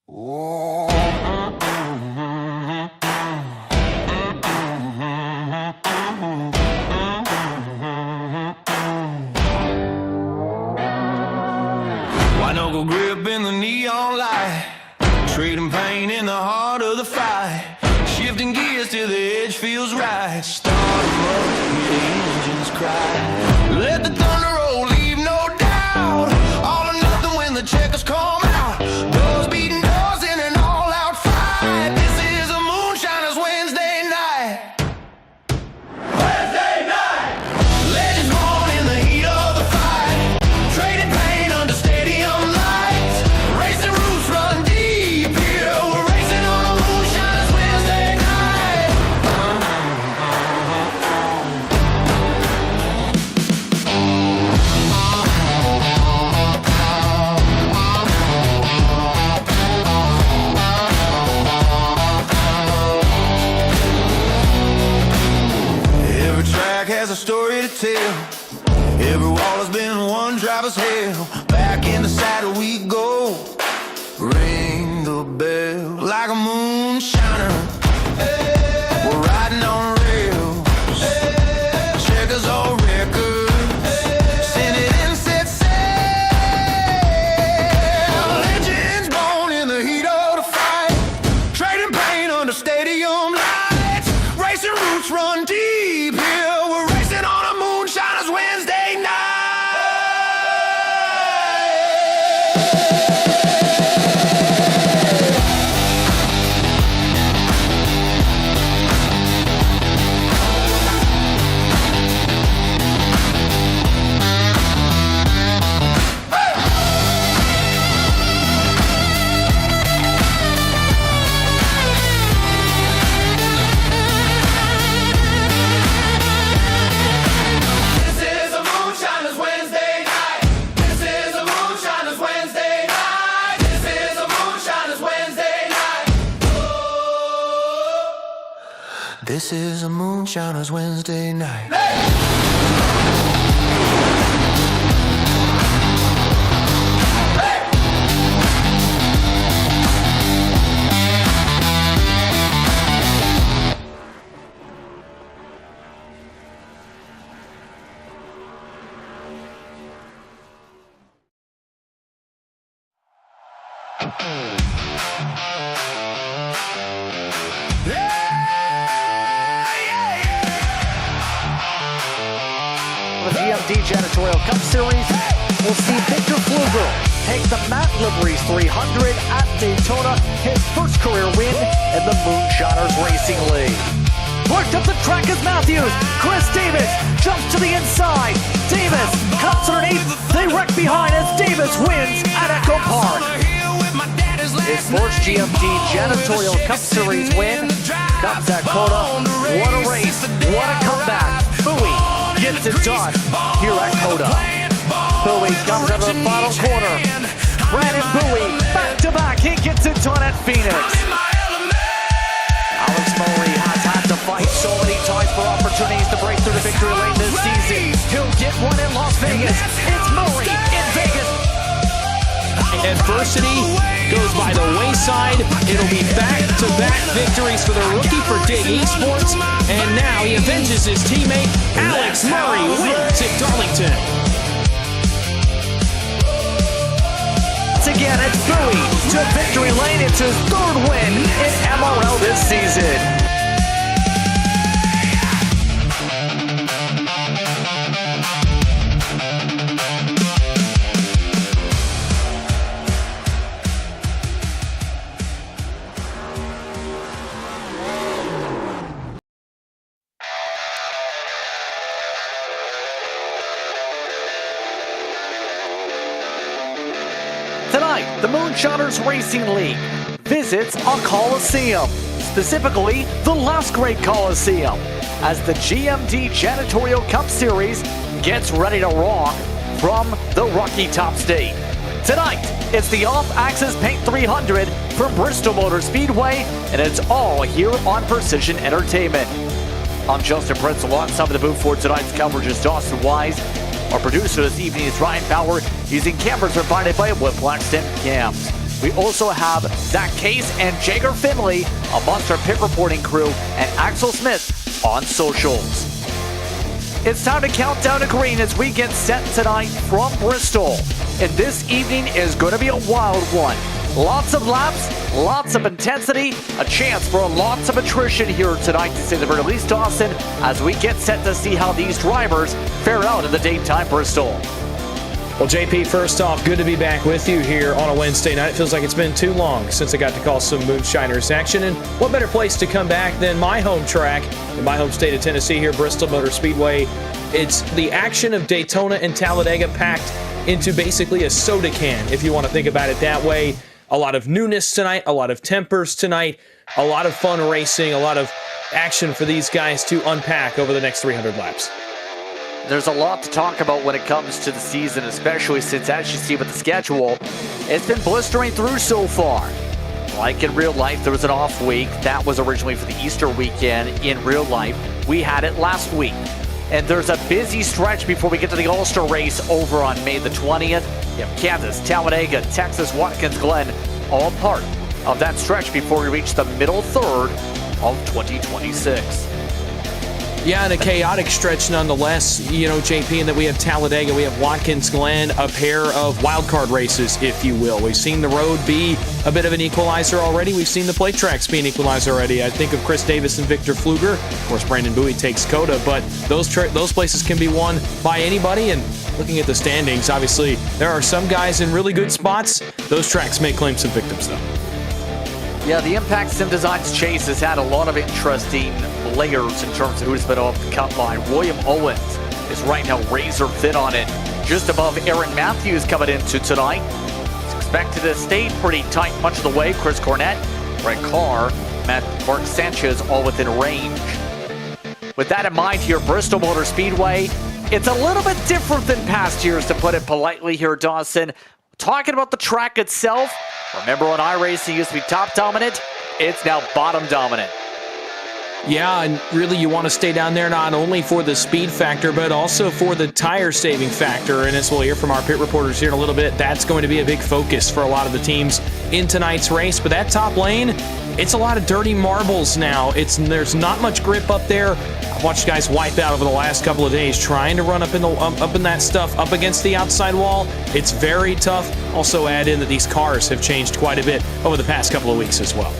Wide-knuckle grip in the neon light, trading pain in the heart of the fight. Shifting gears till the edge feels right. Start 'em up, hear the engines cry. Let the thunder roll, leave no doubt. All or nothing when the checkers come out. Doors beating doors in an all-out fight. This is a Moonshiners Wednesday night. Wednesday night! Legends born in the heat of the fight. Trading pain under stadium lights. Racing roots run deep here. We're racing on a Moonshiners Wednesday night. Every track has a story to tell. Every wall has been one driver's hell. Back in the saddle we go. Ring the bell like a moonshiner. We're riding on rails. Checkers on records. Send it in, set sail. Legends born in the heat of the fight. Trading pain under stadium lights. Racing roots run deep here. We're racing on a Moonshiners Wednesday night. This is a Moonshiners Wednesday night. This is a Moonshiners Wednesday night. This is a Moonshiners Wednesday night. This is a Moonshiners Wednesday night. The GMD Janitorial Cup Series will see Victor Fluger take the Matt Livery's 300 at Daytona, his first career win in the Moonshiners Racing League. Worked up the track as Matthews. Chris Davis jumps to the inside. Davis cuts underneath. They wreck behind as Davis wins at Echo Park. eSports GMD Janitorial Cup Series win comes at Coda. What a race, what a comeback. Bowie gets it done here at Coda. Bowie comes out of the final corner. Brandon Bowie, back to back, he gets it done at Phoenix. Alex Murray has had to fight so many times for opportunities to break through the victory lane this season. He'll get one in Las Vegas. It's Murray in Vegas. Adversity goes by the wayside. It'll be back-to-back victories for the rookie for Dig eSports. And now he avenges his teammate, Alex Murray, wins at Darlington. Once again, it's Bowie to victory lane. It's his third win in MRL this season. Tonight, the Moonshiners Racing League visits a Coliseum, specifically the last great Coliseum, as the GMD Janitorial Cup Series gets ready to rock from the Rocky Top State. Tonight, it's the off-axis Paint 300 from Bristol Motor Speedway, and it's all here on Precision Entertainment. I'm Justin Prince. Alongside the booth for tonight's coverage is Dawson Wise. Our producer this evening is Ryan Bauer, using cameras provided by Whiplash Cams. We also have Zach Case and Jager Finley amongst our pit reporting crew, and Axel Smith on socials. It's time to count down to green as we get set tonight from Bristol. And this evening is going to be a wild one. Lots of laps, lots of intensity, a chance for lots of attrition here tonight, to say the very least, Dawson, as we get set to see how these drivers fare out in the daytime Bristol. Well, JP, first off, good to be back with you here on a Wednesday night. It feels like it's been too long since I got to call some Moonshiners action. And what better place to come back than my home track in my home state of Tennessee here, Bristol Motor Speedway. It's the action of Daytona and Talladega packed into basically a soda can, if you want to think about it that way. A lot of newness tonight, a lot of tempers tonight, a lot of fun racing, a lot of action for these guys to unpack over the next 300 laps. There's a lot to talk about when it comes to the season, especially since, as you see with the schedule, it's been blistering through so far. Like in real life, there was an off week. That was originally for the Easter weekend. In real life, we had it last week. And there's a busy stretch before we get to the All-Star race over on May the 20th. You have Kansas, Talladega, Texas, Watkins Glen, all part of that stretch before we reach the middle third of 2026. Yeah, and a chaotic stretch nonetheless, you know, JP, and that we have Talladega, we have Watkins Glen, a pair of wildcard races, if you will. We've seen the road be a bit of an equalizer already. We've seen the plate tracks be an equalizer already. I think of Chris Davis and Victor Pfluger. Of course, Brandon Bowie takes COTA, but those places can be won by anybody. And looking at the standings, obviously, there are some guys in really good spots. Those tracks may claim some victims, though. Yeah, the Impact Sim Designs chase has had a lot of interesting layers in terms of who's been off the cut line. William Owens is right now razor thin on it, just above Aaron Matthews coming into tonight. It's expected to stay pretty tight much of the way. Chris Cornett, Greg Carr, Mark Sanchez all within range. With that in mind here, Bristol Motor Speedway, it's a little bit different than past years, to put it politely here, Dawson. Talking about the track itself, remember when iRacing used to be top dominant? It's now bottom dominant. Yeah, and really you want to stay down there not only for the speed factor, but also for the tire saving factor. And as we'll hear from our pit reporters here in a little bit, that's going to be a big focus for a lot of the teams in tonight's race. But that top lane, it's a lot of dirty marbles now. There's not much grip up there. I've watched guys wipe out over the last couple of days trying to run up in that stuff up against the outside wall. It's very tough. Also add in that these cars have changed quite a bit over the past couple of weeks as well.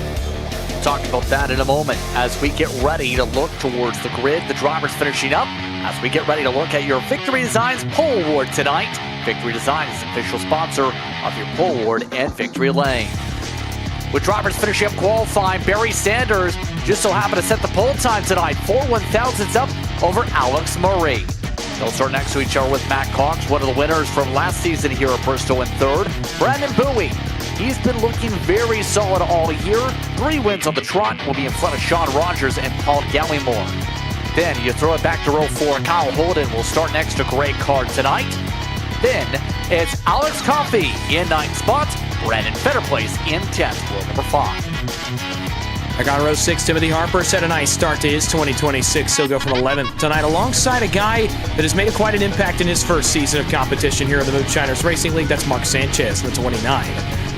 Talk about that in a moment as we get ready to look towards the grid. The drivers finishing up as we get ready to look at your Victory Designs Pole Award tonight. Victory Designs is the official sponsor of your Pole Award and Victory Lane. With drivers finishing up qualifying, Barry Sanders just so happened to set the pole time tonight. 4/1000ths up over Alex Murray. They'll start next to each other with Matt Cox, one of the winners from last season here at Bristol, in third. Brandon Bowie, he's been looking very solid all year. 3 wins on the trot, will be in front of Sean Rogers and Paul Gallimore. Then you throw it back to row 4. Kyle Holden will start next to Greg Carr tonight. Then it's Alex Coffey in 9th spot. Brandon Fetterplace in 10th, row number 5. Back on row 6, Timothy Harper set a nice start to his 2026. He'll go from 11th tonight alongside a guy that has made quite an impact in his first season of competition here in the Moonshiners Racing League. That's Mark Sanchez in the 29.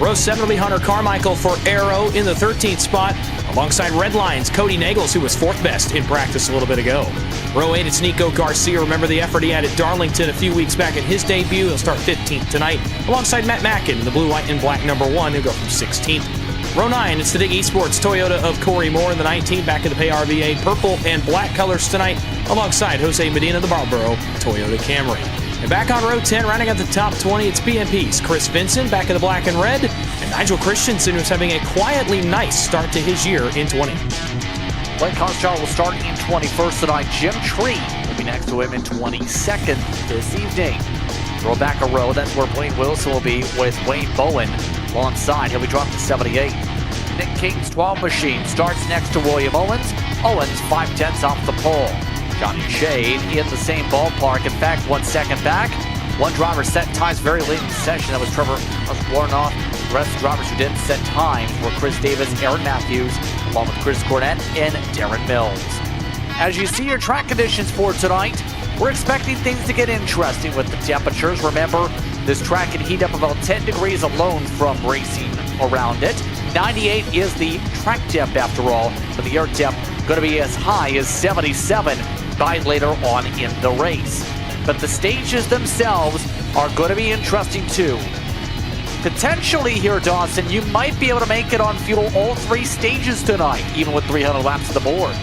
Row 7 will be Hunter Carmichael for Arrow in the 13th spot, alongside Redline's Cody Nagels, who was 4th best in practice a little bit ago. Row 8, it's Nico Garcia. Remember the effort he had at Darlington a few weeks back in his debut. He'll start 15th tonight, alongside Matt Mackin, the blue, white, and black number 1. He'll go from 16th. Row 9, it's the Dig eSports Toyota of Corey Moore in the 19th, back in the Pay RVA purple and black colors tonight, alongside Jose Medina, the Marlboro Toyota Camry. And back on row 10, rounding out the top 20, it's BMP's Chris Vinson, back in the black and red, and Nigel Christensen, who's having a quietly nice start to his year in 20. Blake Honshaw will start in 21st tonight. Jim Tree will be next to him in 22nd this evening. Throw back a row, that's where Blaine Wilson will be with Wayne Bowen alongside. He'll be dropped to 78. Nick King's 12 machine starts next to William Owens. Owens 5/10 off the pole. Johnny Shade in the same ballpark. In fact, 1 second back. One driver set times very late in the session. That was Trevor Warnoff. The rest of the drivers who didn't set times were Chris Davis, Aaron Matthews, along with Chris Cornett and Darren Mills. As you see your track conditions for tonight, we're expecting things to get interesting with the temperatures. Remember, this track can heat up about 10 degrees alone from racing around it. 98 is the track depth after all, but the air depth going to be as high as 77 by later on in the race. But the stages themselves are going to be interesting too. Potentially here, Dawson, you might be able to make it on fuel all 3 stages tonight, even with 300 laps of the board.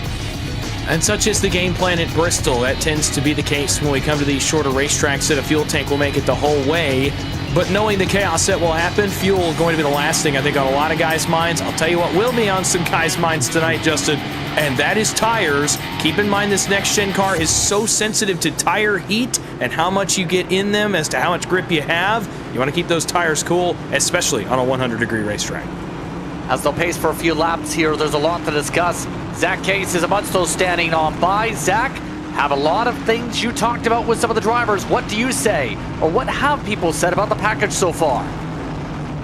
And such is the game plan at Bristol. That tends to be the case when we come to these shorter racetracks, that a fuel tank will make it the whole way. But knowing the chaos that will happen, fuel is going to be the last thing, I think, on a lot of guys' minds. I'll tell you what will be on some guys' minds tonight, Justin, and that is tires. Keep in mind this next-gen car is so sensitive to tire heat and how much you get in them as to how much grip you have. You want to keep those tires cool, especially on a 100-degree racetrack. As they'll pace for a few laps here, there's a lot to discuss. Zach Case is amongst those standing on by. Zach, have a lot of things you talked about with some of the drivers. What do you say, or what have people said about the package so far?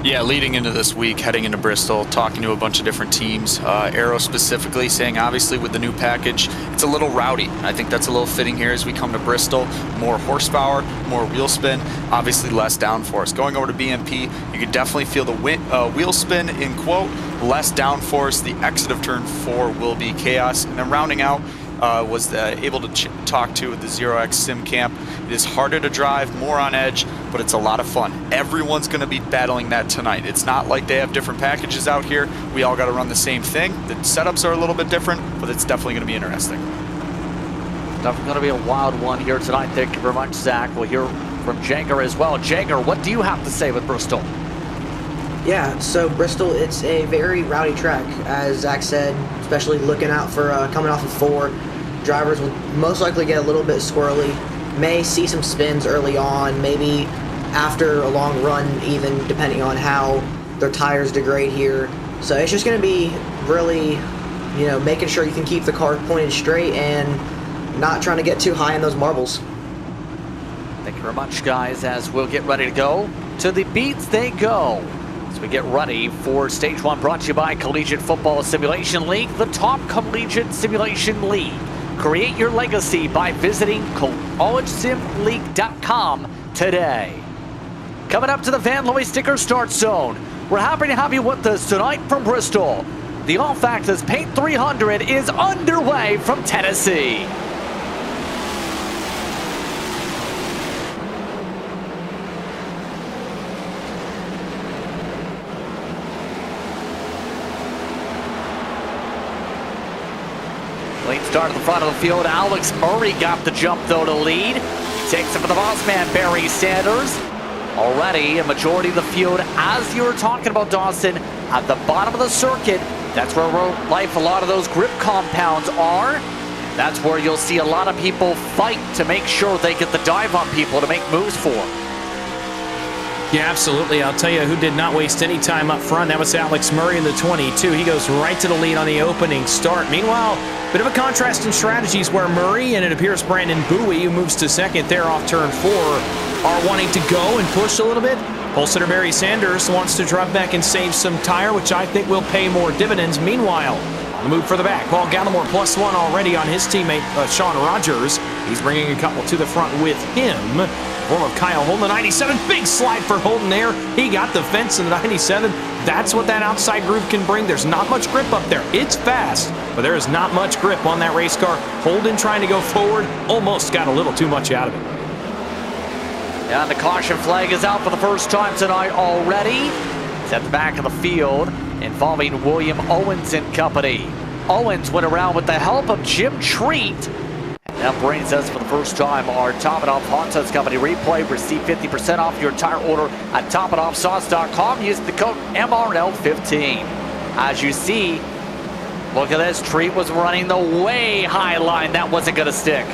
Yeah, leading into this week, heading into Bristol, talking to a bunch of different teams, Aero specifically saying obviously with the new package, it's a little rowdy. I think that's a little fitting here as we come to Bristol. More horsepower, more wheel spin, obviously less downforce. Going over to BMP, you can definitely feel the wheel spin in quote, less downforce. The exit of turn 4 will be chaos. And then rounding out, was able to talk to the 0x Sim Camp. It is harder to drive, more on edge, but it's a lot of fun. Everyone's going to be battling that tonight. It's not like they have different packages out here. We all got to run the same thing. The setups are a little bit different, but it's definitely going to be interesting. Definitely going to be a wild one here tonight. Thank you very much, Zach. We'll hear from Janger as well. Janger, what do you have to say with Bristol? Yeah, so Bristol, it's a very rowdy track, as Zach said, especially looking out for coming off of 4. Drivers will most likely get a little bit squirrely, may see some spins early on, maybe after a long run even, depending on how their tires degrade here. So it's just going to be really, making sure you can keep the car pointed straight and not trying to get too high in those marbles. Thank you very much, guys, as we'll get ready to go. To the beats they go. As we get ready for Stage 1, brought to you by Collegiate Football Simulation League, the top collegiate simulation league. Create your legacy by visiting collegesimleague.com today. Coming up to the Van Looy Sticker Start Zone. We're happy to have you with us tonight from Bristol. The All-Factors Paint 300 is underway from Tennessee. Late start at the front of the field. Alex Murray got the jump, though, to lead. Takes it for the boss man, Barry Sanders. Already a majority of the field, as you were talking about, Dawson, at the bottom of the circuit. That's where a lot of those grip compounds are. That's where you'll see a lot of people fight to make sure they get the dive on people to make moves for. Yeah, absolutely. I'll tell you who did not waste any time up front. That was Alex Murray in the 22. He goes right to the lead on the opening start. Meanwhile, bit of a contrast in strategies where Murray and it appears Brandon Bowie, who moves to second there off turn 4, are wanting to go and push a little bit. Pole sitter Barry Sanders wants to drop back and save some tire, which I think will pay more dividends. Meanwhile, on the move for the back, Paul Gallimore +1 already on his teammate Sean Rogers. He's bringing a couple to the front with him. Form of Kyle Holden, the 97. Big slide for Holden there. He got the fence in the 97. That's what that outside groove can bring. There's not much grip up there. It's fast, but there is not much grip on that race car. Holden trying to go forward, almost got a little too much out of it. And the caution flag is out for the first time tonight already. It's at the back of the field, involving William Owens and company. Owens went around with the help of Jim Treat. And that brings us for the first time our Top It Off Hot Sauce Company replay. Receive 50% off your entire order at topitoffsauce.com. Use the code MRL15. As you see, look at this. Treat was running the way high line. That wasn't going to stick.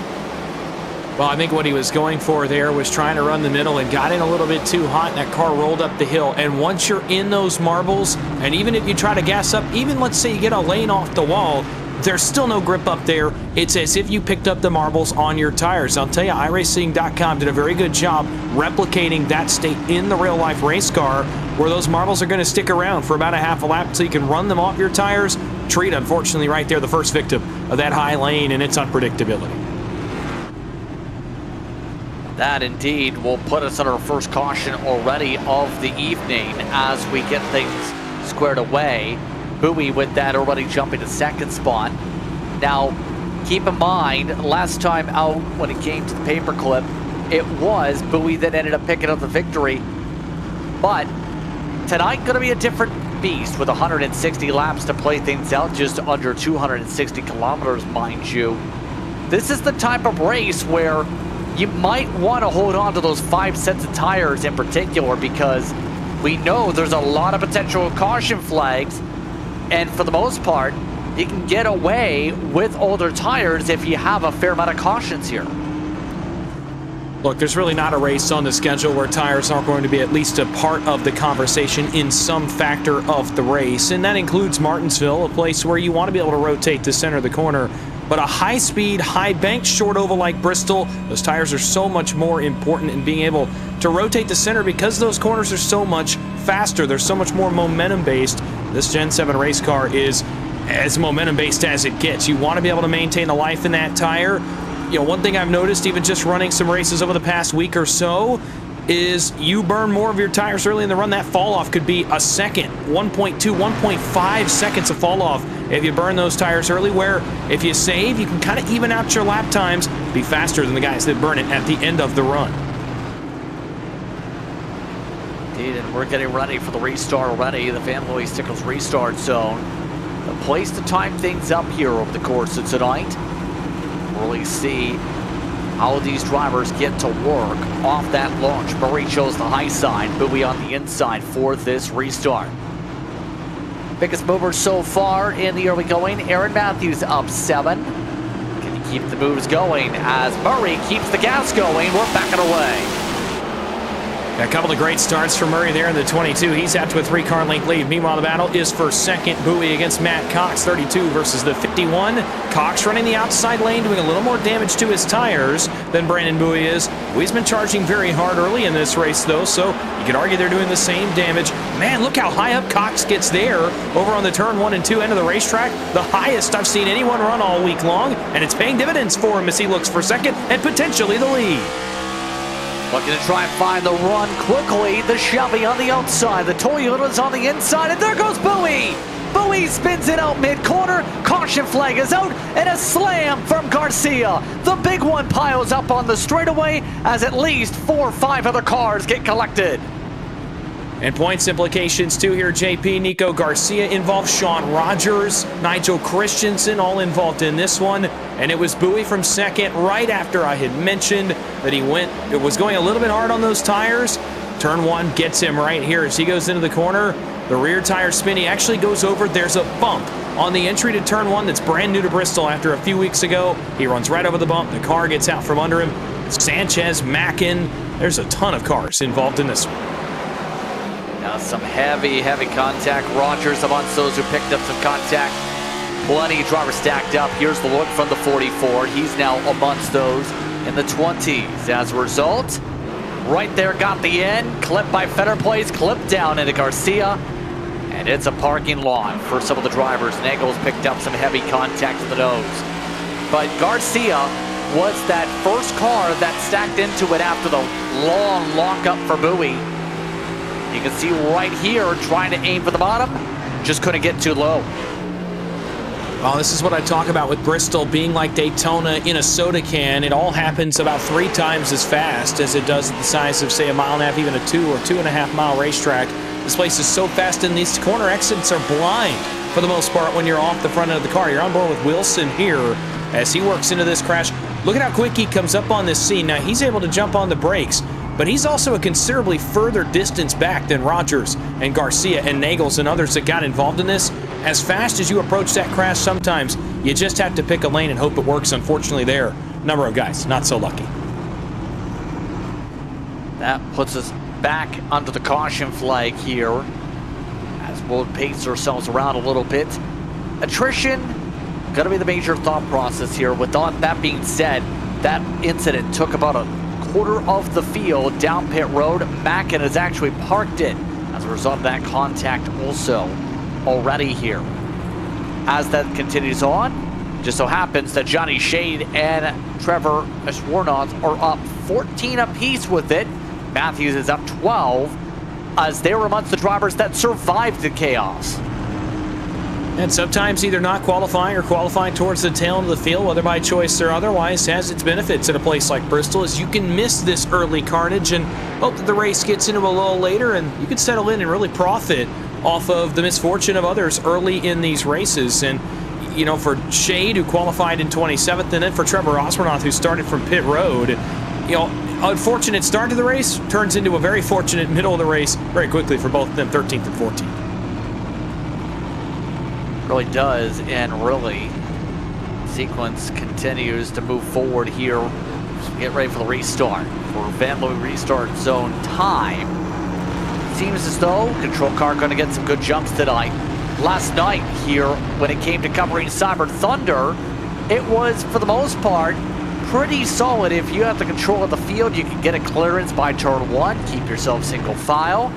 Well, I think what he was going for there was trying to run the middle and got in a little bit too hot, and that car rolled up the hill. And once you're in those marbles, and even if you try to gas up, even let's say you get a lane off the wall, there's still no grip up there. It's as if you picked up the marbles on your tires. I'll tell you, iRacing.com did a very good job replicating that state in the real-life race car, where those marbles are going to stick around for about a half a lap so you can run them off your tires. Treat, unfortunately, right there, the first victim of that high lane and its unpredictability. That indeed will put us on our first caution already of the evening as we get things squared away. Bowie with that already jumping to second spot. Now, keep in mind, last time out when it came to the paperclip, it was Bowie that ended up picking up the victory. But tonight going to be a different beast with 160 laps to play things out, just under 260 kilometers, mind you. This is the type of race where you might want to hold on to those 5 sets of tires in particular, because we know there's a lot of potential caution flags, and for the most part, you can get away with older tires if you have a fair amount of cautions here. Look, there's really not a race on the schedule where tires aren't going to be at least a part of the conversation in some factor of the race, and that includes Martinsville, a place where you want to be able to rotate the center of the corner. But a high-speed, high-banked short oval like Bristol, those tires are so much more important in being able to rotate the center because those corners are so much faster. They're so much more momentum-based. This Gen 7 race car is as momentum-based as it gets. You want to be able to maintain the life in that tire. You know, one thing I've noticed, even just running some races over the past week or so, is you burn more of your tires early in the run. That fall off could be a second, 1.2, 1.5 seconds of fall off if you burn those tires early, where if you save, you can kind of even out your lap times, be faster than the guys that burn it at the end of the run. Indeed, and we're getting ready for the restart already, the Van Louis Stickles restart zone. The place to time things up here over the course of tonight. Really see how these drivers get to work off that launch. Murray chose the high side, Bowie on the inside for this restart. Biggest mover so far in the early going, Aaron Matthews up 7. Can he keep the moves going as Murray keeps the gas going? We're backing away. A couple of great starts for Murray there in the 22. He's out to a 3-car length lead. Meanwhile, the battle is for second. Bowie against Matt Cox, 32 versus the 51. Cox running the outside lane, doing a little more damage to his tires than Brandon Bowie is. Bowie's been charging very hard early in this race, though, so you could argue they're doing the same damage. Man, look how high up Cox gets there over on the turn 1 and 2 end of the racetrack. The highest I've seen anyone run all week long, and it's paying dividends for him as he looks for second and potentially the lead. Looking to try and find the run quickly. The Chevy on the outside. The Toyota's on the inside. And there goes Bowie. Bowie spins it out mid-corner. Caution flag is out. And a slam from Garcia. The big one piles up on the straightaway as at least 4 or 5 other cars get collected. And points implications too here, JP. Nico Garcia involved, Sean Rogers, Nigel Christensen all involved in this one. And it was Bowie from second right after I had mentioned that it was going a little bit hard on those tires. Turn 1 gets him right here as he goes into the corner. The rear tire spin, he actually goes over. There's a bump on the entry to turn 1 that's brand new to Bristol after a few weeks ago. He runs right over the bump. The car gets out from under him. It's Sanchez, Mackin. There's a ton of cars involved in this one. Now some heavy contact. Rogers amongst those who picked up some contact. Plenty of drivers stacked up. Here's the look from the 44. He's now amongst those in the 20s. As a result, right there got the end. Clipped by Feder Place, clipped down into Garcia. And it's a parking lot for some of the drivers. Nagels picked up some heavy contact to the nose. But Garcia was that first car that stacked into it after the long lockup for Bowie. You can see right here, trying to aim for the bottom, just couldn't get too low. Well, this is what I talk about with Bristol being like Daytona in a soda can. It all happens about 3 times as fast as it does at the size of, say, a mile and a half, even a 2 or 2.5 mile racetrack. This place is so fast, and these corner exits are blind for the most part when you're off the front end of the car. You're on board with Wilson here as he works into this crash. Look at how quick he comes up on this scene. Now, he's able to jump on the brakes, but he's also a considerably further distance back than Rogers and Garcia and Nagels and others that got involved in this. As fast as you approach that crash, sometimes you just have to pick a lane and hope it works. Unfortunately, there, number of guys not so lucky. That puts us back under the caution flag here as we'll pace ourselves around a little bit. Attrition going to be the major thought process here. With that being said, that incident took about a quarter of the field down pit road. Mackin has actually parked it as a result of that contact also already here. As that continues on, just so happens that Johnny Shade and Trevor Warnoth are up 14 apiece with it. Matthews is up 12. as they were amongst the drivers that survived the chaos. And sometimes either not qualifying or qualifying towards the tail end of the field, whether by choice or otherwise, has its benefits at a place like Bristol, as you can miss this early carnage and hope that the race gets into a lull later and you can settle in and really profit off of the misfortune of others early in these races. And, you know, for Shade, who qualified in 27th, and then for Trevor Osmernoth, who started from pit road, you know, unfortunate start to the race turns into a very fortunate middle of the race very quickly for both of them, 13th and 14th. Really does, and really sequence continues to move forward here. Get ready for the restart. For Van Looy restart zone time. Seems as though control car going to get some good jumps tonight. Last night here, when it came to covering Cyber Thunder, it was, for the most part, pretty solid. If you have the control of the field, you can get a clearance by turn 1, keep yourself single file.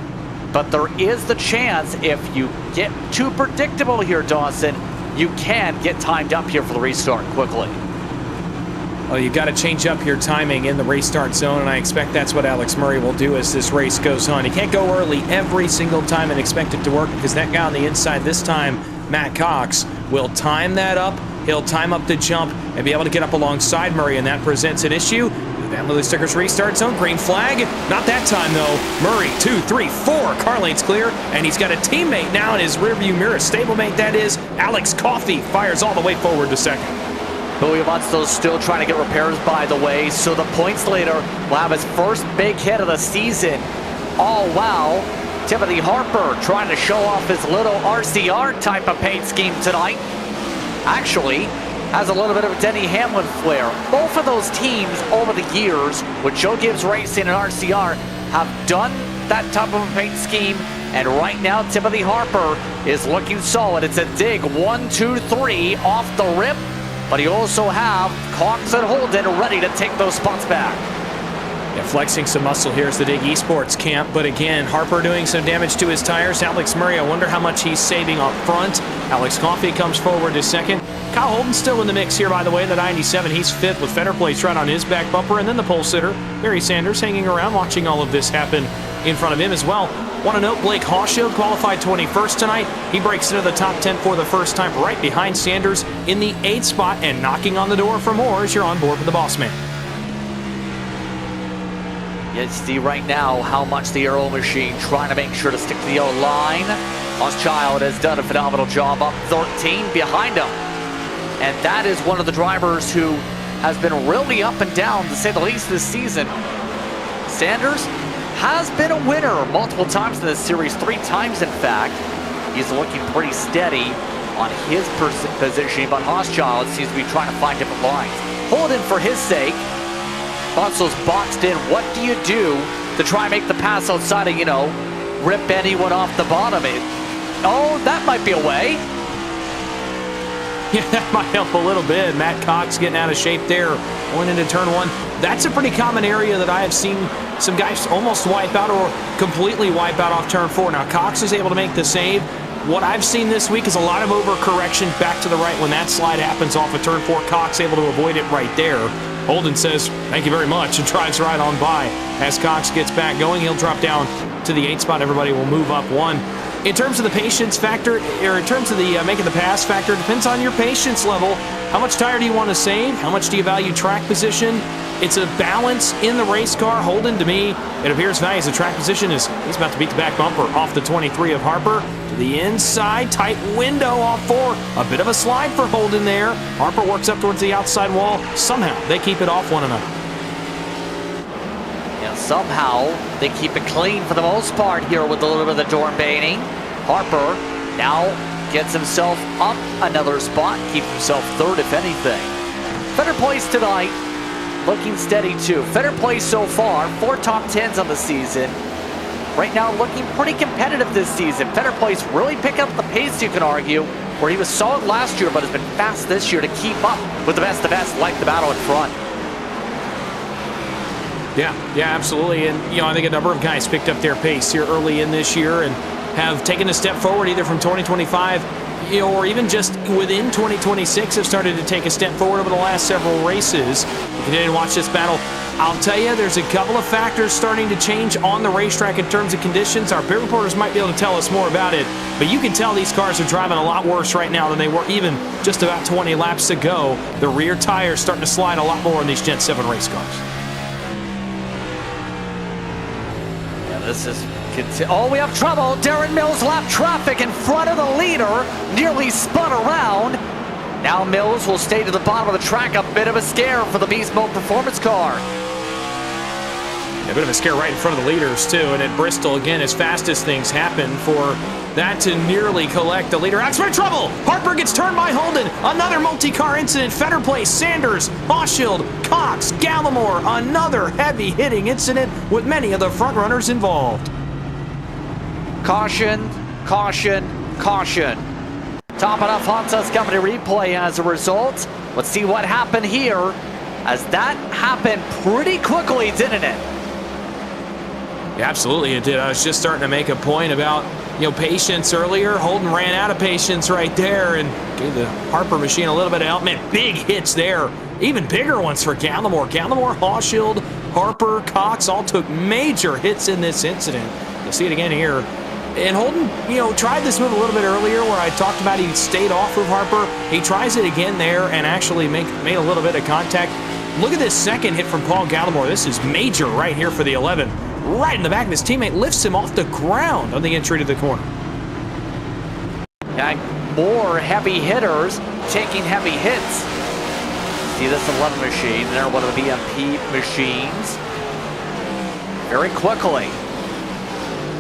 But there is the chance, if you get too predictable here, Dawson, you can get timed up here for the restart quickly. Well, you've got to change up your timing in the restart zone, and I expect that's what Alex Murray will do as this race goes on. You can't go early every single time and expect it to work, because that guy on the inside this time, Matt Cox, will time that up. He'll time up the jump and be able to get up alongside Murray, and that presents an issue. Van Looy Stickers restart zone, green flag. Not that time, though. Murray, 2, 3, 4. Car lane's clear, and he's got a teammate now in his rearview mirror. Stablemate, that is. Alex Coffey fires all the way forward to second. Louis Munsto's still trying to get repairs, by the way, so the points leader will have his first big hit of the season. Oh, wow. Timothy Harper trying to show off his little RCR type of paint scheme tonight. Actually, has a little bit of a Denny Hamlin flair. Both of those teams over the years, with Joe Gibbs Racing and RCR, have done that type of a paint scheme, and right now Timothy Harper is looking solid. It's a dig 1, 2, 3 off the rip, but you also have Cox and Holden ready to take those spots back. Yeah, flexing some muscle here is the Dig eSports camp, but again, Harper doing some damage to his tires. Alex Murray, I wonder how much he's saving up front. Alex Coffey comes forward to second. Kyle Holden still in the mix here, by the way, the 97. He's fifth with Feder Place right on his back bumper, and then the pole sitter, Barry Sanders, hanging around watching all of this happen in front of him as well. Want to note, Blake Hawshield qualified 21st tonight. He breaks into the top 10 for the first time, right behind Sanders in the 8th spot, and knocking on the door for more as you're on board with the boss man. You see right now how much the Aero Machine trying to make sure to stick to the yellow line. Child has done a phenomenal job, up 13 behind him. And that is one of the drivers who has been really up and down, to say the least, this season. Sanders has been a winner multiple times in this series, 3 times in fact. He's looking pretty steady on his positioning, but Hochschild seems to be trying to find different lines. Holden, for his sake, Bunsel's boxed in. What do you do to try and make the pass outside of, you know, rip anyone off the bottom? Oh, that might be a way. Yeah, that might help a little bit. Matt Cox getting out of shape there, going into turn 1. That's a pretty common area that I have seen some guys almost wipe out or completely wipe out off turn 4. Now, Cox is able to make the save. What I've seen this week is a lot of overcorrection back to the right when that slide happens off of turn 4. Cox able to avoid it right there. Holden says, thank you very much, and drives right on by. As Cox gets back going, he'll drop down to the 8th spot. Everybody will move up 1. In terms of the patience factor, or in terms of the making the pass factor, it depends on your patience level. How much tire do you want to save? How much do you value track position? It's a balance in the race car. Holden, to me, it appears values the track position is he's about to beat the back bumper off the 23 of Harper. To the inside, tight window off 4. A bit of a slide for Holden there. Harper works up towards the outside wall. Somehow, they keep it off one another. Yeah, somehow, they keep it clean for the most part here with a little bit of the door baiting. Harper now gets himself up another spot, keeps himself 3rd if anything. Feder Place tonight, looking steady too. Feder Place so far, 4 top 10s on the season. Right now looking pretty competitive this season. Feder Place really picking up the pace, you can argue, where he was solid last year but has been fast this year to keep up with the best of best, like the battle in front. Yeah, absolutely. And, you know, I think a number of guys picked up their pace here early in this year and have taken a step forward either from 2025, you know, or even just within 2026 have started to take a step forward over the last several races. We continue to watch this battle I'll tell you, there's a couple of factors starting to change on the racetrack in terms of conditions. Our pit reporters might be able to tell us more about it, but you can tell these cars are driving a lot worse right now than they were even just about 20 laps ago. The rear tires starting to slide a lot more in these Gen 7 race cars. Yeah, this is... Oh, we have trouble. Darren Mills lap traffic in front of the leader. Nearly spun around. Now Mills will stay to the bottom of the track. A bit of a scare for the Beast Mode performance car. A bit of a scare right in front of the leaders, too. And at Bristol, again, as fast as things happen, for that to nearly collect the leader. That's for trouble! Harper gets turned by Holden. Another multi-car incident. Fetter Place, Sanders, Boschild, Cox, Gallimore. Another heavy-hitting incident with many of the front runners involved. Caution, caution, caution. Top enough Honsa's coming to replay as a result. Let's see what happened here, as that happened pretty quickly, didn't it? Yeah, absolutely it did. I was just starting to make a point about, patience earlier. Holden ran out of patience right there and gave the Harper machine a little bit of help. Man, big hits there. Even bigger ones for Gallimore. Gallimore, Hawshield, Harper, Cox all took major hits in this incident. You'll see it again here. And Holden, tried this move a little bit earlier where I talked about he stayed off of Harper. He tries it again there and actually made a little bit of contact. Look at this second hit from Paul Gallimore. This is major right here for the 11. Right in the back of his teammate, lifts him off the ground on the entry to the corner. Yeah, more heavy hitters taking heavy hits. See this 11 machine, they're one of the BMP machines. Very quickly.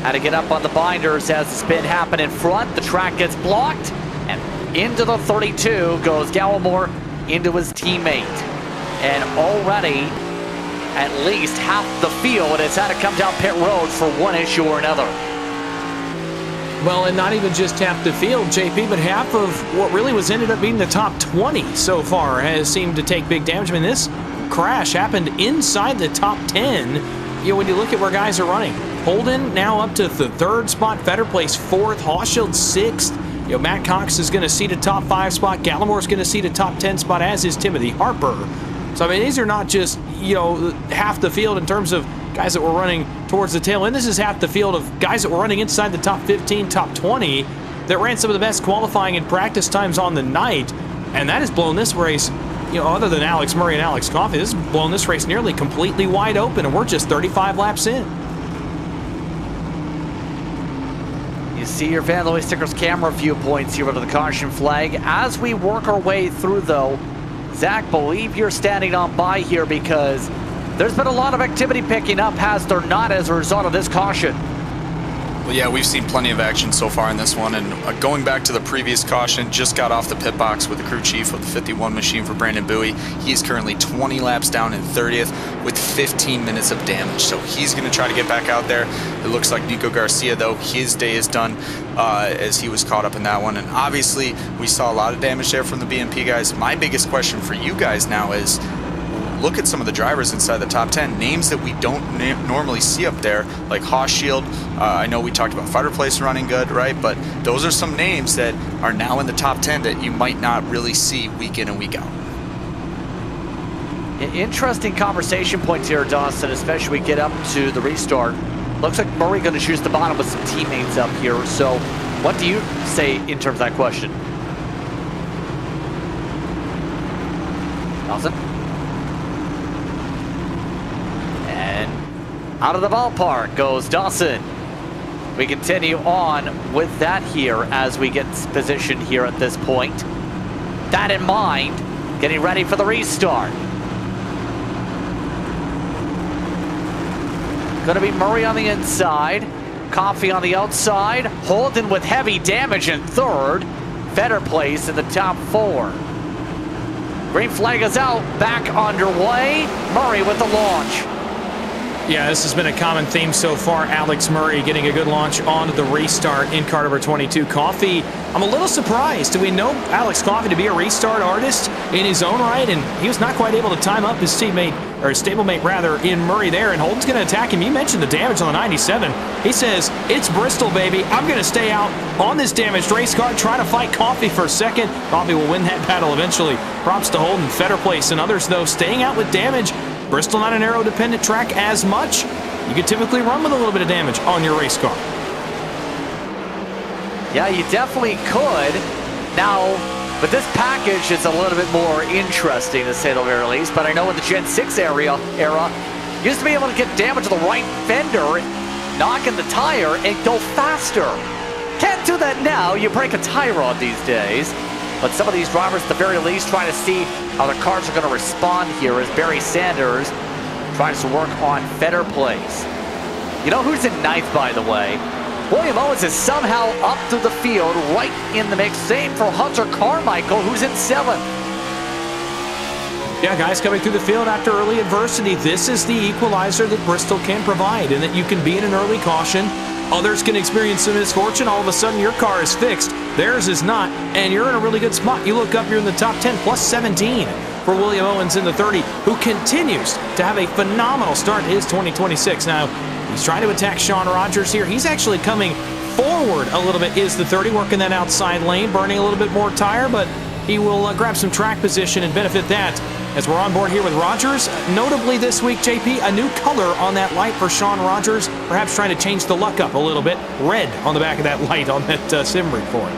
Had to get up on the binders as the spin happened in front. The track gets blocked, and into the 32 goes Gallimore into his teammate. And already, at least half the field has had to come down pit road for one issue or another. Well, and not even just half the field, JP, but half of what really was ended up being the top 20 so far has seemed to take big damage. I mean, this crash happened inside the top 10. When you look at where guys are running. Holden now up to the 3rd spot. Fetter Place 4th. Hawshield 6th. Matt Cox is going to see the top 5 spot. Gallimore's going to see the top 10 spot, as is Timothy Harper. So, I mean, these are not just, half the field in terms of guys that were running towards the tail end. This is half the field of guys that were running inside the top 15, top 20 that ran some of the best qualifying and practice times on the night. And that has blown this race, other than Alex Murray and Alex Coffey, this has blown this race nearly completely wide open, and we're just 35 laps in. You see your Van Looy Stickers camera viewpoints here under the caution flag. As we work our way through, though, Zach, believe you're standing on by here because there's been a lot of activity picking up, has there not, as a result of this caution? Well, yeah, we've seen plenty of action so far in this one, and going back to the previous caution, just got off the pit box with the crew chief of the 51 machine for Brandon Bowie. He's currently 20 laps down in 30th with 15 minutes of damage, so he's going to try to get back out there. It looks like Nico Garcia, though, his day is done as he was caught up in that one, and obviously we saw a lot of damage there from the BMP guys. My biggest question for you guys now is, look at some of the drivers inside the top 10, names that we don't normally see up there, like Hawshield. I know we talked about Fetter Place running good, right? But those are some names that are now in the top 10 that you might not really see week in and week out. Interesting conversation points here, Dawson, especially we get up to the restart. Looks like Murray going to choose the bottom with some teammates up here. So what do you say in terms of that question? Dawson? Out of the ballpark goes Dawson. We continue on with that here as we get positioned here at this point. That in mind, getting ready for the restart. Going to be Murray on the inside, Coffey on the outside, Holden with heavy damage in 3rd, Fetter Place in the top 4. Green flag is out, back underway, Murray with the launch. Yeah, this has been a common theme so far. Alex Murray getting a good launch on the restart in car number 22. Coffey, I'm a little surprised. Do we know Alex Coffey to be a restart artist in his own right? And he was not quite able to time up his teammate, or his stablemate rather, in Murray there. And Holden's going to attack him. You mentioned the damage on the 97. He says, it's Bristol, baby. I'm going to stay out on this damaged race car, try to fight Coffey for a second. Coffey will win that battle eventually. Props to Holden, Fetter Place, and others, though, staying out with damage. Bristol not an aero-dependent track as much. You could typically run with a little bit of damage on your race car. Yeah, you definitely could. Now, but this package is a little bit more interesting, to say the very least. But I know in the Gen 6 era, you used to be able to get damage to the right fender, knock in the tire, and go faster. Can't do that now. You break a tie rod these days. But some of these drivers, at the very least, trying to see how their cars are going to respond here as Barry Sanders tries to work on fender plays. You know who's in ninth, by the way? William Owens is somehow up through the field, right in the mix. Same for Hunter Carmichael, who's in seventh. Yeah, guys coming through the field after early adversity. This is the equalizer that Bristol can provide, and that you can be in an early caution. Others can experience some misfortune. All of a sudden, your car is fixed. Theirs is not, and you're in a really good spot. You look up, you're in the top 10, plus 17 for William Owens in the 30, who continues to have a phenomenal start to his 2026. Now, he's trying to attack Sean Rogers here. He's actually coming forward a little bit, is the 30, working that outside lane, burning a little bit more tire, but he will grab some track position and benefit that as we're on board here with Rogers. Notably this week, JP, a new color on that light for Sean Rogers, perhaps trying to change the luck up a little bit. Red on the back of that light on that sim rig for him.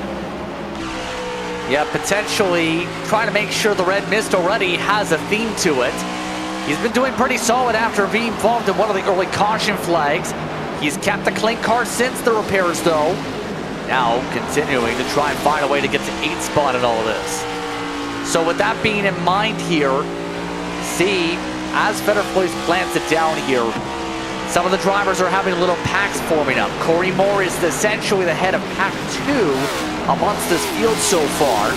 Yeah, potentially trying to make sure the red mist already has a theme to it. He's been doing pretty solid after being involved in one of the early caution flags. He's kept the clean car since the repairs, though. Now continuing to try and find a way to get to 8th spot in all of this. So with that being in mind here, see, as Fetterfleece plants it down here, some of the drivers are having little packs forming up. Corey Moore is essentially the head of pack 2 amongst this field so far.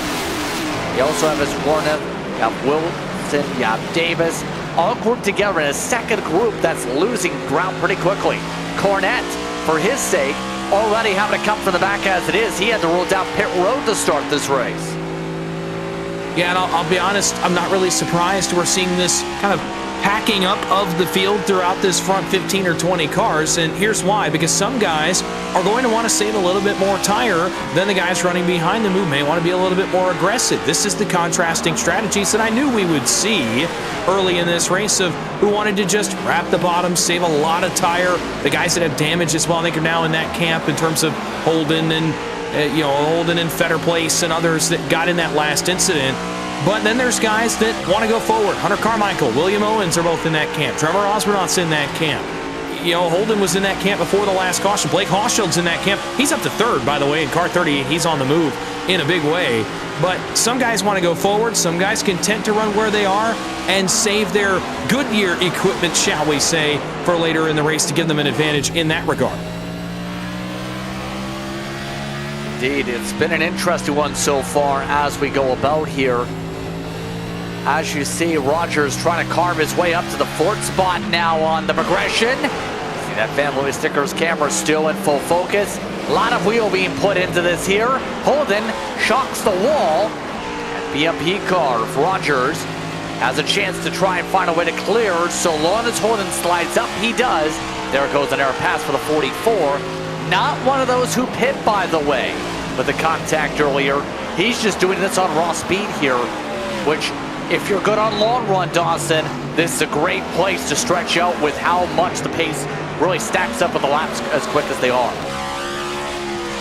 You also have his Warner, you have Wilson, you have Davis, all grouped together in a second group that's losing ground pretty quickly. Cornette, for his sake, already having to come from the back as it is. He had to roll down pit road to start this race. Yeah, and I'll be honest, I'm not really surprised we're seeing this kind of packing up of the field throughout this front 15 or 20 cars, and here's why. Because some guys are going to want to save a little bit more tire than the guys running behind them who may want to be a little bit more aggressive. This is the contrasting strategies that I knew we would see early in this race of who wanted to just wrap the bottom, save a lot of tire. The guys that have damage as well, I think, are now in that camp in terms of Holden and Holden and Fetterplace and others that got in that last incident. But then there's guys that want to go forward. Hunter Carmichael, William Owens are both in that camp. Trevor Osborne's in that camp. Holden was in that camp before the last caution. Blake Hochschild's in that camp. He's up to 3rd, by the way, in car 38. He's on the move in a big way. But some guys want to go forward. Some guys content to run where they are and save their Goodyear equipment, shall we say, for later in the race to give them an advantage in that regard. Indeed, it's been an interesting one so far as we go about here. As you see, Rogers trying to carve his way up to the 4th spot now on the progression. See that Van Louis Stickers camera still in full focus. A lot of wheel being put into this here. Holden shocks the wall. And BMP car of Rogers has a chance to try and find a way to clear. So long as Holden slides up, he does. There goes an air pass for the 44. Not one of those who pit, by the way, with the contact earlier. He's just doing this on raw speed here, which, if you're good on long run, Dawson, this is a great place to stretch out with how much the pace really stacks up with the laps as quick as they are.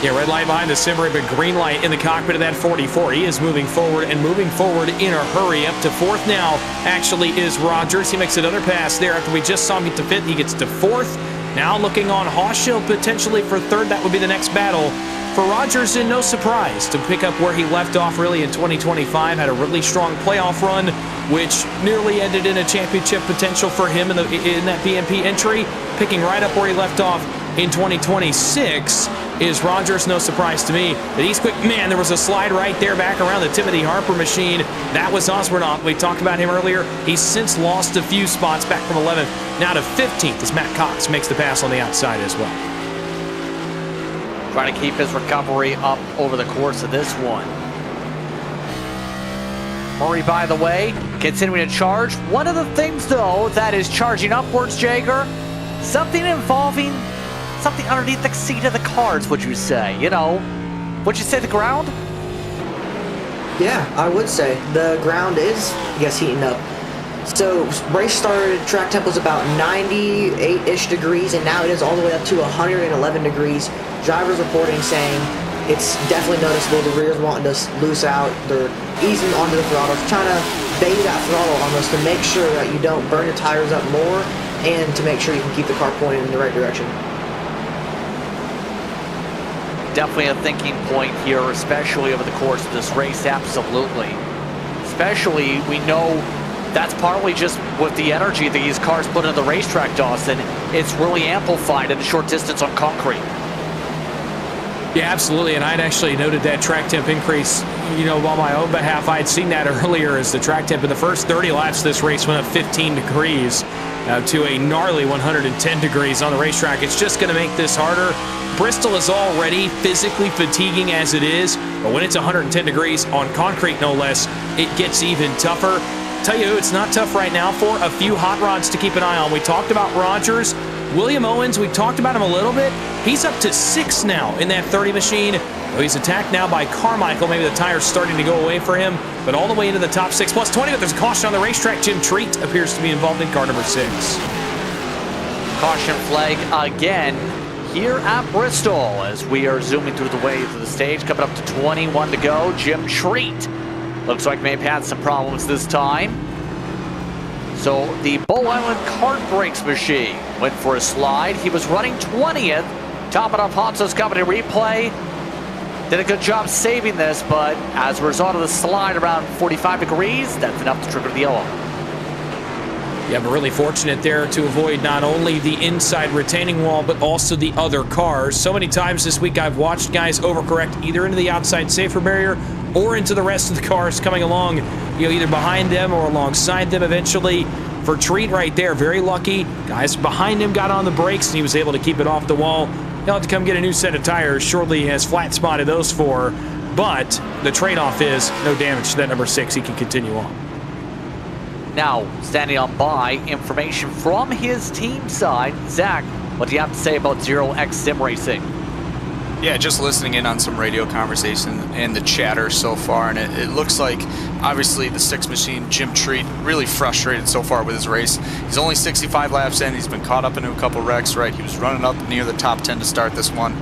Yeah, red light behind the sim rig, but green light in the cockpit of that 44. He is moving forward and moving forward in a hurry. Up to 4th now, actually, is Rogers. He makes another pass there after we just saw him get to 5th. He gets to 4th. Now looking on Hochschild potentially for 3rd. That would be the next battle for Rogers, and no surprise to pick up where he left off really in 2025. Had a really strong playoff run, which nearly ended in a championship potential for him in that BMP entry. Picking right up where he left off in 2026 is Rogers. No surprise to me that he's quick. Man, there was a slide right there back around the Timothy Harper machine. That was Osborne. We talked about him earlier. He's since lost a few spots, back from 11th now to 15th as Matt Cox makes the pass on the outside as well. Trying to keep his recovery up over the course of this one. Murray, by the way, continuing to charge. One of the things, though, that is charging upwards, Jager, something involving something underneath the seat of the cars, would you say? Would you say the ground? Yeah, I would say. The ground is, I guess, heating up. So race started, track temp was about 98-ish degrees, and now it is all the way up to 111 degrees. Drivers reporting saying it's definitely noticeable. The rear's wanting to loose out. They're easing onto the throttles, trying to baby that throttle almost to make sure that you don't burn your tires up more and to make sure you can keep the car pointed in the right direction. Definitely a thinking point here, especially over the course of this race, absolutely. Especially, we know that's partly just with the energy that these cars put into the racetrack, Dawson. It's really amplified in the short distance on concrete. Yeah, absolutely, and I'd actually noted that track temp increase, you know, on my own behalf. I'd seen that earlier as the track temp in the first 30 laps this race went up 15 degrees to a gnarly 110 degrees on the racetrack. It's just going to make this harder. Bristol is already physically fatiguing as it is, but when it's 110 degrees on concrete, no less, it gets even tougher. Tell you who it's not tough right now for, a few hot rods to keep an eye on. We talked about Rogers. William Owens, we talked about him a little bit. He's up to 6 now in that 30 machine. Well, he's attacked now by Carmichael. Maybe the tire's starting to go away for him, but all the way into the top 6 plus 20. But there's a caution on the racetrack. Jim Treat appears to be involved in car number 6. Caution flag again here at Bristol as we are zooming through the way to the stage. Coming up to 21 to go. Jim Treat looks like may have had some problems this time. So the Bull Island kart brakes machine went for a slide. He was running 20th. Topping up Hanso's company replay. Did a good job saving this, but as a result of the slide around 45 degrees, that's enough to trigger the yellow. Yeah, but really fortunate there to avoid not only the inside retaining wall, but also the other cars. So many times this week I've watched guys overcorrect either into the outside safer barrier or into the rest of the cars coming along, you know, either behind them or alongside them eventually. For Treat right there, very lucky. Guys behind him got on the brakes and he was able to keep it off the wall. He'll have to come get a new set of tires shortly. He has flat spotted those 4, but the trade-off is no damage to that number 6. He can continue on. Now, standing on by, information from his team side. Zach, what do you have to say about Zero X Sim Racing? Yeah, just listening in on some radio conversation and the chatter so far, and it looks like, obviously, the 6 machine, Jim Treat, really frustrated so far with his race. He's only 65 laps in. He's been caught up into a couple wrecks, right? He was running up near the top 10 to start this one.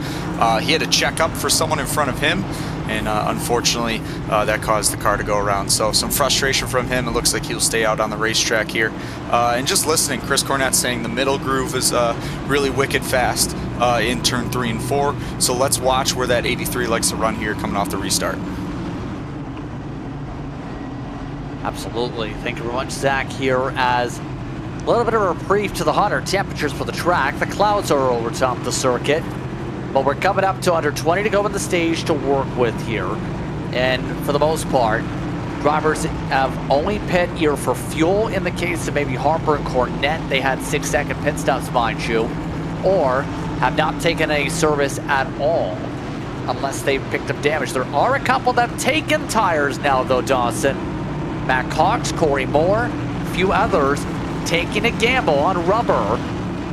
He had to check up for someone in front of him, and unfortunately, that caused the car to go around. So some frustration from him. It looks like he'll stay out on the racetrack here. And just listening, Chris Cornett saying the middle groove is really wicked fast in turn 3 and 4. So let's watch where that 83 likes to run here coming off the restart. Absolutely. Thank you very much, Zach, here as a little bit of a reprieve to the hotter temperatures for the track. The clouds are over top the circuit, but we're coming up to under 20 to go on the stage to work with here. And for the most part, drivers have only pit here for fuel in the case of maybe Harper and Cornett. They had 6-second pit stops, mind you, or have not taken any service at all unless they've picked up damage. There are a couple that have taken tires now, though, Dawson. Matt Cox, Corey Moore, a few others taking a gamble on rubber,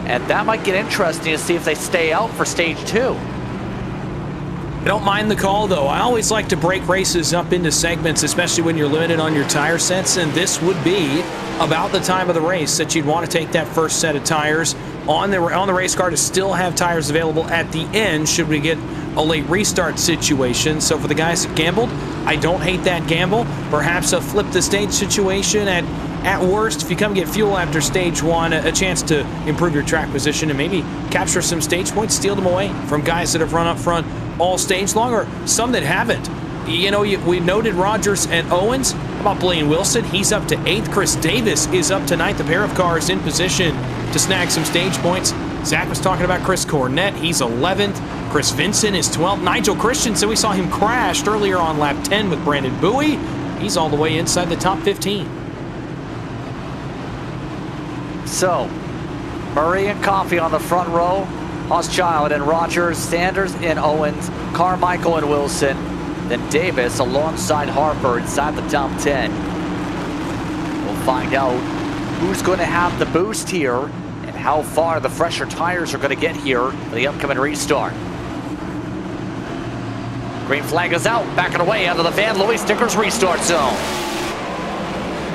and that might get interesting to see if they stay out for stage 2. I don't mind the call, though. I always like to break races up into segments, especially when you're limited on your tire sets, and this would be about the time of the race that you'd want to take that first set of tires on the race car to still have tires available at the end should we get a late restart situation. So for the guys that gambled, I don't hate that gamble. Perhaps a flip the stage situation at worst, if you come get fuel after stage 1, a chance to improve your track position and maybe capture some stage points, steal them away from guys that have run up front all stage long, or some that haven't. You know, we noted Rogers and Owens. How about Blaine Wilson? He's up to 8th. Chris Davis is up to 9th. A pair of cars in position to snag some stage points. Zach was talking about Chris Cornett. He's 11th. Chris Vincent is 12th. Nigel Christensen, we saw him crashed earlier on lap 10 with Brandon Bowie. He's all the way inside the top 15. So, Murray and Coffey on the front row. Hochschild and Rogers, Sanders and Owens, Carmichael and Wilson. Then Davis alongside Harper inside the top 10. We'll find out who's going to have the boost here and how far the fresher tires are going to get here for the upcoming restart. Green flag is out, backing away out of the Van Louis Stickers restart zone.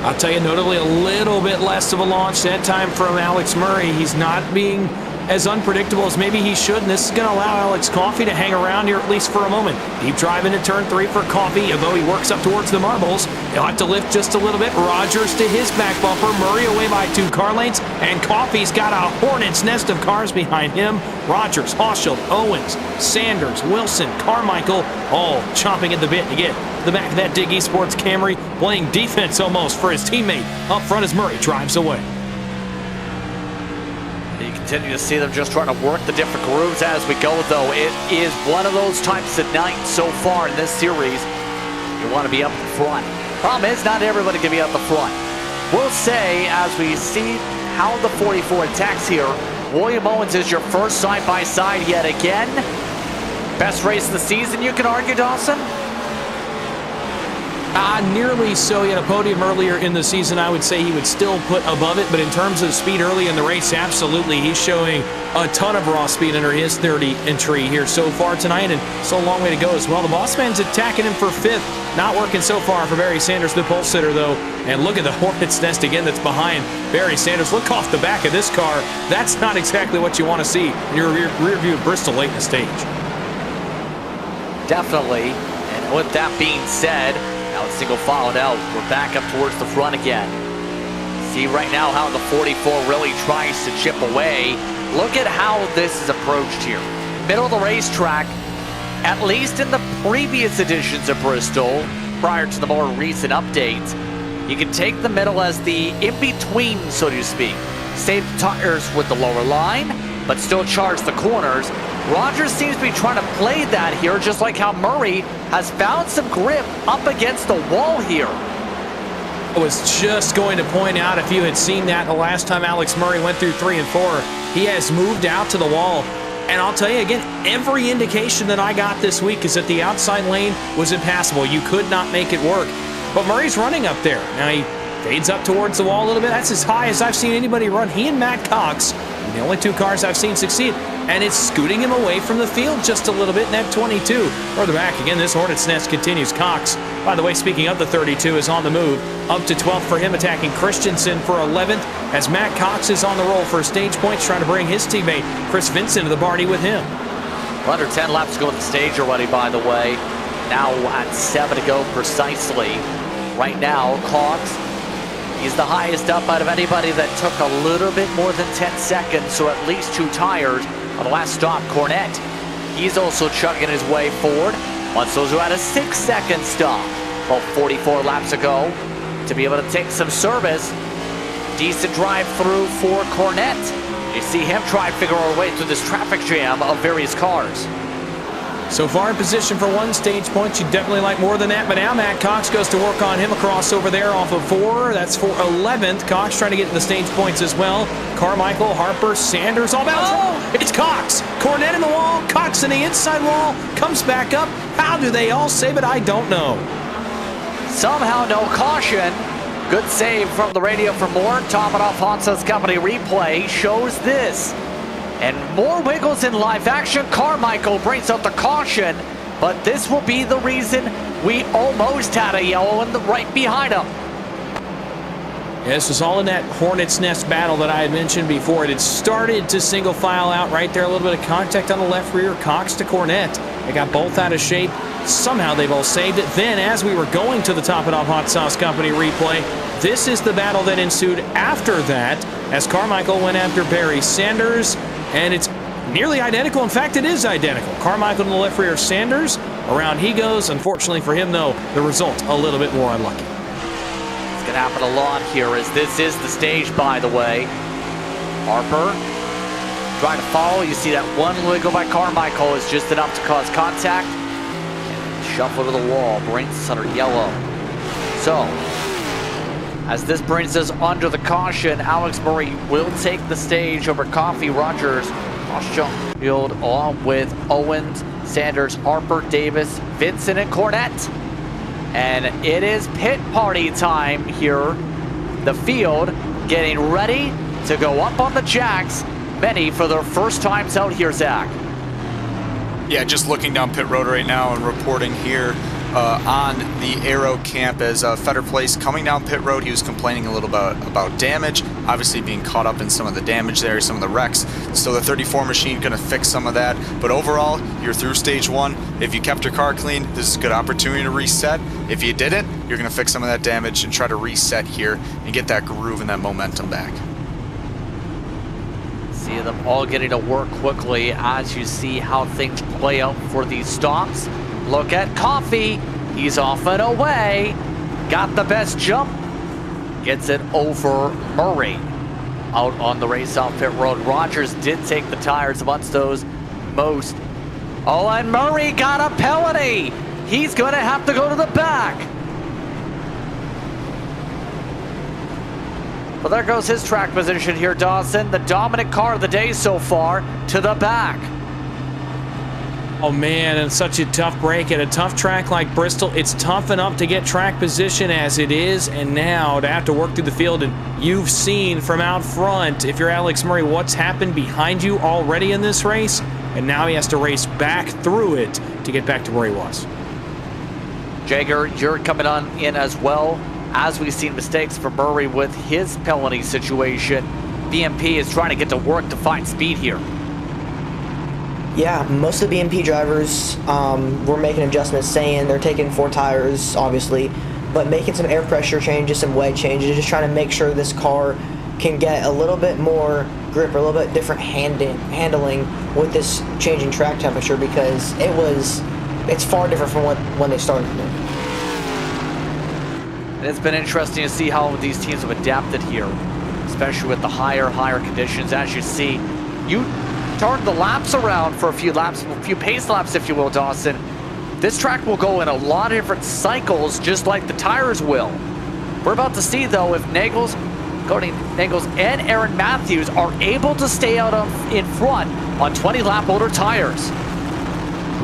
I'll tell you, notably a little bit less of a launch that time from Alex Murray. He's not being as unpredictable as maybe he should, and this is going to allow Alex Coffey to hang around here at least for a moment. Deep drive into turn 3 for Coffey, although he works up towards the marbles. He'll have to lift just a little bit. Rogers to his back bumper. Murray away by 2 car lanes, and Coffey's got a hornet's nest of cars behind him. Rogers, Hauschild, Owens, Sanders, Wilson, Carmichael, all chomping at the bit to get the back of that Dig eSports Camry, playing defense almost for his teammate up front as Murray drives away. You continue to see them just trying to work the different grooves as we go, though. It is one of those types of nights so far in this series. You want to be up the front. Problem is, not everybody can be up the front. We'll say, as we see how the 44 attacks here, William Owens is your first side-by-side yet again. Best race of the season, you can argue, Dawson? Nearly so. He had a podium earlier in the season. I would say he would still put above it, but in terms of speed early in the race, absolutely. He's showing a ton of raw speed under his 30 entry here so far tonight, and still a long way to go as well. The boss man's attacking him for 5th. Not working so far for Barry Sanders, the pole sitter, though. And look at the hornet's nest again that's behind Barry Sanders. Look off the back of this car. That's not exactly what you want to see in your rear view of Bristol late in the stage. Definitely. And with that being said, now it's single filed out. We're back up towards the front again. See right now how the 44 really tries to chip away. Look at how this is approached here. Middle of the racetrack, at least in the previous editions of Bristol, prior to the more recent updates, you can take the middle as the in-between, so to speak. Save the tires with the lower line, but still charge the corners. Rogers seems to be trying to play that here, just like how Murray has found some grip up against the wall here. I was just going to point out, if you had seen that the last time Alex Murray went through 3 and 4, he has moved out to the wall. And I'll tell you again, every indication that I got this week is that the outside lane was impassable. You could not make it work. But Murray's running up there. Now he fades up towards the wall a little bit. That's as high as I've seen anybody run. He and Matt Cox, the only 2 cars I've seen succeed. And it's scooting him away from the field just a little bit in that 22. Further back, again, this hornet's nest continues. Cox, by the way, speaking of the 32, is on the move. Up to 12th for him, attacking Christensen for 11th, as Matt Cox is on the roll for stage points, trying to bring his teammate Chris Vincent to the party with him. Under 10 laps to go to the stage already, by the way. Now at 7 to go precisely. Right now, Cox, he's the highest up out of anybody that took a little bit more than 10 seconds, so at least 2 tires. On the last stop, Cornette, he's also chugging his way forward. Once those are at a 6-second stop, about 44 laps ago, to be able to take some service. Decent drive through for Cornette. You see him try to figure our way through this traffic jam of various cars. So far in position for 1 stage point. You'd definitely like more than that, but now Matt Cox goes to work on him across over there off of 4. That's for 11th. Cox trying to get to the stage points as well. Carmichael, Harper, Sanders, all bounds. Oh! It's Cox. Cornette in the wall. Cox in the inside wall. Comes back up. How do they all save it? I don't know. Somehow no caution. Good save from the radio for Moore. Topping off Hansa's company replay shows this. And more wiggles in live action. Carmichael brings out the caution, but this will be the reason we almost had a yellow in the right behind him. Yeah, this was all in that hornet's nest battle that I had mentioned before. It had started to single file out right there. A little bit of contact on the left rear. Cox to Cornette. They got both out of shape. Somehow they both saved it. Then, as we were going to the Top It Off Hot Sauce Company replay, this is the battle that ensued after that, as Carmichael went after Barry Sanders. And it's nearly identical. In fact, it is identical. Carmichael in the left rear, Sanders. Around he goes. Unfortunately for him, though, the result a little bit more unlucky. It's going to happen a lot here, as this is the stage, by the way. Harper trying to follow. You see that one wiggle by Carmichael is just enough to cause contact. And shuffle to the wall. Brings us under yellow. So, as this brings us under the caution, Alex Murray will take the stage over Coffey, Rogers, Hauschild, along with Owens, Sanders, Harper, Davis, Vincent, and Cornette. And it is pit party time here. The field getting ready to go up on the jacks. Many for their first times out here, Zach. Yeah, just looking down pit road right now and reporting here. on the Aero camp as Fetter Place coming down pit road. He was complaining a little bit about damage, obviously being caught up in some of the damage there, some of the wrecks. So the 34 machine going to fix some of that. But overall, you're through stage 1. If you kept your car clean, this is a good opportunity to reset. If you didn't, you're going to fix some of that damage and try to reset here and get that groove and that momentum back. See them all getting to work quickly as you see how things play out for these stops. Look at Coffee. He's off and away. Got the best jump. Gets it over Murray. Out on the race off pit road. Rogers did take the tires amongst those most. Oh, and Murray got a penalty. He's going to have to go to the back. Well, there goes his track position here, Dawson. The dominant car of the day so far to the back. Oh man, and such a tough break at a tough track like Bristol. It's tough enough to get track position as it is, and now to have to work through the field. And you've seen from out front, if you're Alex Murray, what's happened behind you already in this race, and now he has to race back through it to get back to where he was. Jagger, you're coming on in as well. As we've seen mistakes from Murray with his penalty situation, BMP is trying to get to work to find speed here. Yeah, most of the BMP drivers were making adjustments, saying they're taking 4 tires, obviously, but making some air pressure changes, some weight changes, just trying to make sure this car can get a little bit more grip or a little bit different handling with this changing track temperature, because it's far different from when they started. And it's been interesting to see how these teams have adapted here, especially with the higher conditions. As you see, you turn the laps around for a few pace laps, if you will, Dawson. This track will go in a lot of different cycles, just like the tires will. We're about to see, though, if Cody Nagels and Aaron Matthews are able to stay out in front on 20-lap older tires.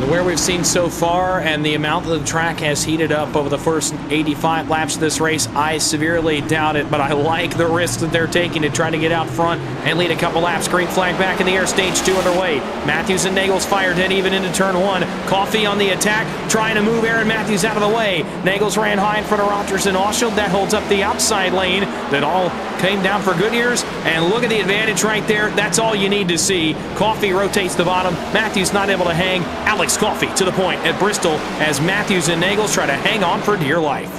Where we've seen so far and the amount that the track has heated up over the first 85 laps of this race, I severely doubt it, but I like the risk that they're taking to try to get out front and lead a couple laps. Green flag back in the air, stage 2 underway. Matthews and Nagels fired dead even into turn 1. Coffee on the attack, trying to move Aaron Matthews out of the way. Nagels ran high in front of Rogers and Oshield. That holds up the outside lane that all came down for Goodyear's, and look at the advantage right there. That's all you need to see. Coffee rotates the bottom. Matthews not able to hang. Alex Coffey to the point at Bristol as Matthews and Nagels try to hang on for dear life.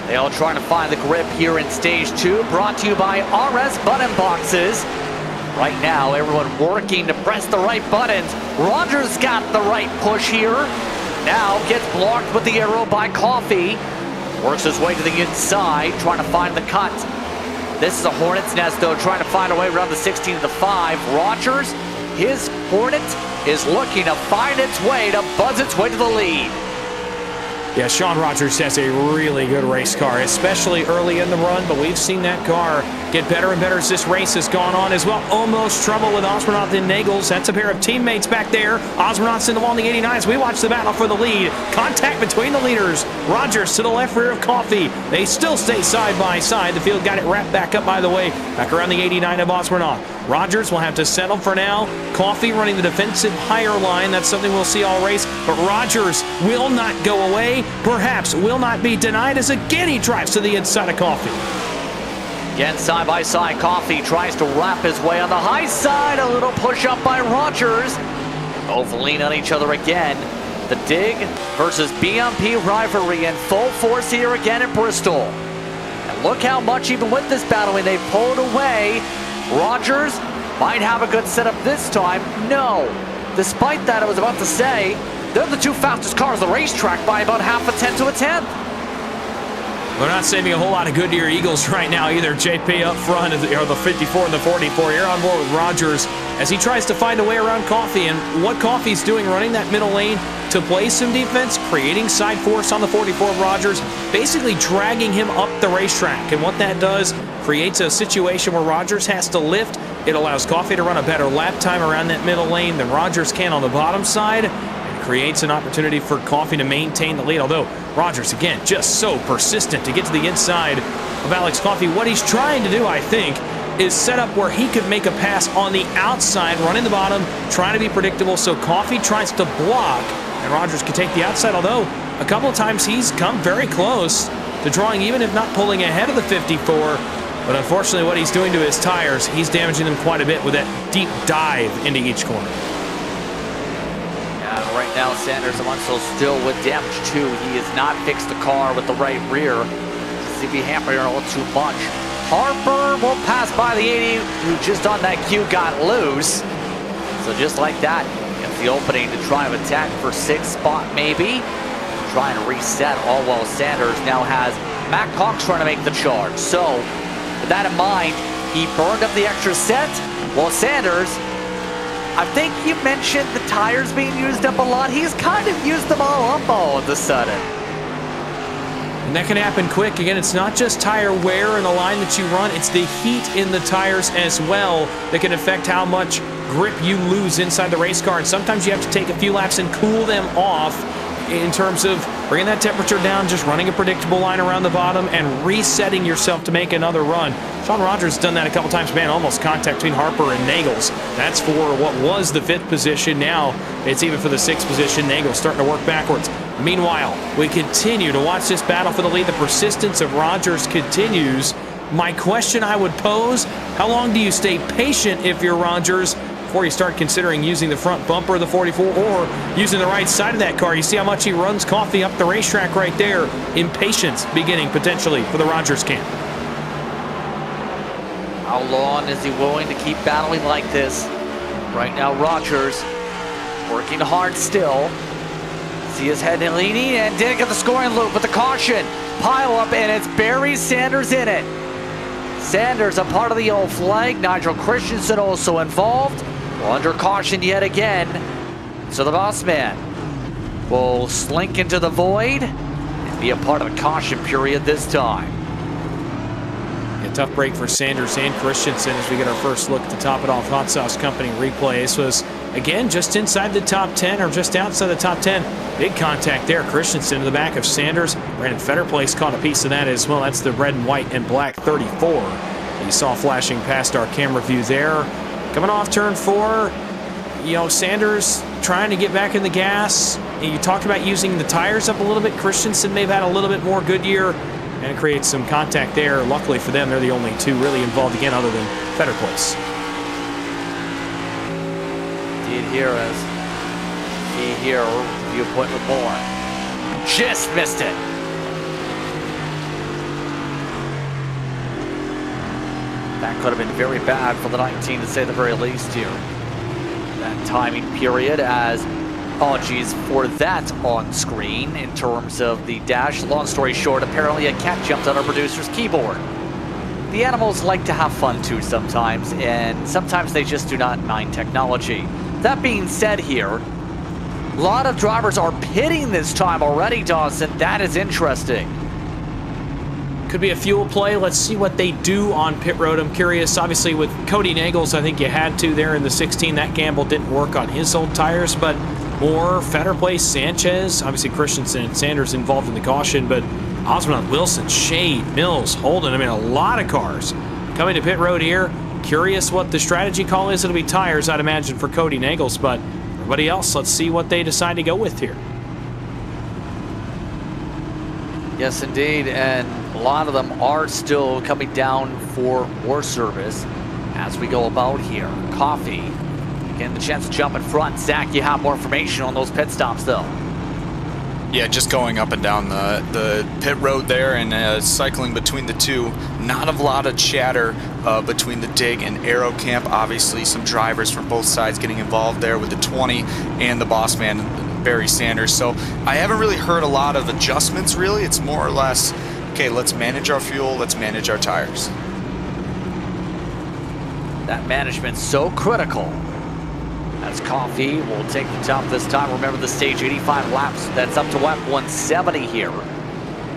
They all trying to find the grip here in stage 2, brought to you by RS Button Boxes. Right now, everyone working to press the right buttons. Rogers got the right push here. Now gets blocked with the arrow by Coffey. Works his way to the inside, trying to find the cut. This is a Hornet's nest, though, trying to find a way around the 16 to the 5. Rogers, his Hornet is looking to find its way to buzz its way to the lead. Yeah, Sean Rogers has a really good race car, especially early in the run, but we've seen that car get better and better as this race has gone on as well. Almost trouble with Osmernoth and Nagels. That's a pair of teammates back there. Osmernoth's in the wall in the 89 as we watch the battle for the lead. Contact between the leaders. Rogers to the left rear of Coffey. They still stay side by side. The field got it wrapped back up, by the way, back around the 89 of Osmernoth. Rogers will have to settle for now. Coffey running the defensive higher line. That's something we'll see all race. But Rogers will not go away. Perhaps will not be denied as again he drives to the inside of Coffey. Again, side by side, Coffey tries to wrap his way on the high side. A little push up by Rogers. Both lean on each other again. The Dig versus BMP rivalry in full force here again at Bristol. And look how much, even with this battle, when they pulled away, Rogers might have a good setup this time. No. Despite that, I was about to say, they're the 2 fastest cars on the racetrack by about half a tenth to a tenth. They're not saving a whole lot of Goodyear Eagles right now either. JP up front, or the 54 and the 44. You're on board with Rogers as he tries to find a way around Coffey. And what Coffey's doing, running that middle lane to play some defense, creating side force on the 44 of Rogers, basically dragging him up the racetrack. And what that does, creates a situation where Rogers has to lift. It allows Coffey to run a better lap time around that middle lane than Rogers can on the bottom side. It creates an opportunity for Coffey to maintain the lead, although Rogers, again, just so persistent to get to the inside of Alex Coffey. What he's trying to do, I think, is set up where he could make a pass on the outside, running the bottom, trying to be predictable, so Coffey tries to block, and Rogers can take the outside, although a couple of times he's come very close to drawing, even if not pulling ahead of the 54. But unfortunately, what he's doing to his tires, he's damaging them quite a bit with that deep dive into each corner. Yeah, right now Sanders Alonso still with damage too. He has not fixed the car with the right rear. Seems to be hampering a little too much. Harper will pass by the 80, who just on that cue got loose. So just like that, gets the opening to try and attack for 6th spot maybe. Trying to reset, all while Sanders now has Matt Cox trying to make the charge. So with that in mind, he burned up the extra set. While Sanders, I think you mentioned the tires being used up a lot. He's kind of used them all up all of a sudden. And that can happen quick. Again, it's not just tire wear in the line that you run, it's the heat in the tires as well that can affect how much grip you lose inside the race car. And sometimes you have to take a few laps and cool them off in terms of bringing that temperature down, just running a predictable line around the bottom and resetting yourself to make another run. Sean Rogers has done that a couple times. Man, almost contact between Harper and Nagels. That's for what was the 5th position. Now it's even for the 6th position. Nagels starting to work backwards. Meanwhile, we continue to watch this battle for the lead. The persistence of Rogers continues. My question I would pose, how long do you stay patient if you're Rogers before you start considering using the front bumper of the 44 or using the right side of that car? You see how much he runs coffee up the racetrack right there. Impatience beginning potentially for the Rogers camp. How long is he willing to keep battling like this? Right now, Rogers working hard still. See his head and leading and didn't get the scoring loop with the caution. Pile up and it's Barry Sanders in it. Sanders a part of the yellow flag. Nigel Christensen also involved. Well, under caution yet again. So the boss man will slink into the void and be a part of the caution period this time. A tough break for Sanders and Christensen as we get our first look at the Top It Off Hot Sauce Company replay. This was, again, just inside the top 10 or just outside the top 10. Big contact there. Christensen to the back of Sanders. Brandon Fetterplace caught a piece of that as well. That's the red and white and black 34. You saw flashing past our camera view there. Coming off turn 4, Sanders trying to get back in the gas. You talked about using the tires up a little bit. Christensen may have had a little bit more Goodyear, and it creates some contact there. Luckily for them, they're the only two really involved again other than Fetterplace. Indeed, here as he here viewpoint with more. Just missed it. That could have been very bad for the 19 to say the very least here. That timing period as apologies for that on screen in terms of the dash. Long story short, apparently a cat jumped on our producer's keyboard. The animals like to have fun too sometimes, and sometimes they just do not mind technology. That being said here, a lot of drivers are pitting this time already, Dawson. That is interesting. Could be a fuel play. Let's see what they do on pit road. I'm curious. Obviously, with Cody Nagels, I think you had to there in the 16. That gamble didn't work on his old tires, but more Fetterplace, Sanchez, obviously Christensen and Sanders involved in the caution, but Osmond, Wilson, Shade, Mills, Holden. I mean, a lot of cars coming to pit road here. Curious what the strategy call is. It'll be tires, I'd imagine, for Cody Nagels, but everybody else, let's see what they decide to go with here. Yes, indeed, and a lot of them are still coming down for more service as we go about here. Coffee getting the chance to jump in front. Zach, you have more information on those pit stops, though. Yeah, just going up and down the pit road there and cycling between the two. Not a lot of chatter between the dig and Aero Camp. Obviously, some drivers from both sides getting involved there with the 20 and the boss man, Barry Sanders. So I haven't really heard a lot of adjustments, really. It's more or less, okay, let's manage our fuel, let's manage our tires. That management's so critical. As Coffee will take the top this time. Remember the stage, 85 laps. That's up to lap 170 here.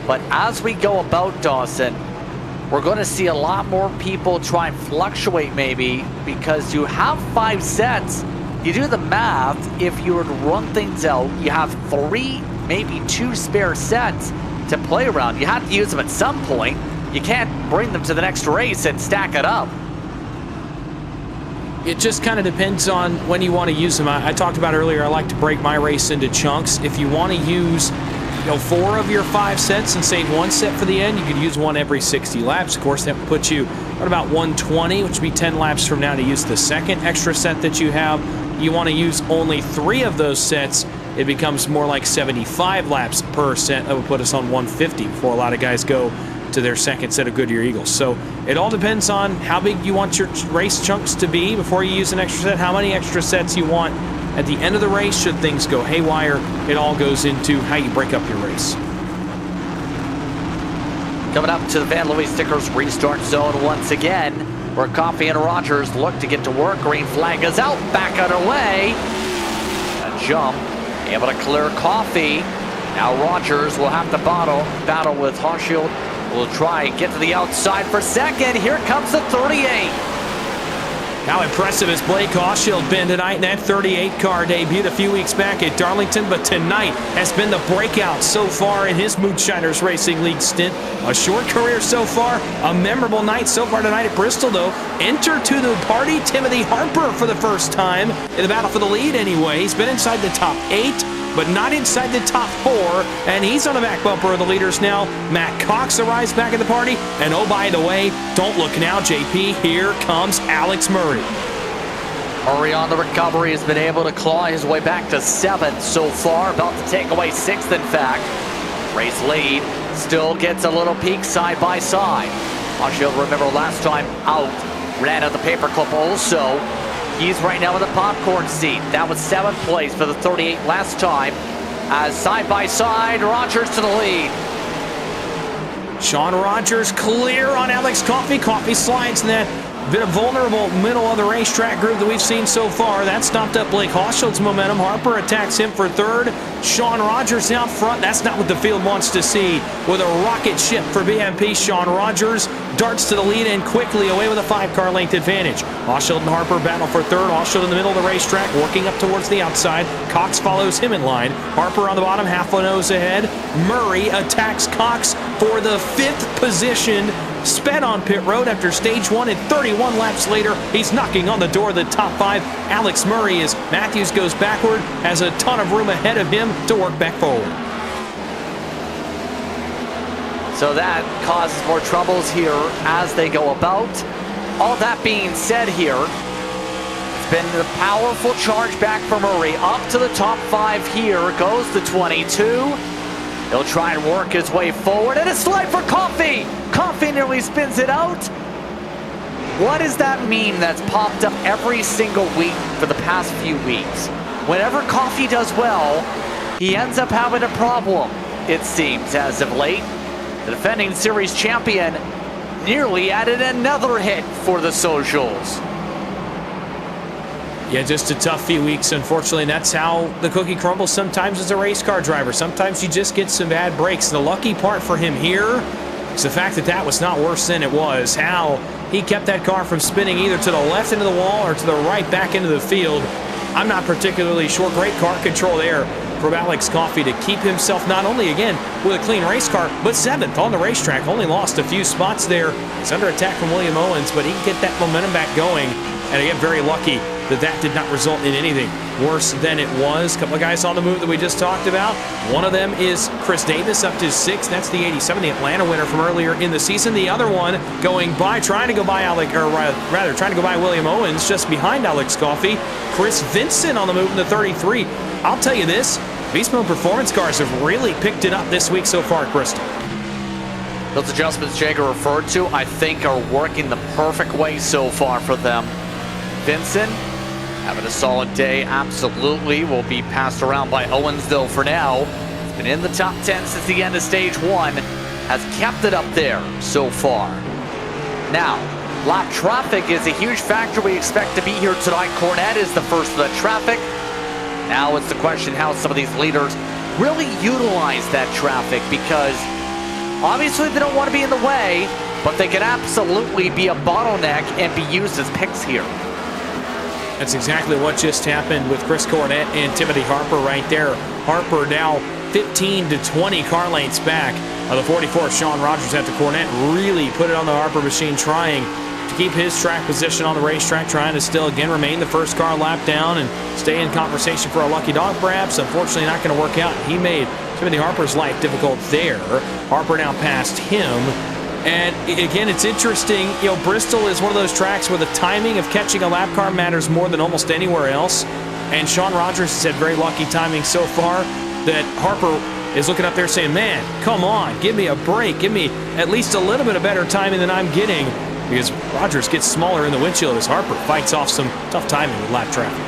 But as we go about, Dawson, we're going to see a lot more people try and fluctuate maybe because you have 5 sets. You do the math, if you were to run things out, you have 3, maybe 2 spare sets to play around. You have to use them at some point. You can't bring them to the next race and stack it up. It just kind of depends on when you want to use them. I talked about earlier, I like to break my race into chunks. If you want to use go 4 of your 5 sets and save 1 set for the end. You could use 1 every 60 laps. Of course, that would put you at about 120, which would be 10 laps from now to use the second extra set that you have. You want to use only 3 of those sets. It becomes more like 75 laps per set. That would put us on 150 before a lot of guys go to their second set of Goodyear Eagles. So it all depends on how big you want your race chunks to be before you use an extra set, how many extra sets you want at the end of the race should things go haywire. It all goes into how you break up your race. Coming up to the Van Louis Stickers restart zone once again, where Coffey and Rogers look to get to work. Green flag is out, back underway. A jump, able to clear Coffey. Now Rogers will have to battle with Hochschild. Will try and get to the outside for second. Here comes the 38. How impressive has Blake Hochschild been tonight in that 38 car? Debuted a few weeks back at Darlington, but tonight has been the breakout so far in his Moonshiners Racing League stint. A short career so far, a memorable night so far tonight at Bristol, though. Enter to the party Timothy Harper for the first time in the battle for the lead anyway. He's been inside the top 8, but not inside the top 4, and he's on the back bumper of the leaders now. Matt Cox arrives back at the party, and oh, by the way, don't look now, JP, here comes Alex Murray. Murray on the recovery has been able to claw his way back to 7th so far, about to take away 6th in fact. Race lead, still gets a little peek side by side. Hochschild, remember last time out, ran out the paper clip also. He's right now in the popcorn seat. That was 7th place for the 38 last time. As side by side, Rogers to the lead. Sean Rogers clear on Alex Coffey. Coffey slides in that bit of vulnerable middle of the racetrack group that we've seen so far. That stopped up Blake Hochschild's momentum. Harper attacks him for 3rd. Sean Rogers out front. That's not what the field wants to see. With a rocket ship for BMP, Sean Rogers darts to the lead and quickly away with a 5-car length advantage. Hochschild and Harper battle for 3rd. Hochschild in the middle of the racetrack, working up towards the outside. Cox follows him in line. Harper on the bottom, half a nose ahead. Murray attacks Cox for the 5th position. Sped on pit road after stage 1, and 31 laps later, he's knocking on the door of the top 5. Alex Murray, as Matthews goes backward, has a ton of room ahead of him to work back forward. So that causes more troubles here as they go about. All that being said here, it's been a powerful charge back for Murray. Up to the top 5 here goes the 22. He'll try and work his way forward, and a slide for Coffey. Coffey nearly spins it out. What does that mean that's popped up every single week for the past few weeks? Whenever Coffey does well, he ends up having a problem, it seems, as of late. The defending series champion nearly added another hit for the socials. Yeah, just a tough few weeks, unfortunately, and that's how the cookie crumbles sometimes as a race car driver. Sometimes you just get some bad breaks. The lucky part for him here is the fact that that was not worse than it was. How he kept that car from spinning either to the left into the wall or to the right back into the field. I'm not particularly sure. Great car control there from Alex Coffey to keep himself not only, again, with a clean race car, but 7th on the racetrack. Only lost a few spots there. He's under attack from William Owens, but he can get that momentum back going. And again, very lucky that that did not result in anything worse than it was. A couple of guys on the move that we just talked about. One of them is Chris Davis up to 6th. That's the 87, the Atlanta winner from earlier in the season. The other one going by, trying to go by William Owens, just behind Alex Coffey. Chris Vincent on the move in the 33. I'll tell you this, Beast Mode Performance cars have really picked it up this week so far at Bristol. Those adjustments Jager referred to, I think, are working the perfect way so far for them. Vincent having a solid day, absolutely. Will be passed around by Owens, though, for now. He's been in the top 10 since the end of stage 1. Has kept it up there so far. Now, lap traffic is a huge factor we expect to be here tonight. Cornette is the first of the traffic. Now it's the question how some of these leaders really utilize that traffic, because obviously they don't want to be in the way, but they can absolutely be a bottleneck and be used as picks here. That's exactly what just happened with Chris Cornette and Timothy Harper right there. Harper now 15 to 20 car lengths back. The 44, Sean Rogers at the Cornette, really put it on the Harper machine, trying to keep his track position on the racetrack, trying to still, again, remain the first car lap down and stay in conversation for a lucky dog, perhaps. Unfortunately, not going to work out. He made Timothy Harper's life difficult there. Harper now past him. And again, it's interesting, Bristol is one of those tracks where the timing of catching a lap car matters more than almost anywhere else. And Sean Rogers has had very lucky timing so far that Harper is looking up there saying, man, come on, give me a break. Give me at least a little bit of better timing than I'm getting, because Rogers gets smaller in the windshield as Harper fights off some tough timing with lap traffic.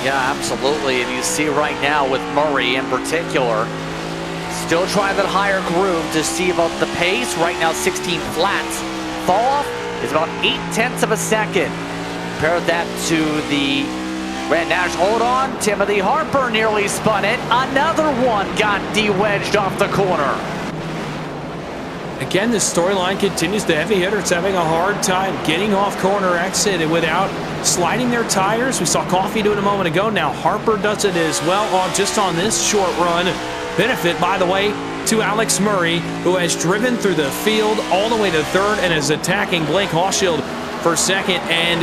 Yeah, absolutely. And you see right now with Murray in particular, still trying that higher groove to see about the pace. Right now, 16 flats. Fall off is about 0.8 of a second. Compare that to the Grand National. Hold on, Timothy Harper nearly spun it. Another one got de-wedged off the corner. Again, this storyline continues. The heavy hitters having a hard time getting off corner exit without sliding their tires. We saw Coffey do it a moment ago. Now Harper does it as well just on this short run. Benefit, by the way, to Alex Murray, who has driven through the field all the way to third and is attacking Blake Hawshield for second. And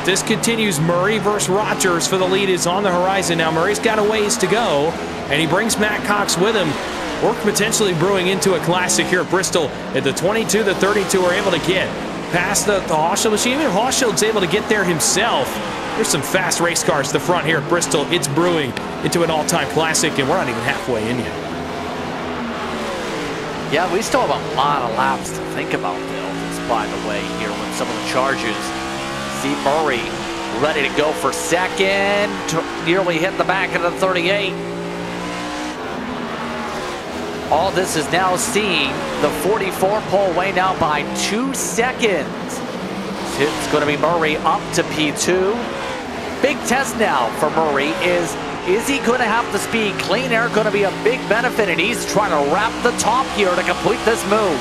this continues. Murray versus Rogers for the lead is on the horizon. Now Murray's got a ways to go, and he brings Matt Cox with him. Work potentially brewing into a classic here at Bristol. At the 22, the 32 are able to get past the Hawshield machine. Even Hawshield's able to get there himself. There's some fast race cars to the front here at Bristol. It's brewing into an all-time classic, and we're not even halfway in yet. Yeah, we still have a lot of laps to think about, Bill, by the way, here with some of the charges. See Murray ready to go for second. Nearly hit the back of the 38. All this is now seeing the 44 pole way now by 2 seconds. It's going to be Murray up to P2. Big test now for Murray is he going to have the speed? Clean air going to be a big benefit, and he's trying to wrap the top here to complete this move.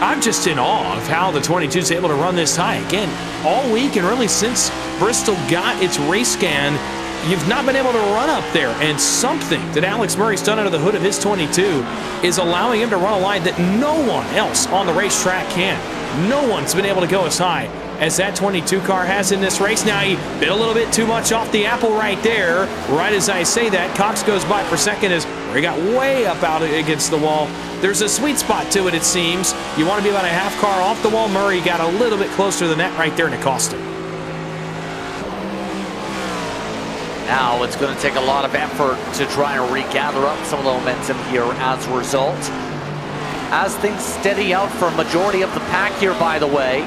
I'm just in awe of how the 22 is able to run this high. Again, all week and really since Bristol got its race scan, you've not been able to run up there, and something that Alex Murray's done under the hood of his 22 is allowing him to run a line that no one else on the racetrack can. No one's been able to go as high as that 22 car has in this race. Now he bit a little bit too much off the apple right there. Right as I say that, Cox goes by for second as he got way up out against the wall. There's a sweet spot to it, it seems. You want to be about a half car off the wall. Murray got a little bit closer than that right there, and it cost him. Now it's going to take a lot of effort to try and regather up some of the momentum here as a result. As things steady out for a majority of the pack here, by the way.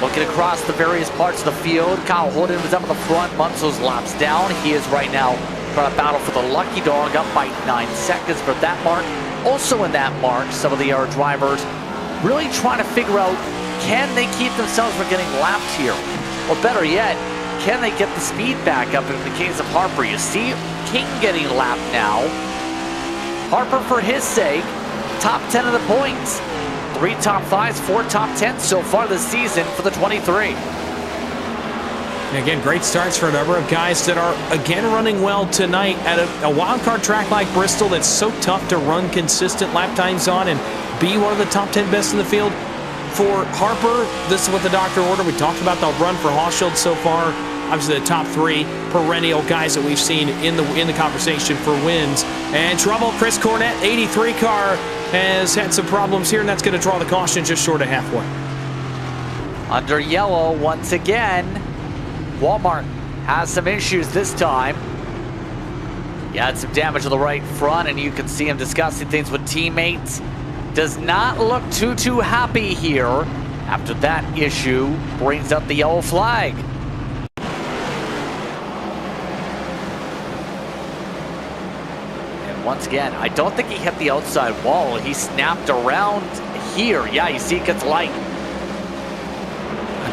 Looking across the various parts of the field, Kyle Holden was up at the front, months those laps down. He is right now trying to battle for the lucky dog, up by 9 seconds for that mark. Also in that mark, some of the drivers really trying to figure out, can they keep themselves from getting lapped here? Or better yet, can they get the speed back up in the case of Harper? You see King getting lapped now. Harper, for his sake, top 10 of the points. 3 top 5s, 4 top 10s so far this season for the 23. And again, great starts for a number of guys that are, again, running well tonight at a wild card track like Bristol that's so tough to run consistent lap times on and be one of the top 10 best in the field. For Harper, this is what the doctor ordered. We talked about the run for Hawshield so far. Obviously, the top 3 perennial guys that we've seen in the conversation for wins. And trouble, Chris Cornett, 83 car, has had some problems here, and that's going to draw the caution just short of halfway. Under yellow once again. Walmart has some issues this time. He had some damage on the right front, and you can see him discussing things with teammates. Does not look too happy here after that issue brings up the yellow flag. Once again, I don't think he hit the outside wall. He snapped around here. Yeah, you see it gets light.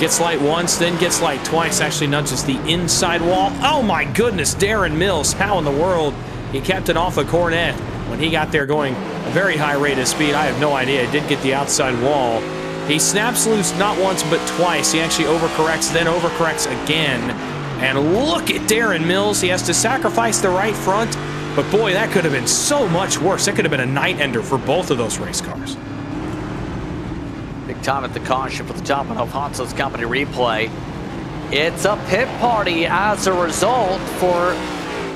Gets light once, then gets light twice. Actually nudges the inside wall. Oh my goodness, Darren Mills. How in the world he kept it off of Cornett when he got there going a very high rate of speed? I have no idea. He did get the outside wall. He snaps loose not once but twice. He actually overcorrects, then overcorrects again. And look at Darren Mills. He has to sacrifice the right front. But boy, that could have been so much worse. That could have been a night ender for both of those race cars. Big time at the caution for the top of Hanso's company replay. It's a pit party as a result for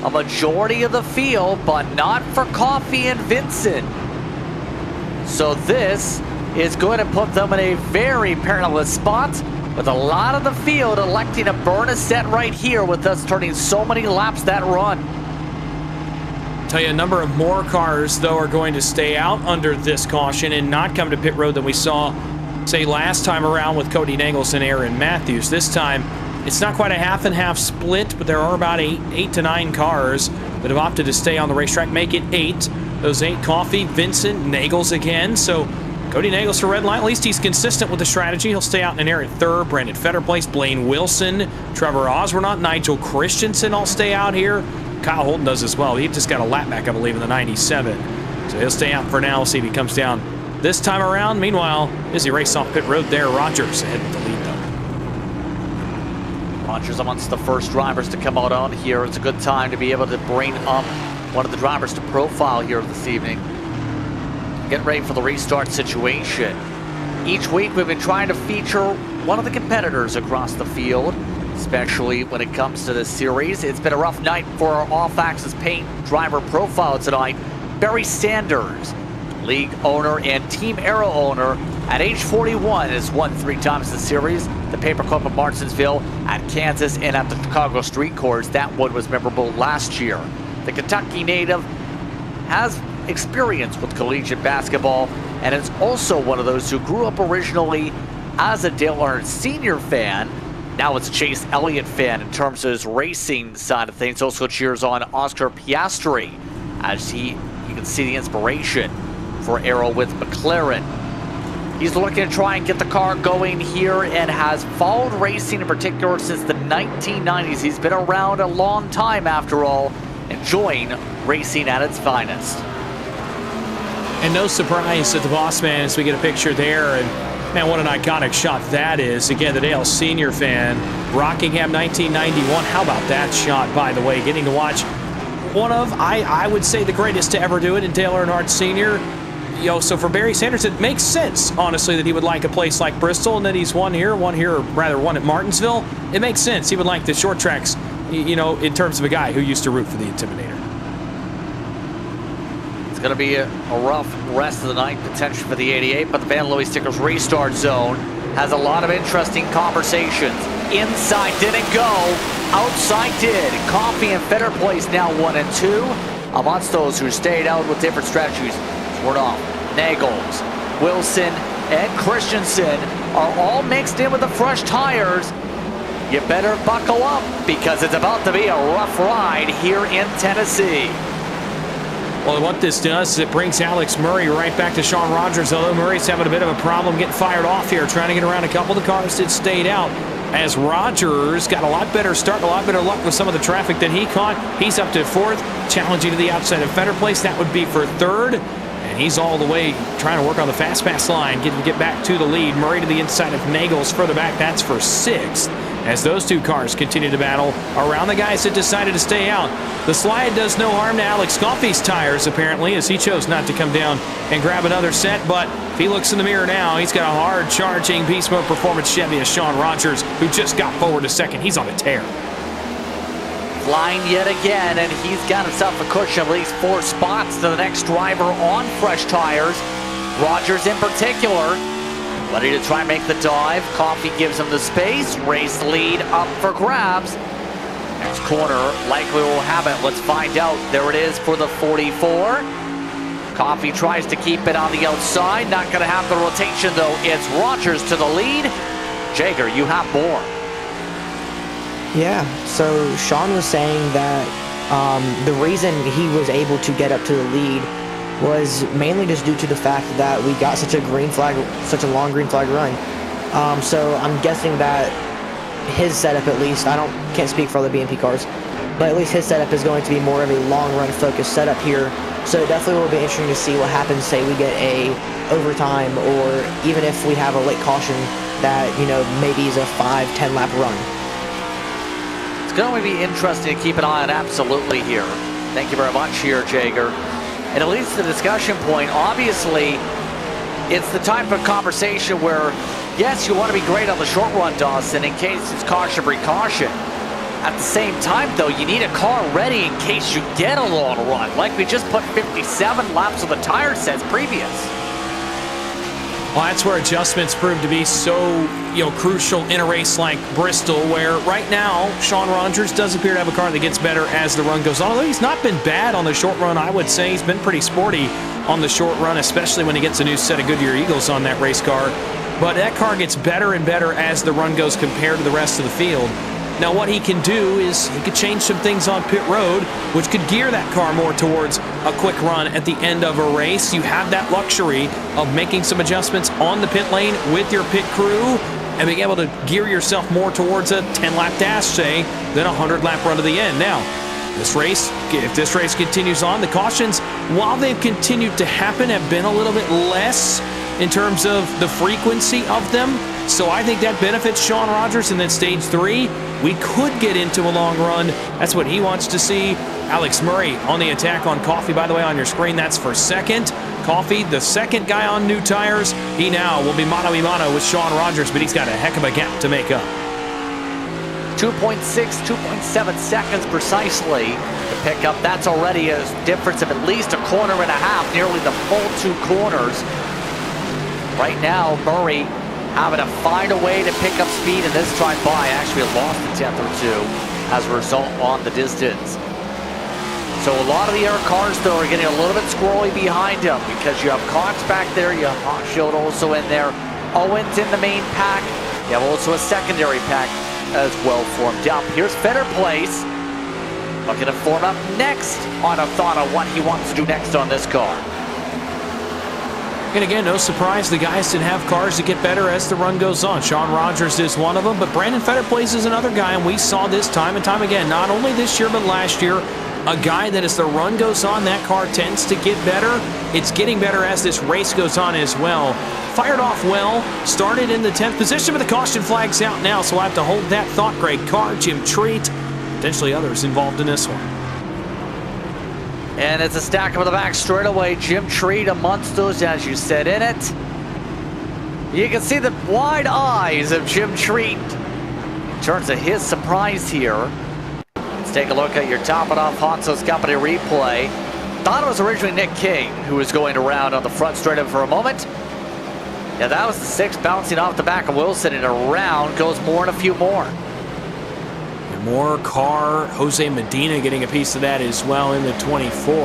a majority of the field, but not for Coffey and Vincent. So this is going to put them in a very perilous spot, with a lot of the field electing to burn a set right here, with us turning so many laps that run. Tell you, a number of more cars, though, are going to stay out under this caution and not come to pit road than we saw, say, last time around with Cody Nagels and Aaron Matthews. This time, it's not quite a half and half split, but there are about eight to nine cars that have opted to stay on the racetrack, make it 8. Those 8, Coffey, Vincent, Nagels again. So Cody Nagels for Red Line, at least he's consistent with the strategy. He'll stay out in an area 3rd. Brandon Fetter place, Blaine Wilson, Trevor Osborne, Nigel Christensen all stay out here. Kyle Holden does as well. He just got a lap back, I believe, in the 97. So he'll stay out for now. We'll see if he comes down this time around. Meanwhile, as he races off pit road there, Rogers ahead with the lead, though. Rogers amongst the first drivers to come out on here. It's a good time to be able to bring up one of the drivers to profile here this evening. Get ready for the restart situation. Each week we've been trying to feature one of the competitors across the field, especially when it comes to this series. It's been a rough night for our off-axis paint driver profile tonight. Barry Sanders, league owner and Team Aero owner, at age 41 has won 3 times the series. The Paper Cup of Martinsville, at Kansas, and at the Chicago Street Course. That one was memorable last year. The Kentucky native has experience with collegiate basketball and is also one of those who grew up originally as a Dale Earnhardt Sr. fan. Now it's a Chase Elliott fan in terms of his racing side of things. Also cheers on Oscar Piastri as you can see the inspiration for Aero with McLaren. He's looking to try and get the car going here and has followed racing in particular since the 1990s. He's been around a long time after all, enjoying racing at its finest. And no surprise that the boss man, as we get a picture there, and man, what an iconic shot that is. Again, the Dale Senior fan, Rockingham 1991. How about that shot, by the way? Getting to watch one of, I would say, the greatest to ever do it in Dale Earnhardt Sr. You know, so for Barry Sanders, it makes sense, honestly, that he would like a place like Bristol, and that he's won here, or rather one at Martinsville. It makes sense. He would like the short tracks, you know, in terms of a guy who used to root for the Intimidator. It's going to be a rough rest of the night, potentially for the 88, but the Van Louis Stickers restart zone has a lot of interesting conversations. Inside didn't go, outside did. Coffey and Fetter place now 1 and 2. Amongst those who stayed out with different strategies, Swarnoff, Nagels, Wilson, and Christensen are all mixed in with the fresh tires. You better buckle up because it's about to be a rough ride here in Tennessee. Well, what this does is it brings Alex Murray right back to Sean Rogers, although Murray's having a bit of a problem getting fired off here, trying to get around a couple of the cars that stayed out. As Rogers got a lot better start, a lot better luck with some of the traffic that he caught. He's up to 4th, challenging to the outside of Fetter place. That would be for 3rd. And he's all the way trying to work on the fast pass line, get back to the lead. Murray to the inside of Nagels, further back, that's for 6th. As those two cars continue to battle around the guys that decided to stay out. The slide does no harm to Alex Coffey's tires, apparently, as he chose not to come down and grab another set. But if he looks in the mirror now, he's got a hard-charging Beast Mode Performance Chevy as Sean Rogers, who just got forward to 2nd. He's on a tear. Flying yet again, and he's got himself a cushion of at least 4 spots to the next driver on fresh tires. Rogers in particular, ready to try and make the dive. Coffey gives him the space. Race lead up for grabs. Next corner likely will have it. Let's find out. There it is for the 44. Coffey tries to keep it on the outside. Not going to have the rotation, though. It's Rogers to the lead. Jager, you have more. Yeah, so Sean was saying that the reason he was able to get up to the lead was mainly just due to the fact that we got such a long green flag run. So I'm guessing that his setup, at least, can't speak for other BMP cars, but at least his setup is going to be more of a long run focused setup here. So it definitely will be interesting to see what happens, say we get a overtime, or even if we have a late caution that, you know, maybe is a 5-10 lap run. It's going to be interesting to keep an eye on absolutely here. Thank you very much here, Jager. And it leads to the discussion point. Obviously, it's the type of conversation where Yes, you want to be great on the short run, Dawson, in case it's caution precaution. At the same time, though, you need a car ready in case you get a long run, like we just put 57 laps on the tire sets previous. Well, that's where adjustments prove to be so, crucial in a race like Bristol, where right now, Sean Rogers does appear to have a car that gets better as the run goes on. Although he's not been bad on the short run, I would say. He's been pretty sporty on the short run, especially when he gets a new set of Goodyear Eagles on that race car. But that car gets better and better as the run goes compared to the rest of the field. Now, what he can do is he could change some things on pit road, which could gear that car more towards a quick run at the end of a race. You have that luxury of making some adjustments on the pit lane with your pit crew and being able to gear yourself more towards a 10-lap dash, say, than a 100-lap run to the end. Now, this race, if this race continues on, the cautions, while they've continued to happen, have been a little bit less in terms of the frequency of them. So I think that benefits Sean Rogers. And then stage 3, we could get into a long run. That's what he wants to see. Alex Murray on the attack on Coffey, by the way, on your screen. That's for second. Coffey, the second guy on new tires. He now will be mano-a-mano with Sean Rogers, but he's got a heck of a gap to make up. 2.6, 2.7 seconds precisely to pick up. That's already a difference of at least a corner and a half, nearly the full 2 corners. Right now, Murray having to find a way to pick up speed, and this drive by actually lost a tenth or 2 as a result on the distance. So a lot of the air cars, though, are getting a little bit squirrely behind him because you have Cox back there, you have Hochschild also in there, Owens in the main pack, you have also a secondary pack as well formed up. Here's Fenner Place, looking to form up next on a thought on what he wants to do next on this car. And again, no surprise, the guys that have cars that get better as the run goes on. Sean Rogers is one of them, but Brandon Fetterplace is another guy, and we saw this time and time again, not only this year but last year, a guy that as the run goes on, that car tends to get better. It's getting better as this race goes on as well. Fired off well, started in the 10th position, but the caution flag's out now, so we'll have to hold that thought. Greg Carr, Jim Treat, potentially others involved in this one. And it's a stack up the back straightaway. Jim Treat amongst those, as you said, in it. You can see the wide eyes of Jim Treat in terms of his surprise here. Let's take a look at your top it off Hanso's Company replay. Thought it was originally Nick King who was going around on the front straightaway for a moment. Yeah, that was the 6 bouncing off the back of Wilson, and around goes Moore and a few more. More Carr, Jose Medina getting a piece of that as well in the 24.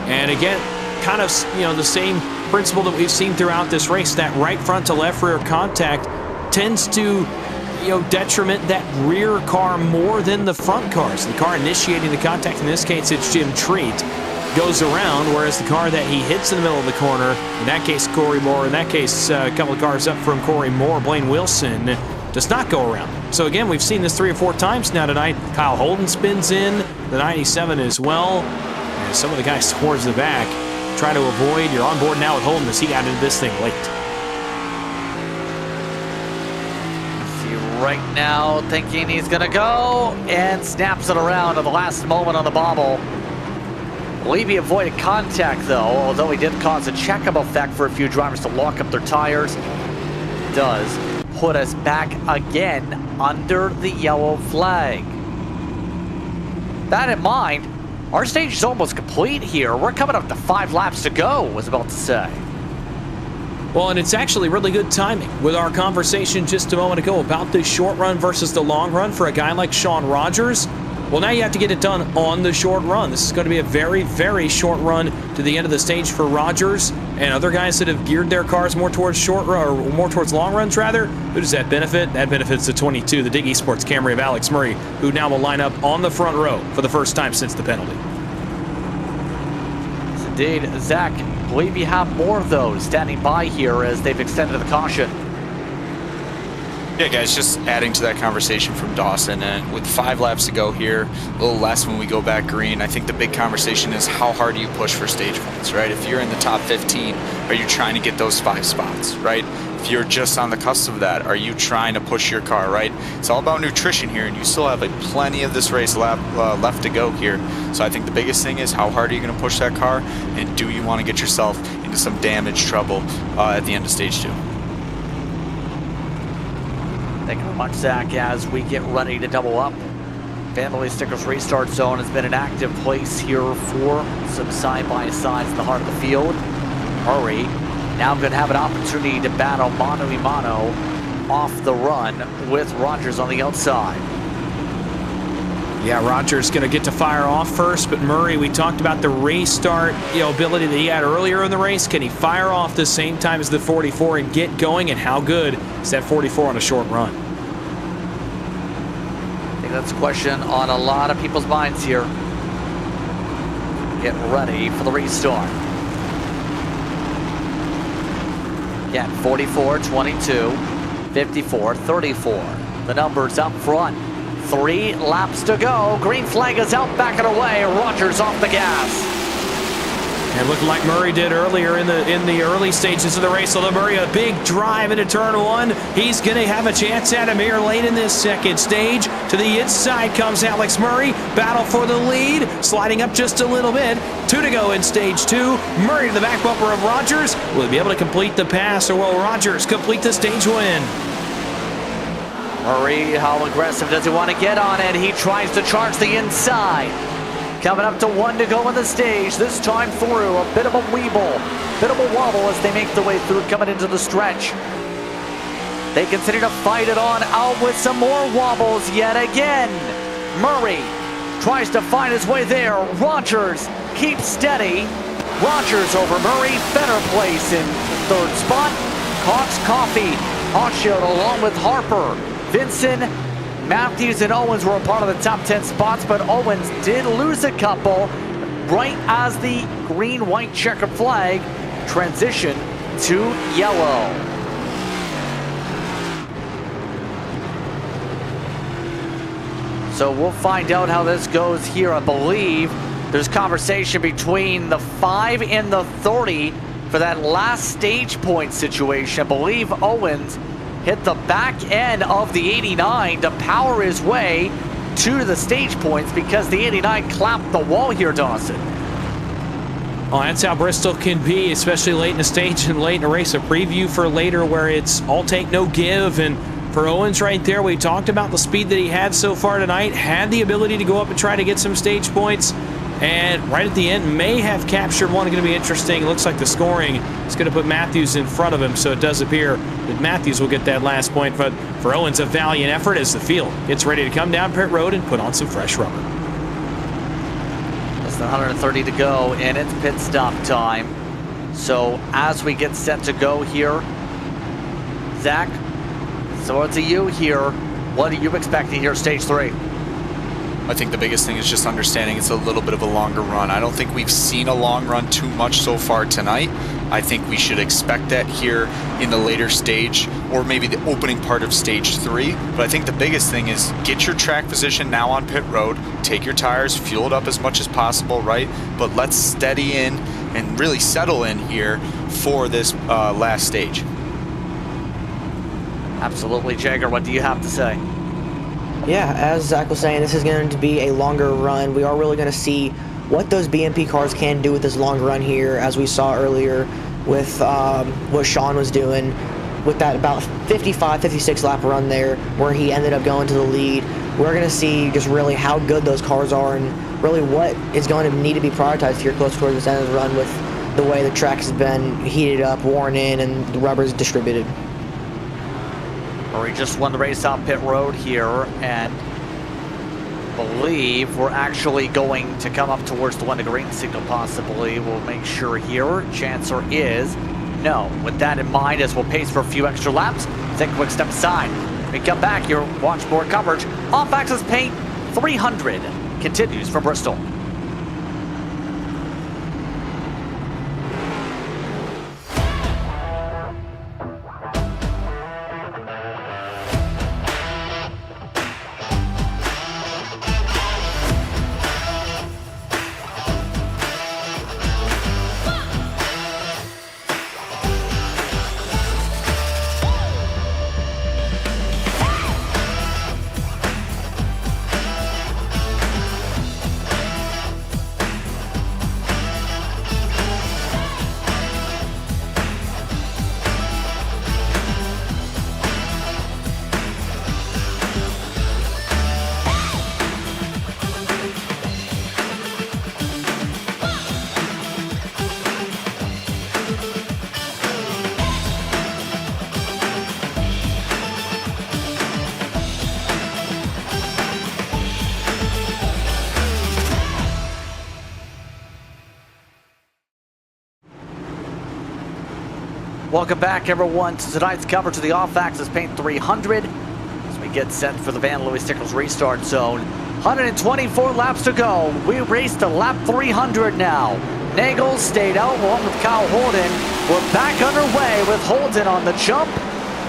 And again, kind of, the same principle that we've seen throughout this race. That right front to left rear contact tends to, detriment that rear car more than the front cars. The car initiating the contact, in this case, it's Jim Treat, goes around, whereas the car that he hits in the middle of the corner, in that case, Corey Moore, in that case, a couple of cars up from Corey Moore, Blaine Wilson, does not go around. So again, we've seen this 3 or 4 times now tonight. Kyle Holden spins in the 97 as well. And some of the guys towards the back try to avoid. You're on board now with Holden as he got into this thing late. See right now thinking he's gonna go and snaps it around at the last moment on the bobble. Levy avoided contact though, although he did cause a checkup effect for a few drivers to lock up their tires. It does put us back again under the yellow flag. That in mind, our stage is almost complete here. We're coming up to 5 laps to go, I was about to say. Well, and it's actually really good timing with our conversation just a moment ago about the short run versus the long run for a guy like Sean Rogers. Well, now you have to get it done on the short run. This is going to be a very, very short run to the end of the stage for Rogers and other guys that have geared their cars more towards short run, or more towards long runs rather. Who does that benefit? That benefits the 22, the Dig Esports Camry of Alex Murray, who now will line up on the front row for the first time since the penalty. Indeed, Zach, I believe you have more of those standing by here as they've extended the caution. Yeah, guys, just adding to that conversation from Dawson, and with 5 laps to go here, a little less when we go back green, I think the big conversation is how hard do you push for stage points, right? If you're in the top 15, are you trying to get those 5 spots, right? If you're just on the cusp of that, are you trying to push your car, right? It's all about nutrition here, and you still have plenty of this race left to go here. So I think the biggest thing is how hard are you going to push that car, and do you want to get yourself into some damage trouble at the end of stage 2? Thank you very much, Zach, as we get ready to double up. Family Stickers Restart Zone has been an active place here for some side-by-sides in the heart of the field. Murray now going to have an opportunity to battle mano-a-mano off the run with Rogers on the outside. Yeah, Rogers going to get to fire off first, but Murray, we talked about the race start, ability that he had earlier in the race. Can he fire off the same time as the 44 and get going? And how good is that 44 on a short run? I think that's a question on a lot of people's minds here. Get ready for the restart. Again, 44, 22, 54, 34. The numbers up front. 3 laps to go. Green flag is out, backing away. Rogers off the gas. And looking like Murray did earlier in the early stages of the race. Although Murray, a big drive into turn 1. He's going to have a chance at him here late in this second stage. To the inside comes Alex Murray. Battle for the lead. Sliding up just a little bit. 2 to go in stage 2. Murray to the back bumper of Rogers. Will he be able to complete the pass, or will Rogers complete the stage win? Murray, how aggressive does he want to get on it? He tries to charge the inside. Coming up to 1 to go on the stage. This time through, a bit of a weeble, bit of a wobble as they make their way through, coming into the stretch. They continue to fight it on out with some more wobbles yet again. Murray tries to find his way there. Rogers keeps steady. Rogers over Murray. Better place in third spot. Cox, Coffey, Hawkshield along with Harper. Vincent, Matthews, and Owens were a part of the top 10 spots, but Owens did lose a couple right as the green-white checkered flag transitioned to yellow. So we'll find out how this goes here. I believe there's conversation between the 5 and the 30 for that last stage point situation. I believe Owens hit the back end of the 89 to power his way to the stage points because the 89 clapped the wall here, Dawson. Oh, that's how Bristol can be, especially late in the stage and late in a race. A preview for later where it's all take, no give. And for Owens right there, we talked about the speed that he had so far tonight, had the ability to go up and try to get some stage points. And right at the end, may have captured one. Going to be interesting. It looks like the scoring is going to put Matthews in front of him, so it does appear that Matthews will get that last point. But for Owens, a valiant effort as the field gets ready to come down pit road and put on some fresh rubber. Less than 130 to go, and it's pit stop time. So as we get set to go here, Zach, so it's you here. What are you expecting here, stage 3? I think the biggest thing is just understanding it's a little bit of a longer run. I don't think we've seen a long run too much so far tonight. I think we should expect that here in the later stage, or maybe the opening part of stage 3. But I think the biggest thing is get your track position now on pit road, take your tires, fuel it up as much as possible, right? But let's steady in and really settle in here for this last stage. Absolutely, Jagger, what do you have to say? Yeah, as Zach was saying, this is going to be a longer run. We are really going to see what those BMP cars can do with this long run here, as we saw earlier with what Sean was doing with that about 55, 56 lap run there, where he ended up going to the lead. We're going to see just really how good those cars are and really what is going to need to be prioritized here close towards this end of the run with the way the track has been heated up, worn in, and the rubber's distributed. Murray just won the race off pit road here, and believe we're actually going to come up towards the 1 to green signal possibly. We'll make sure here. Chancer is no. With that in mind, as we'll pace for a few extra laps, take a quick step aside. We come back here, watch more coverage. Off-axis paint 300 continues for Bristol. Welcome back, everyone, to tonight's coverage of the Off-Axis Paint 300 as we get set for the Van Louis Stickles restart zone. 124 laps to go. We race to lap 300 now. Nagel stayed out along with Kyle Holden. We're back underway with Holden on the jump.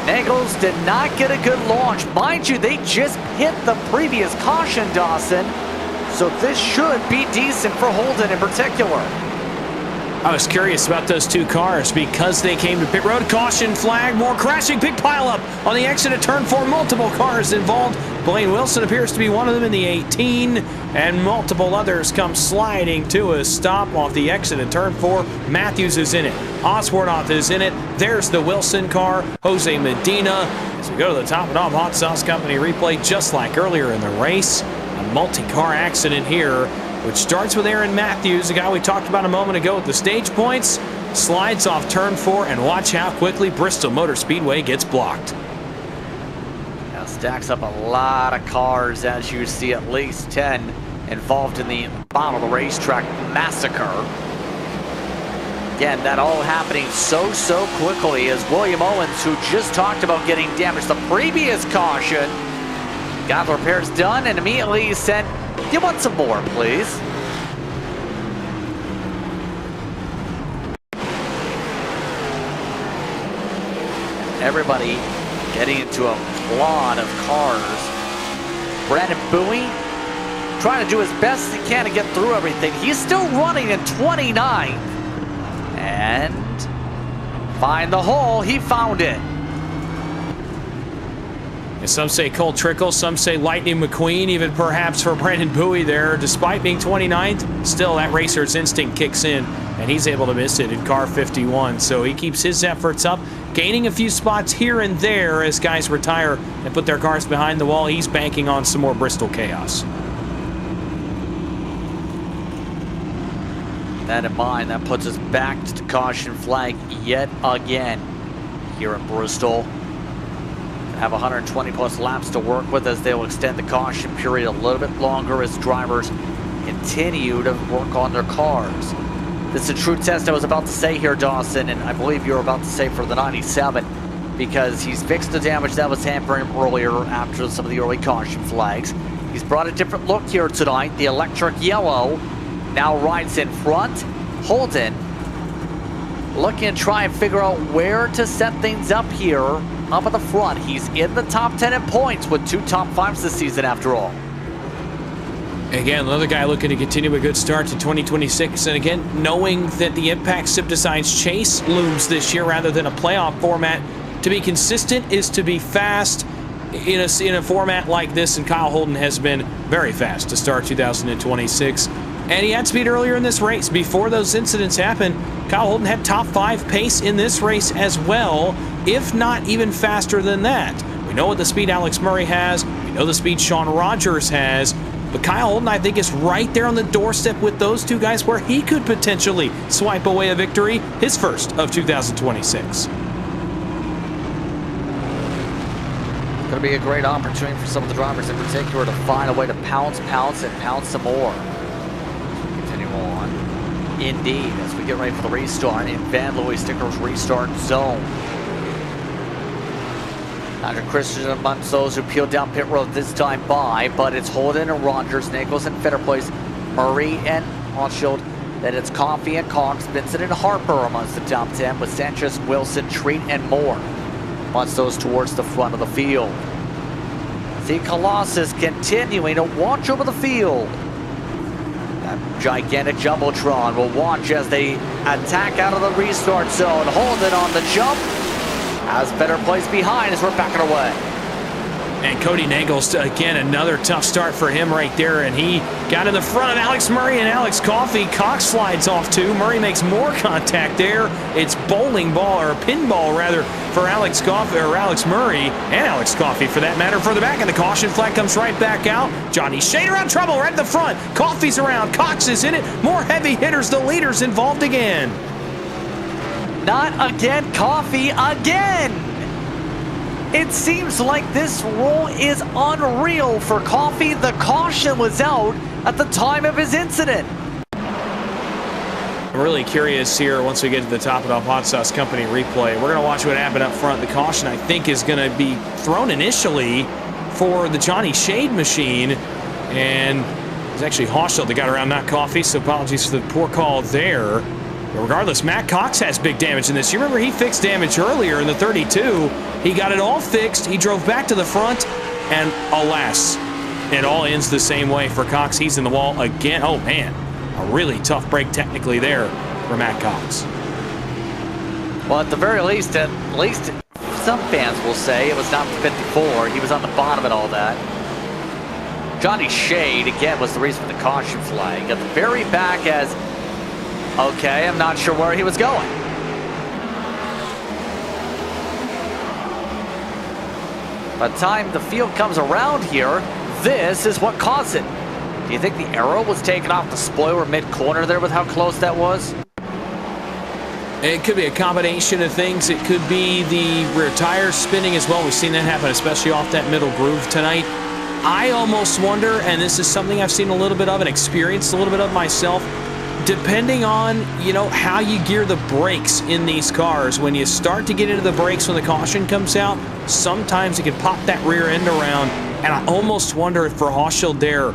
Nagels did not get a good launch. Mind you, they just hit the previous caution, Dawson. So this should be decent for Holden in particular. I was curious about those two cars because they came to pit road. Caution flag, more crashing, big pileup on the exit of turn 4. Multiple cars involved. Blaine Wilson appears to be one of them in the 18, and multiple others come sliding to a stop off the exit of turn 4. Matthews is in it. Osworth is in it. There's the Wilson car. Jose Medina. As we go to the top of Dom Hot Sauce Company replay, just like earlier in the race, a multi-car accident here, which starts with Aaron Matthews, the guy we talked about a moment ago at the stage points, slides off turn 4, and watch how quickly Bristol Motor Speedway gets blocked. Now stacks up a lot of cars, as you see, at least 10 involved in the bottom of the racetrack massacre. Again, that all happening so quickly as William Owens, who just talked about getting damaged the previous caution, got the repairs done and immediately said, "You want some more, please?" Everybody getting into a flood of cars. Brandon Bowie trying to do his best he can to get through everything. He's still running in 29th. And find the hole. He found it. And some say Cole Trickle, some say Lightning McQueen, even perhaps for Brandon Bowie there. Despite being 29th, still that racer's instinct kicks in, and he's able to miss it in car 51. So he keeps his efforts up, gaining a few spots here and there as guys retire and put their cars behind the wall. He's banking on some more Bristol chaos. That in mind, that puts us back to the caution flag yet again here in Bristol. Have 120 plus laps to work with as they'll extend the caution period a little bit longer as drivers continue to work on their cars. This is a true test I was about to say here, Dawson, and I believe you were about to say for the 97, because he's fixed the damage that was hampering him earlier after some of the early caution flags. He's brought a different look here tonight. The electric yellow now rides in front. Holden looking to try and figure out where to set things up here. Up at the front, he's in the top 10 in points with 2 top 5s this season after all. Again, another guy looking to continue a good start to 2026. And again, knowing that the Impact Sip Designs Chase looms this year rather than a playoff format, to be consistent is to be fast in a format like this. And Kyle Holden has been very fast to start 2026. And he had speed earlier in this race. Before those incidents happened, Kyle Holden had top 5 pace in this race as well, if not even faster than that. We know what the speed Alex Murray has. We know the speed Sean Rogers has. But Kyle Holden, I think, is right there on the doorstep with those two guys where he could potentially swipe away a victory, his first of 2026. It's going to be a great opportunity for some of the drivers in particular to find a way to pounce, and pounce some more. Continue on. Indeed, as we get ready for the restart in Van Louis Stickers restart zone. Under Christian amongst those who peeled down pit road this time by, but it's Holden and Rogers, Nichols and Fitterplace, Murray and Hochschild. Then it's Coffey and Cox, Vincent and Harper amongst the top 10, with Sanchez, Wilson, Treat, and more amongst those towards the front of the field. The Colossus continuing to watch over the field. That gigantic Jumbotron will watch as they attack out of the restart zone. Holden on the jump. Has better place behind as we're backing away. And Cody Nagels, again, another tough start for him right there. And he got in the front of Alex Murray and Alex Coffey. Cox slides off too. Murray makes more contact there. It's bowling ball, or pinball rather, for Alex Coffey, or Alex Murray, and Alex Coffey for that matter, further back. And the caution flag comes right back out. Johnny Shane around trouble right at the front. Coffey's around. Cox is in it. More heavy hitters. The leaders involved again. Not again, Coffey again. It seems like this roll is unreal for Coffey. The caution was out at the time of his incident. I'm really curious here once we get to the Top It Off Hot Sauce Company replay. We're going to watch what happened up front. The caution, I think, is going to be thrown initially for the Johnny Shade machine. And it was actually Hochschild that got around Matt Coffey, so apologies for the poor call there. But regardless, Matt Cox has big damage in this. You remember he fixed damage earlier in the 32. He got it all fixed. He drove back to the front, and alas, it all ends the same way for Cox. He's in the wall again. Oh, man. A really tough break technically there for Matt Cox. Well, at the very least, some fans will say it was not 54. He was on the bottom and all that. Johnny Shade, again, was the reason for the caution flag. At the very back as, okay, I'm not sure where he was going. By the time the field comes around here, this is what caused it. Do you think the arrow was taken off the spoiler mid-corner there with how close that was? It could be a combination of things. It could be the rear tires spinning as well. We've seen that happen, especially off that middle groove tonight. I almost wonder, and this is something I've seen a little bit of and experienced a little bit of myself, depending on, how you gear the brakes in these cars. When you start to get into the brakes when the caution comes out, sometimes it can pop that rear end around, and I almost wonder if for Hochschild there,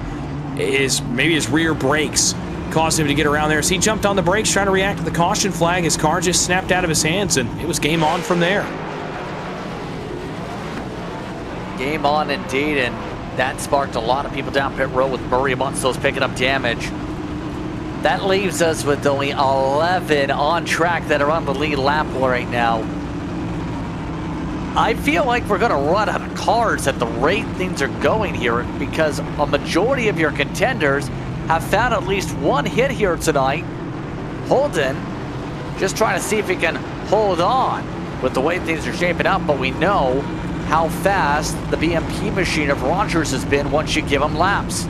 is maybe his rear brakes caused him to get around there. As he jumped on the brakes trying to react to the caution flag, his car just snapped out of his hands, and it was game on from there. Game on indeed, and that sparked a lot of people down pit road with Murray amongst those picking up damage. That leaves us with only 11 on track that are on the lead lap right now. I feel like we're going to run out of cars at the rate things are going here, because a majority of your contenders have found at least one hit here tonight. Holden just trying to see if he can hold on with the way things are shaping up, but we know how fast the BMP machine of Rogers has been once you give him laps.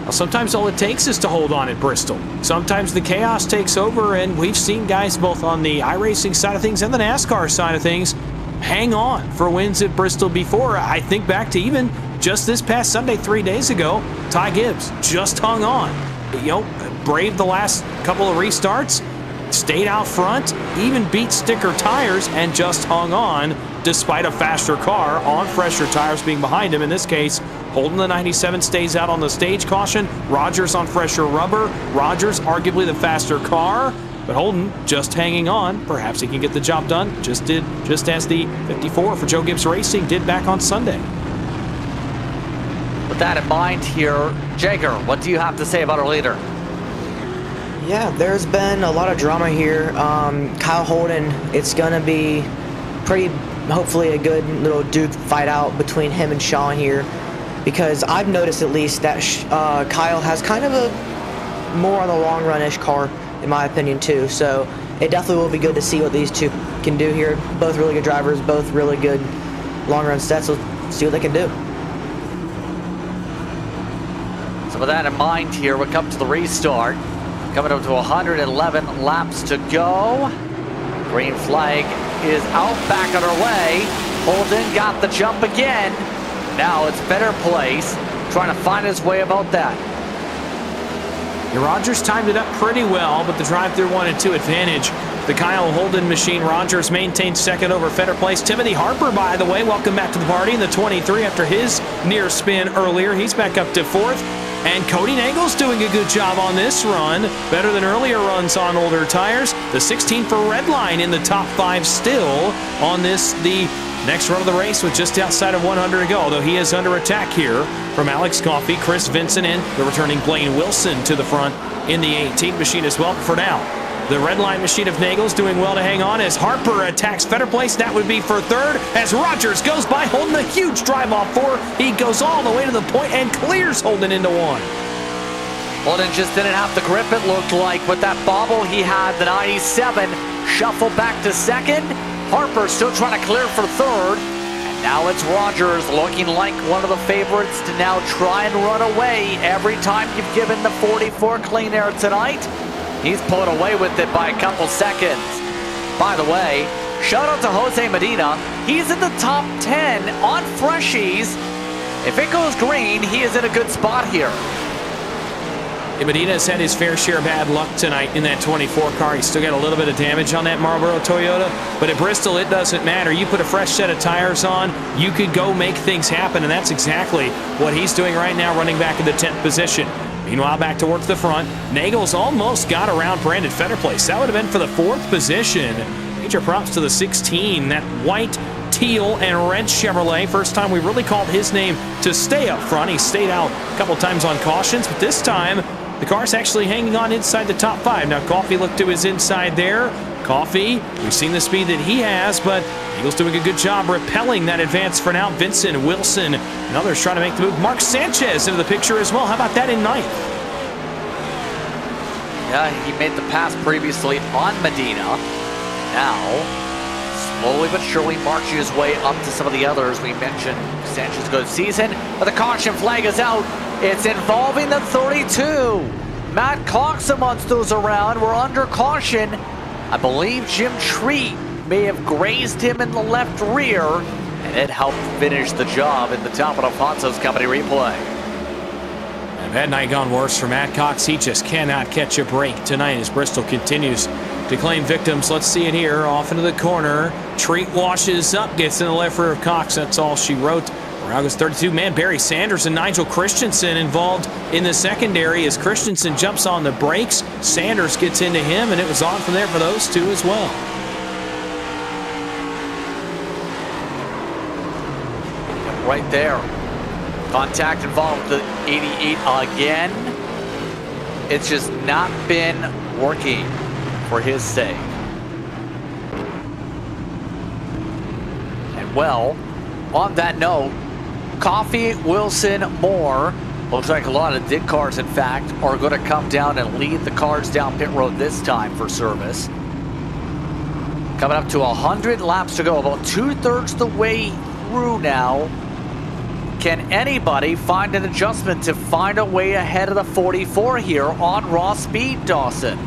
Well, sometimes all it takes is to hold on at Bristol. Sometimes the chaos takes over, and we've seen guys both on the iRacing side of things and the NASCAR side of things hang on for wins at Bristol before. I think back to even just this past Sunday 3 days ago, Ty Gibbs just hung on. Braved the last couple of restarts, stayed out front, even beat sticker tires, and just hung on despite a faster car on fresher tires being behind him. In this case, Holden the 97 stays out on the stage caution. Rogers on fresher rubber. Rogers arguably the faster car, but Holden just hanging on. Perhaps he can get the job done. Just as the 54 for Joe Gibbs Racing did back on Sunday. With that in mind here, Jagger, what do you have to say about our leader? Yeah, there's been a lot of drama here. Kyle Holden, it's going to be hopefully a good little Duke fight out between him and Sean here, because I've noticed at least that Kyle has kind of a more on the long run-ish car, in my opinion, too. So it definitely will be good to see what these two can do here. Both really good drivers, both really good long run sets. So see what they can do. So with that in mind here, we come to the restart. Coming up to 111 laps to go. Green flag is out, back on her way. Holden got the jump again. Now it's better place, trying to find his way about that. Rogers timed it up pretty well, but the drive-through 1 and 2 advantage. The Kyle Holden machine, Rogers maintained second over Feder Place. Timothy Harper, by the way, welcome back to the party in the 23 after his near spin earlier. He's back up to fourth. And Cody Nagle's doing a good job on this run, better than earlier runs on older tires. The 16 for Redline in the top 5 still on this, the next run of the race with just outside of 100 to go, although he is under attack here from Alex Coffey, Chris Vincent, and the returning Blaine Wilson to the front in the 18 machine as well. For now, the Redline machine of Nagle's doing well to hang on as Harper attacks Feder Place. That would be for third as Rogers goes by Holden, a huge drive off 4. He goes all the way to the point and clears Holden into 1. Holden just didn't have the grip, it looked like. With that bobble he had, the 97 shuffle back to second. Harper still trying to clear for third. And now it's Rogers looking like one of the favorites to now try and run away. Every time you've given the 44 clean air tonight, he's pulling away with it by a couple seconds. By the way, shout out to Jose Medina. He's in the top 10 on freshies. If it goes green, he is in a good spot here. Medina's had his fair share of bad luck tonight in that 24 car. He's still got a little bit of damage on that Marlboro Toyota, but at Bristol, it doesn't matter. You put a fresh set of tires on, you could go make things happen, and that's exactly what he's doing right now, running back in the 10th position. Meanwhile, back towards the front, Nagel's almost got around Brandon Fetterplace. That would have been for the 4th position. Major props to the 16, that white, teal, and red Chevrolet. First time we really called his name to stay up front. He stayed out a couple times on cautions, but this time the car's actually hanging on inside the top 5. Now, Coffey looked to his inside there. Coffey, we've seen the speed that he has, but Eagles doing a good job repelling that advance for now. Vincent, Wilson, and others trying to make the move. Mark Sanchez into the picture as well. How about that in 9th? Yeah, he made the pass previously on Medina. Now, slowly but surely marching his way up to some of the others. We mentioned Sanchez good season, but the caution flag is out. It's involving the 32. Matt Cox amongst those around. We're under caution. I believe Jim Treat may have grazed him in the left rear, and it helped finish the job in the top of Alfonso's company replay. And that night gone worse for Matt Cox. He just cannot catch a break tonight as Bristol continues to claim victims. Let's see it here, off into the corner. Treat washes up, gets in the left rear of Cox. That's all she wrote. Around goes 32. Man, Barry Sanders and Nigel Christensen involved in the secondary as Christensen jumps on the brakes. Sanders gets into him, and it was on from there for those two as well. Right there. Contact involved with the 88 again. It's just not been working for his sake. And well, on that note, Coffey, Wilson, Moore, looks like a lot of DIG cars, in fact, are going to come down and lead the cars down pit road this time for service. Coming up to 100 laps to go, about 2/3 the way through now. Can anybody find an adjustment to find a way ahead of the 44 here on raw speed, Dawson?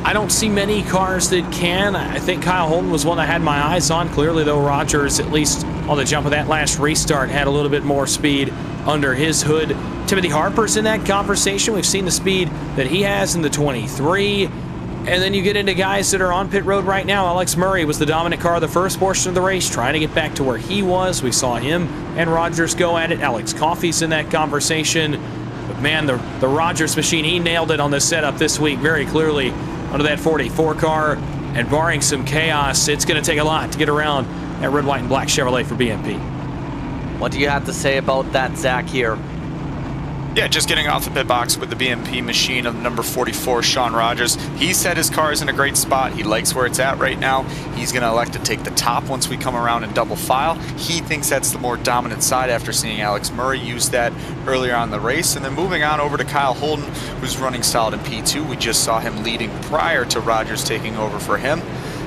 I don't see many cars that can. I think Kyle Holden was one I had my eyes on. Clearly, though, Rogers, at least on the jump of that last restart, had a little bit more speed under his hood. Timothy Harper's in that conversation. We've seen the speed that he has in the 23. And then you get into guys that are on pit road right now. Alex Murray was the dominant car the first portion of the race, trying to get back to where he was. We saw him and Rogers go at it. Alex Coffey's in that conversation. But man, the Rogers machine, he nailed it on the setup this week very clearly under that 44 car. And barring some chaos, it's going to take a lot to get around that red, white, and black Chevrolet for BMP. What do you have to say about that, Zach, here? Yeah, just getting off the pit box with the BMP machine of number 44, Sean Rogers. He said his car is in a great spot. He likes where it's at right now. He's going to elect to take the top once we come around in double file. He thinks that's the more dominant side after seeing Alex Murray use that earlier on in the race. And then moving on over to Kyle Holden, who's running solid in P2. We just saw him leading prior to Rogers taking over for him.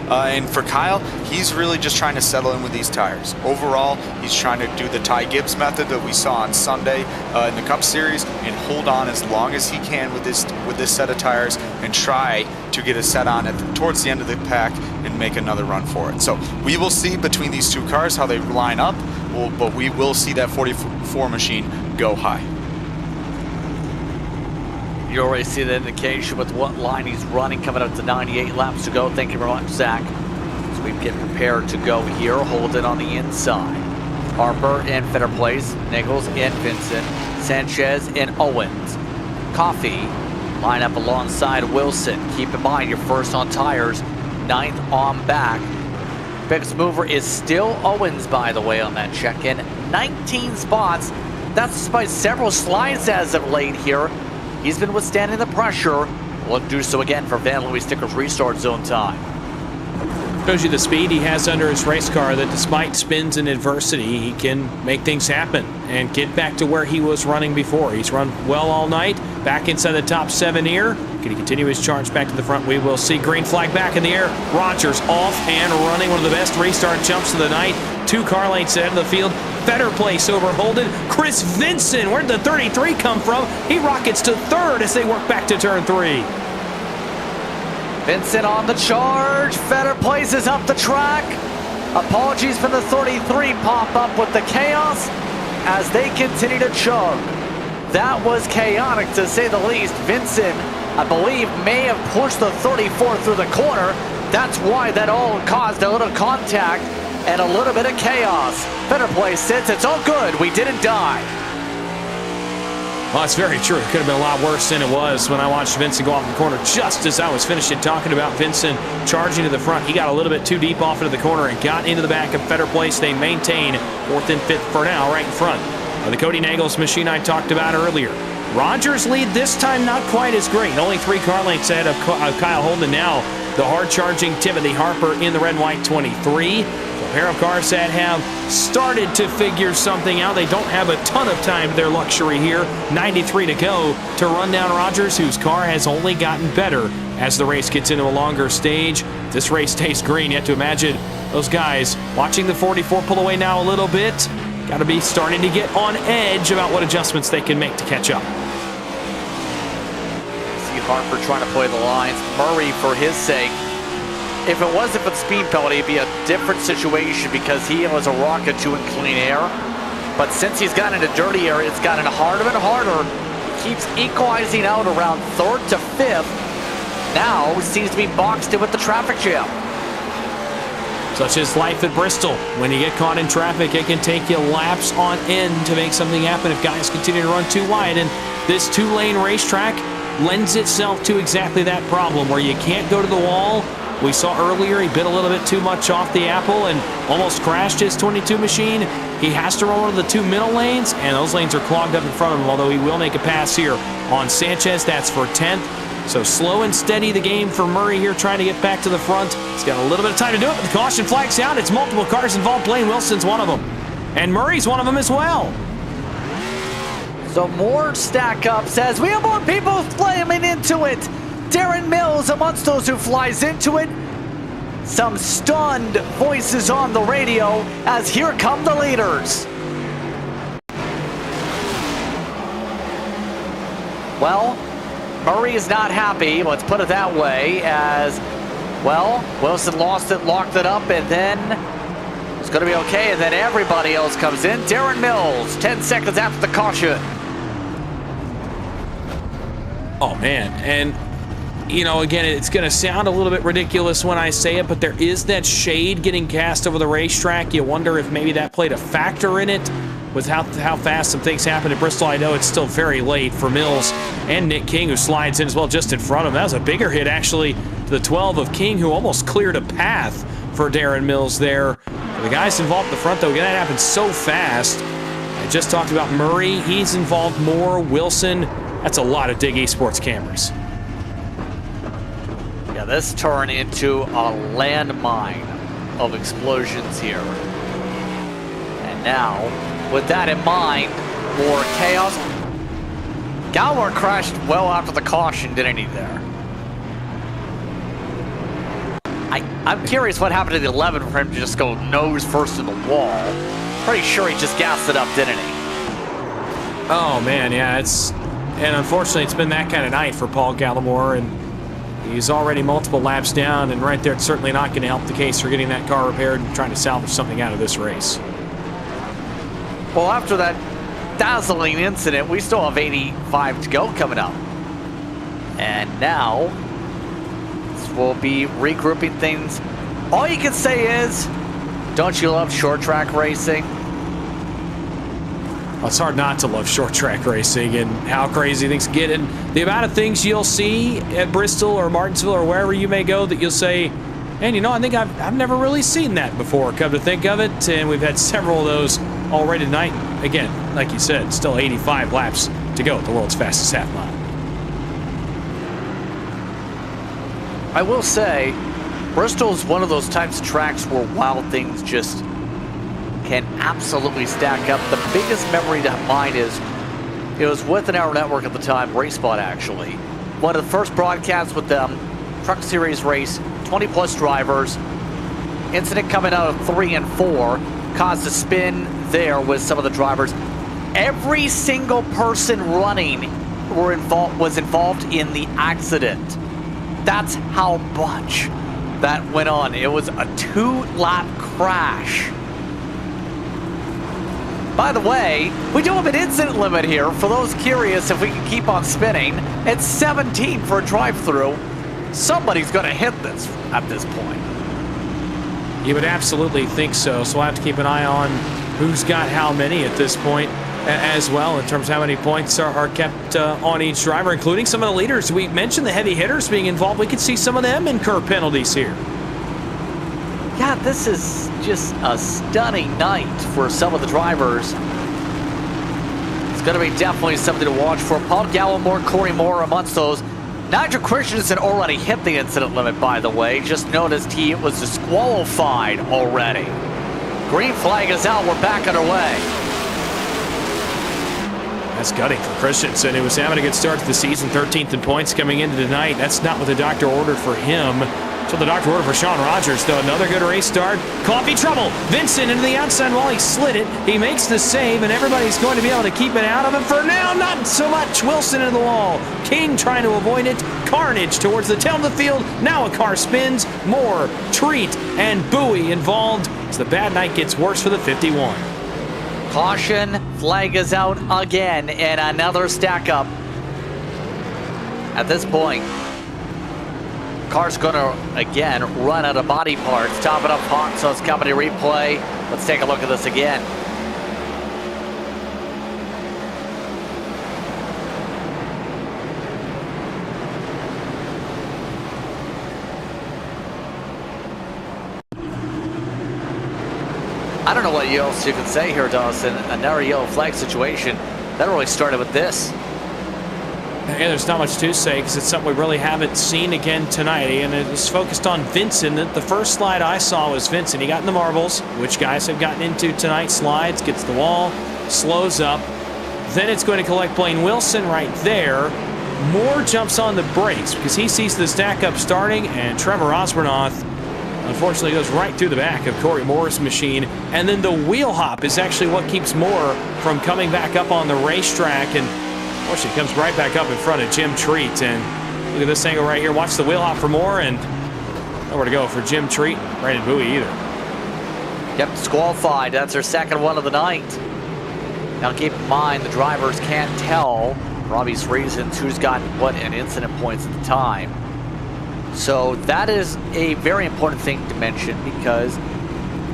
And for Kyle, he's really just trying to settle in with these tires. Overall, he's trying to do the Ty Gibbs method that we saw on Sunday in the Cup Series and hold on as long as he can with this set of tires and try to get a set on it towards the end of the pack and make another run for it. So we will see between these two cars how they line up, but we will see that 44 machine go high. You already see the indication with what line he's running, coming up to 98 laps to go. Thank you very much, Zach. As we get prepared to go here, hold it on the inside. Harper in Fetterplace, Nichols in Vincent, Sanchez and Owens. Coffey line up alongside Wilson. Keep in mind, you're first on tires, 9th on back. Biggest mover is still Owens, by the way, on that check-in. 19 spots. That's despite several slides as of late here. He's been withstanding the pressure. Will do so again for Van Louis Sticker's restart zone time. Shows you the speed he has under his race car, that despite spins and adversity, he can make things happen and get back to where he was running before. He's run well all night, back inside the top 7 here. Can he continue his charge back to the front? We will see. Green flag back in the air. Rogers off and running, one of the best restart jumps of the night. 2 car lengths out of the field. Better place over Holden. Chris Vincent, where did the 33 come from? He rockets to 3rd as they work back to turn 3. Vincent on the charge. Fetter places up the track. Apologies for the 33 pop up with the chaos as they continue to chug. that was chaotic to say the least. Vincent, I believe, may have pushed the 34 through the corner. That's why that all caused a little contact and a little bit of chaos. Better play sits, it's all good, we didn't die. Well, it's very true. It could have been a lot worse than it was when I watched Vincent go off the corner. Just as I was finishing talking about Vincent charging to the front, he got a little bit too deep off into the corner and got into the back of Better Place. They maintain 4th and 5th for now, right in front of the Cody Nagels machine I talked about earlier. Rogers' lead this time not quite as great. Only 3 car lengths ahead of Kyle Holden now. The hard-charging Timothy Harper in the red and white 23. A pair of cars that have started to figure something out. They don't have a ton of time to their luxury here. 93 to go to run down Rogers, whose car has only gotten better as the race gets into a longer stage. This race stays green. You have to imagine those guys watching the 44 pull away now a little bit. Got to be starting to get on edge about what adjustments they can make to catch up. See Harper trying to play the lines. Murray, for his sake, if it wasn't for the speed penalty, it'd be a different situation because he was a rocket to in clean air. But since he's gotten into dirty air, it's gotten harder and harder. He keeps equalizing out around 3rd to 5th. Now seems to be boxed in with the traffic jam. Such is life at Bristol. When you get caught in traffic, it can take you laps on end to make something happen if guys continue to run too wide. And this 2-lane racetrack lends itself to exactly that problem where you can't go to the wall. We saw earlier he bit a little bit too much off the apple and almost crashed his 22 machine. He has to roll into the 2 middle lanes, and those lanes are clogged up in front of him, although he will make a pass here on Sanchez. That's for 10th. So slow and steady the game for Murray here, trying to get back to the front. He's got a little bit of time to do it, but the caution flag's out. It's multiple cars involved. Blaine Wilson's one of them, and Murray's one of them as well. So more stack ups as we have more people slamming into it. Darren Mills amongst those who flies into it. Some stunned voices on the radio as here come the leaders. Well, Murray is not happy, let's put it that way, as, well, Wilson lost it, locked it up, and then it's going to be okay, and then everybody else comes in. Darren Mills, 10 seconds after the caution. Oh, man, and you know, again, it's going to sound a little bit ridiculous when I say it, but there is that shade getting cast over the racetrack. You wonder if maybe that played a factor in it with how fast some things happen at Bristol. I know it's still very late for Mills and Nick King, who slides in as well just in front of him. That was a bigger hit, actually, to the 12 of King, who almost cleared a path for Darren Mills there. The guys involved in the front, though, again, that happened so fast. I just talked about Murray. He's involved more. Wilson, that's a lot of Dig eSports cameras. Yeah, this turned into a landmine of explosions here. And now, with that in mind, more chaos. Gallagher crashed well after the caution, didn't he, there? I'm curious what happened to the 11 for him to just go nose first in the wall. Pretty sure he just gassed it up, didn't he? Oh, man, yeah, and unfortunately, it's been that kind of night for Paul Gallimore, and he's already multiple laps down, and right there, it's certainly not going to help the case for getting that car repaired and trying to salvage something out of this race. Well, after that dazzling incident, we still have 85 to go coming up. And now, we'll be regrouping things. All you can say is, don't you love short track racing? Well, it's hard not to love short track racing and how crazy things get, and the amount of things you'll see at Bristol or Martinsville or wherever you may go that you'll say, man, you know, I think I've never really seen that before, come to think of it, and we've had several of those already tonight. Again, like you said, still 85 laps to go at the world's fastest half mile. I will say, Bristol's one of those types of tracks where wild things just can absolutely stack up. The biggest memory to mine is, it was with an Arrow Network at the time, RaceSpot actually. One of the first broadcasts with them, Truck Series race, 20 plus drivers. Incident coming out of 3 and 4 caused a spin there with some of the drivers. Every single person running was involved in the accident. That's how much that went on. It was a 2-lap crash. By the way, we do have an incident limit here. For those curious if we can keep on spinning, it's 17 for a drive-through. Somebody's going to hit this at this point. You would absolutely think so. So we'll have to keep an eye on who's got how many at this point as well, in terms of how many points are kept on each driver, including some of the leaders. We mentioned the heavy hitters being involved. We could see some of them incur penalties here. Yeah, this is just a stunning night for some of the drivers. It's going to be definitely something to watch for. Paul Gallimore, Corey Moore amongst those. Nigel Christensen already hit the incident limit, by the way. Just noticed he was disqualified already. Green flag is out. We're back underway. That's gutting for Christensen, who was having a good start to the season, 13th in points coming into tonight. That's not what the doctor ordered for him. So the doctor ordered for Sean Rogers, though. Another good race start. Coffee trouble. Vincent into the outside wall. He slid it. He makes the save, and everybody's going to be able to keep it out of him. For now, not so much. Wilson into the wall. King trying to avoid it. Carnage towards the tail of the field. Now a car spins. Moore, Treat, and Bowie involved as the bad night gets worse for the 51. Caution, flag is out again, and another stack up. At this point, car's gonna again run out of body parts. Top it up hot, so it's company replay. Let's take a look at this again. I don't know what else you can say here, Dawson. Another yellow flag situation. That really started with this. Yeah, there's not much to say because it's something we really haven't seen again tonight. And it was focused on Vincent. The first slide I saw was Vincent. He got in the marbles, which guys have gotten into tonight. Slides, gets the wall, slows up. Then it's going to collect Blaine Wilson right there. Moore jumps on the brakes because he sees the stack up starting, and Trevor Osbornoff unfortunately goes right through the back of Corey Moore's machine. And then the wheel hop is actually what keeps Moore from coming back up on the racetrack. And unfortunately comes right back up in front of Jim Treat. And look at this angle right here. Watch the wheel hop for Moore, and nowhere to go for Jim Treat. Brandon Bowie either. Yep, disqualified. That's their second one of the night. Now keep in mind, the drivers can't tell, for obvious reasons, who's got what in incident points at the time. So that is a very important thing to mention, because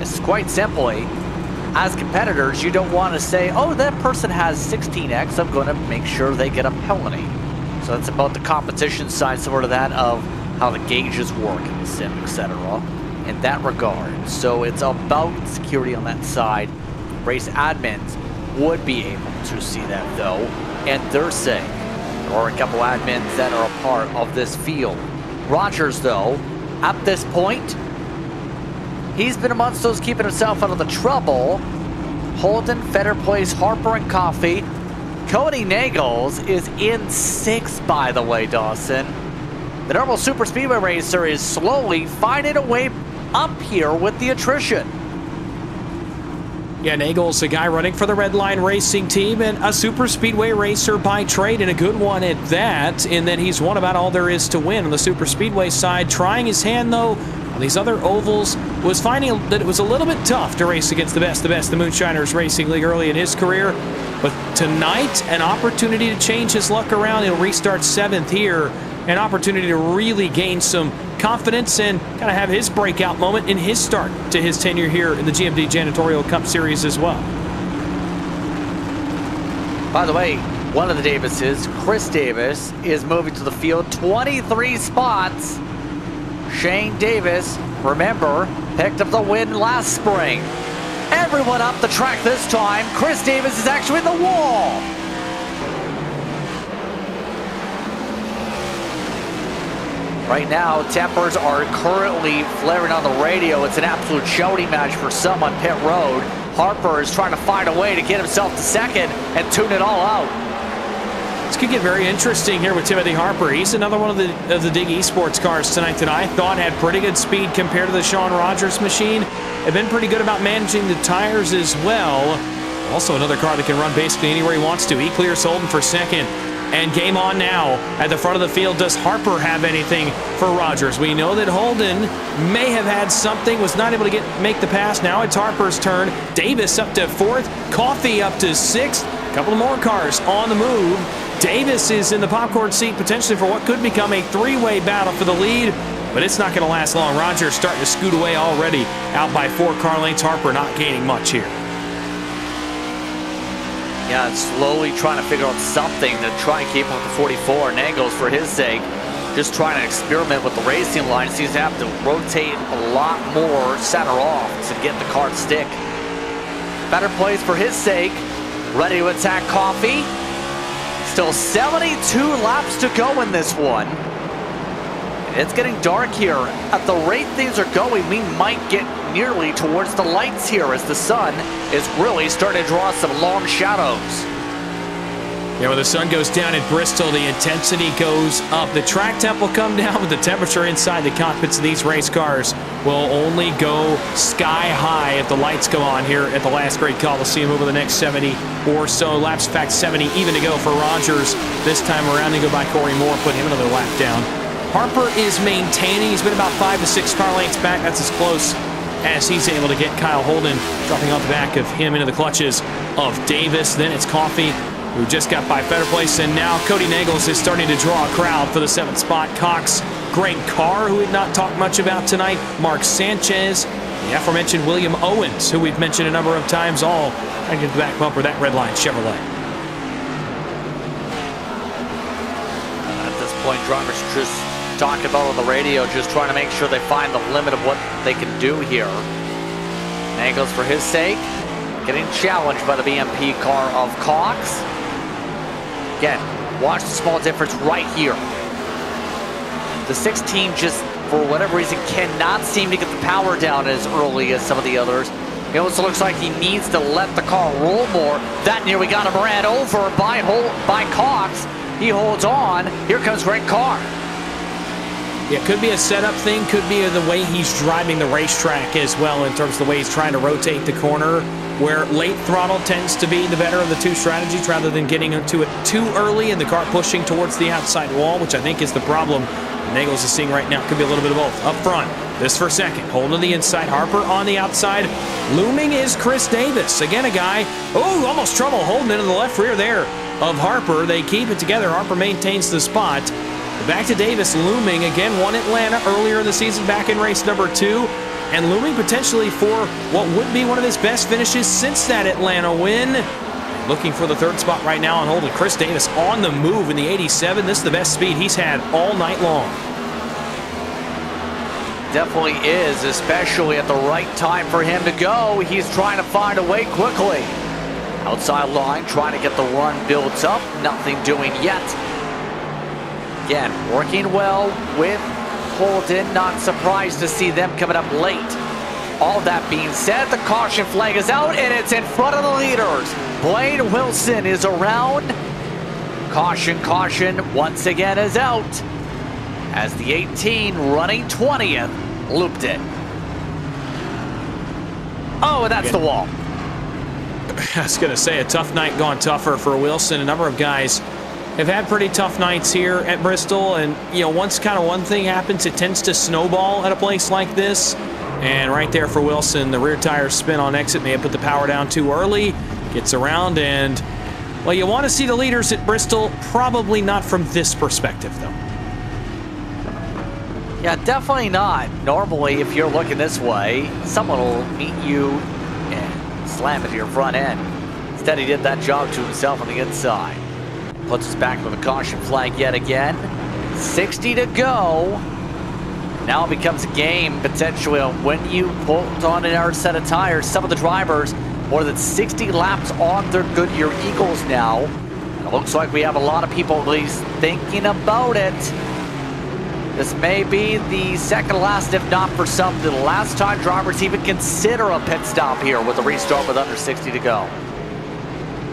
it's quite simply, as competitors, you don't want to say, oh, that person has 16x, I'm going to make sure they get a penalty. So that's about the competition side, similar to that of how the gauges work in the sim, etc. in that regard. So it's about security on that side. Race admins would be able to see that, though, and they're saying there are a couple admins that are a part of this field. Rogers, though, at this point, he's been amongst those keeping himself out of the trouble. Holden, Fetter Place, Harper, and Coffey. Cody Nagels is in 6th, by the way, Dawson. The Normal Super Speedway racer is slowly finding a way up here with the attrition. Yeah, Nagel's a guy running for the Red Line Racing team and a super speedway racer by trade, and a good one at that, in that he's won about all there is to win on the super speedway side. Trying his hand, though, on these other ovals, was finding that it was a little bit tough to race against the best, the Moonshiners Racing League early in his career. But tonight, an opportunity to change his luck around. He'll restart 7th here. An opportunity to really gain some confidence and kind of have his breakout moment in his start to his tenure here in the GMD Janitorial Cup Series as well. By the way, one of the Davises, Chris Davis, is moving to the field 23 spots. Shane Davis, remember, picked up the win last spring. Everyone up the track this time. Chris Davis is actually in the wall. Right now, tempers are currently flaring on the radio. It's an absolute shouting match for some on pit road. Harper is trying to find a way to get himself to 2nd and tune it all out. This could get very interesting here with Timothy Harper. He's another one of the Dig eSports cars tonight that I thought had pretty good speed compared to the Sean Rogers machine. They've been pretty good about managing the tires as well. Also another car that can run basically anywhere he wants to. He clears Holden for 2nd. And game on now. At the front of the field, does Harper have anything for Rogers? We know that Holden may have had something, was not able to make the pass. Now it's Harper's turn. Davis up to 4th, Coffey up to 6th. A couple more cars on the move. Davis is in the popcorn seat potentially for what could become a 3-way battle for the lead, but it's not going to last long. Rogers starting to scoot away already, out by 4 car lengths. Harper not gaining much here. Yeah, slowly trying to figure out something to try and keep up the 44. Nagels, for his sake, just trying to experiment with the racing line. Seems to have to rotate a lot more center off to get the car to stick. Better plays for his sake. Ready to attack Coffey. Still 72 laps to go in this one. It's getting dark here. At the rate things are going, we might get nearly towards the lights here as the sun is really starting to draw some long shadows. Yeah, when the sun goes down in Bristol, the intensity goes up. The track temp will come down, but the temperature inside the cockpits of these race cars will only go sky high if the lights go on here at the last grade Coliseum over the next 70 or so laps. In fact, 70 even to go for Rogers this time around. They go by Corey Moore, put him another lap down. Harper is maintaining. He's been about 5 to 6 car lengths back. That's as close as he's able to get Kyle Holden, dropping off the back of him into the clutches of Davis. Then it's Coffey, who just got by better place, and now Cody Nagels is starting to draw a crowd for the 7th spot. Cox, Greg Carr, who we've not talked much about tonight, Mark Sanchez, the aforementioned William Owens, who we've mentioned a number of times, all trying to get the back bumper, that red line Chevrolet. At this point, drivers just talking about on the radio, just trying to make sure they find the limit of what they can do here. Nagels, for his sake, getting challenged by the BMP car of Cox. Again, watch the small difference right here. The 16 just, for whatever reason, cannot seem to get the power down as early as some of the others. It also looks like he needs to let the car roll more. That near we got him ran over by Cox. He holds on. Here comes Greg Carr. Yeah, could be a setup thing, could be the way he's driving the racetrack as well in terms of the way he's trying to rotate the corner, where late throttle tends to be the better of the two strategies rather than getting into it too early and the car pushing towards the outside wall, which I think is the problem Nagels is seeing right now. Could be a little bit of both. Up front, this for second. Holden on the inside, Harper on the outside. Looming is Chris Davis. Again, a guy, almost trouble holding into the left rear there of Harper. They keep it together. Harper maintains the spot. Back to Davis, looming again, won Atlanta earlier in the season, back in race number 2, and looming potentially for what would be one of his best finishes since that Atlanta win. Looking for the 3rd spot right now on Holden. Chris Davis on the move in the 87. This is the best speed he's had all night long. Definitely is, especially at the right time for him to go. He's trying to find a way quickly. Outside line, trying to get the run built up. Nothing doing yet. Again, working well with Holden. Not surprised to see them coming up late. All that being said, the caution flag is out, and it's in front of the leaders. Blaine Wilson is around. Caution, caution, once again is out. As the 18 running 20th looped it. Oh, and that's the wall. I was going to say, a tough night gone tougher for Wilson. A number of guys have had pretty tough nights here at Bristol, and once kind of one thing happens, it tends to snowball at a place like this. And right there for Wilson, the rear tire spin on exit may have put the power down too early. Gets around, and well, you want to see the leaders at Bristol, probably not from this perspective though. Yeah, definitely not. Normally, if you're looking this way, someone will meet you and slam into your front end. Instead, he did that job to himself on the inside. Puts us back with a caution flag yet again. 60 to go. Now it becomes a game potentially on when you pull on another set of tires. Some of the drivers, more than 60 laps on their Goodyear Eagles now. It looks like we have a lot of people at least thinking about it. This may be the second last, if not for some, the last time drivers even consider a pit stop here with a restart with under 60 to go.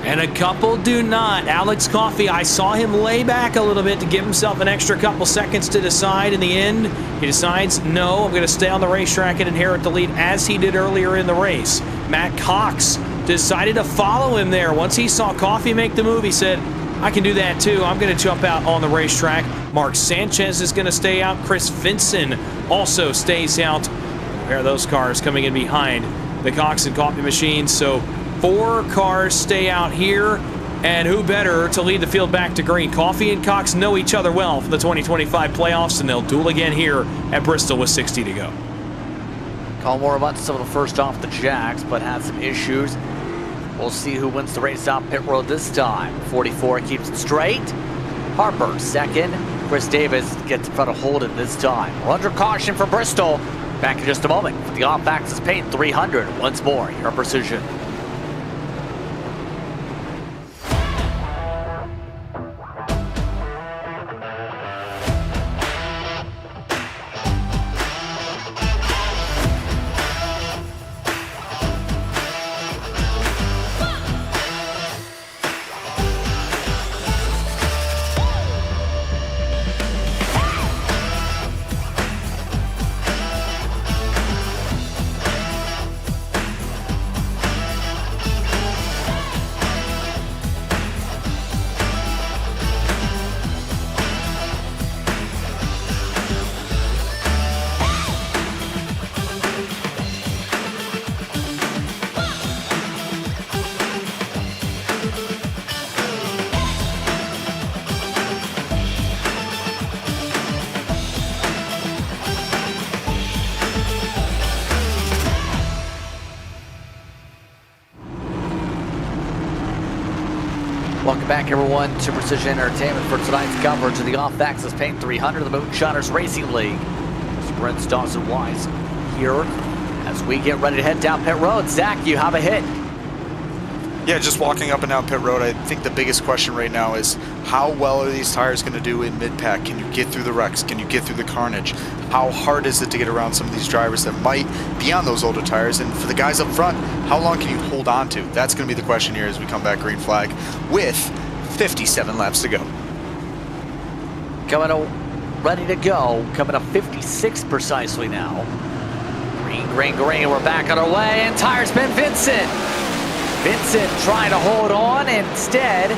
And a couple do not. Alex Coffey, I saw him lay back a little bit to give himself an extra couple seconds to decide. In the end, he decides, no, I'm going to stay on the racetrack and inherit the lead as he did earlier in the race. Matt Cox decided to follow him there. Once he saw Coffey make the move, he said, I can do that too. I'm going to jump out on the racetrack. Mark Sanchez is going to stay out. Chris Vinson also stays out. A pair of those cars coming in behind the Cox and Coffee machines. So 4 cars stay out here. And who better to lead the field back to green? Coffee and Cox know each other well for the 2025 playoffs, and they'll duel again here at Bristol with 60 to go. Colmore about some of the first off the jacks, but had some issues. We'll see who wins the race out pit road this time. 44 keeps it straight. Harper second. Chris Davis gets in front of Holden this time. We're under caution for Bristol. Back in just a moment for the off-axis paint 300. Once more, your precision. Welcome back, everyone, to Precision Entertainment for tonight's coverage of the off-axis paint 300 of the Moonshiners Racing League. Sprint's Dawson Wise here as we get ready to head down pit road. Zach, you have a hit. Yeah, just walking up and down pit road, I think the biggest question right now is how well are these tires going to do in mid-pack? Can you get through the wrecks? Can you get through the carnage? How hard is it to get around some of these drivers that might be on those older tires? And for the guys up front, how long can you hold on to? That's going to be the question here as we come back green flag with 57 laps to go. Ready to go, coming to 56 precisely now. Green, green, green, we're back on our way, and tire spin Vincent. Vincent trying to hold on, instead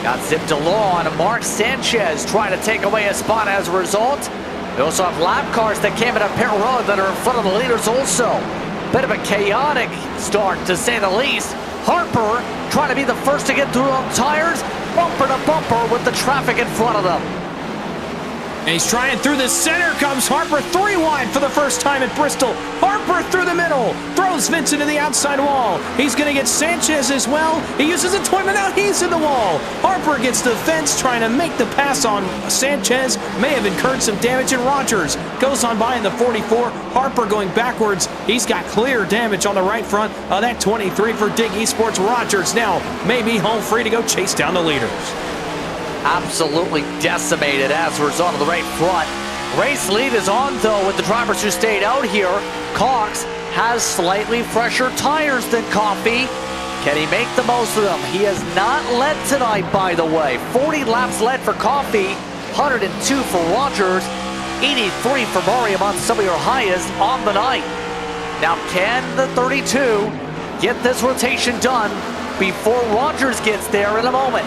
got zipped along. Mark Sanchez trying to take away a spot as a result. We also have lap cars that came into pit road that are in front of the leaders also. Bit of a chaotic start, to say the least. Harper trying to be the first to get through on tires, bumper to bumper with the traffic in front of them. And he's trying through the center, comes Harper 3 wide for the first time at Bristol. Harper through the middle, throws Vincent to the outside wall. He's going to get Sanchez as well. He uses a toy, but now he's in the wall. Harper gets the fence, trying to make the pass on Sanchez. May have incurred some damage, and Rogers goes on by in the 44. Harper going backwards. He's got clear damage on the right front of that 23 for Dig eSports. Rogers now maybe home free to go chase down the leaders. Absolutely decimated as a result of the right front. Race lead is on, though, with the drivers who stayed out here. Cox has slightly fresher tires than Coffee. Can he make the most of them? He has not led tonight, by the way. 40 laps led for Coffee, 102 for Rogers, 83 for Murray, among some of your highest on the night. Now, can the 32 get this rotation done before Rogers gets there in a moment?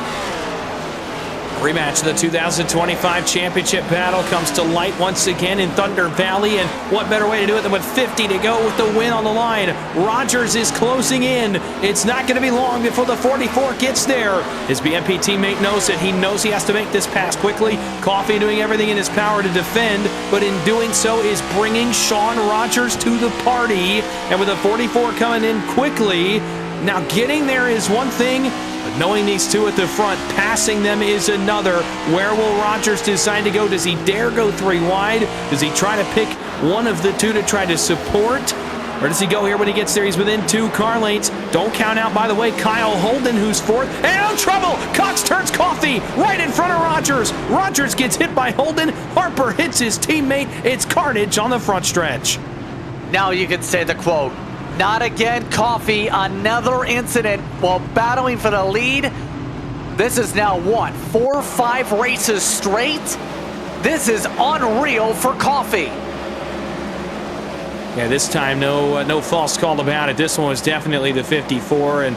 Rematch of the 2025 championship battle comes to light once again in Thunder Valley, and what better way to do it than with 50 to go with the win on the line. Rogers is closing in. It's not going to be long before the 44 gets there. His BMP teammate knows it. He knows he has to make this pass quickly. Coffee doing everything in his power to defend, but in doing so is bringing Sean Rogers to the party. And with the 44 coming in quickly, now getting there is one thing, but knowing these two at the front, passing them is another. Where will Rogers decide to go? Does he dare go 3 wide? Does he try to pick one of the two to try to support? Or does he go here when he gets there? He's within 2 car lanes. Don't count out, by the way, Kyle Holden, who's 4th. And in trouble! Cox turns Coffee right in front of Rogers. Rogers gets hit by Holden. Harper hits his teammate. It's carnage on the front stretch. Now you can say the quote, "Not again, Coffee." Another incident while battling for the lead. This is now what, 4 or 5 races straight? This is unreal for Coffee. Yeah, this time no false call about it. This one was definitely the 54, and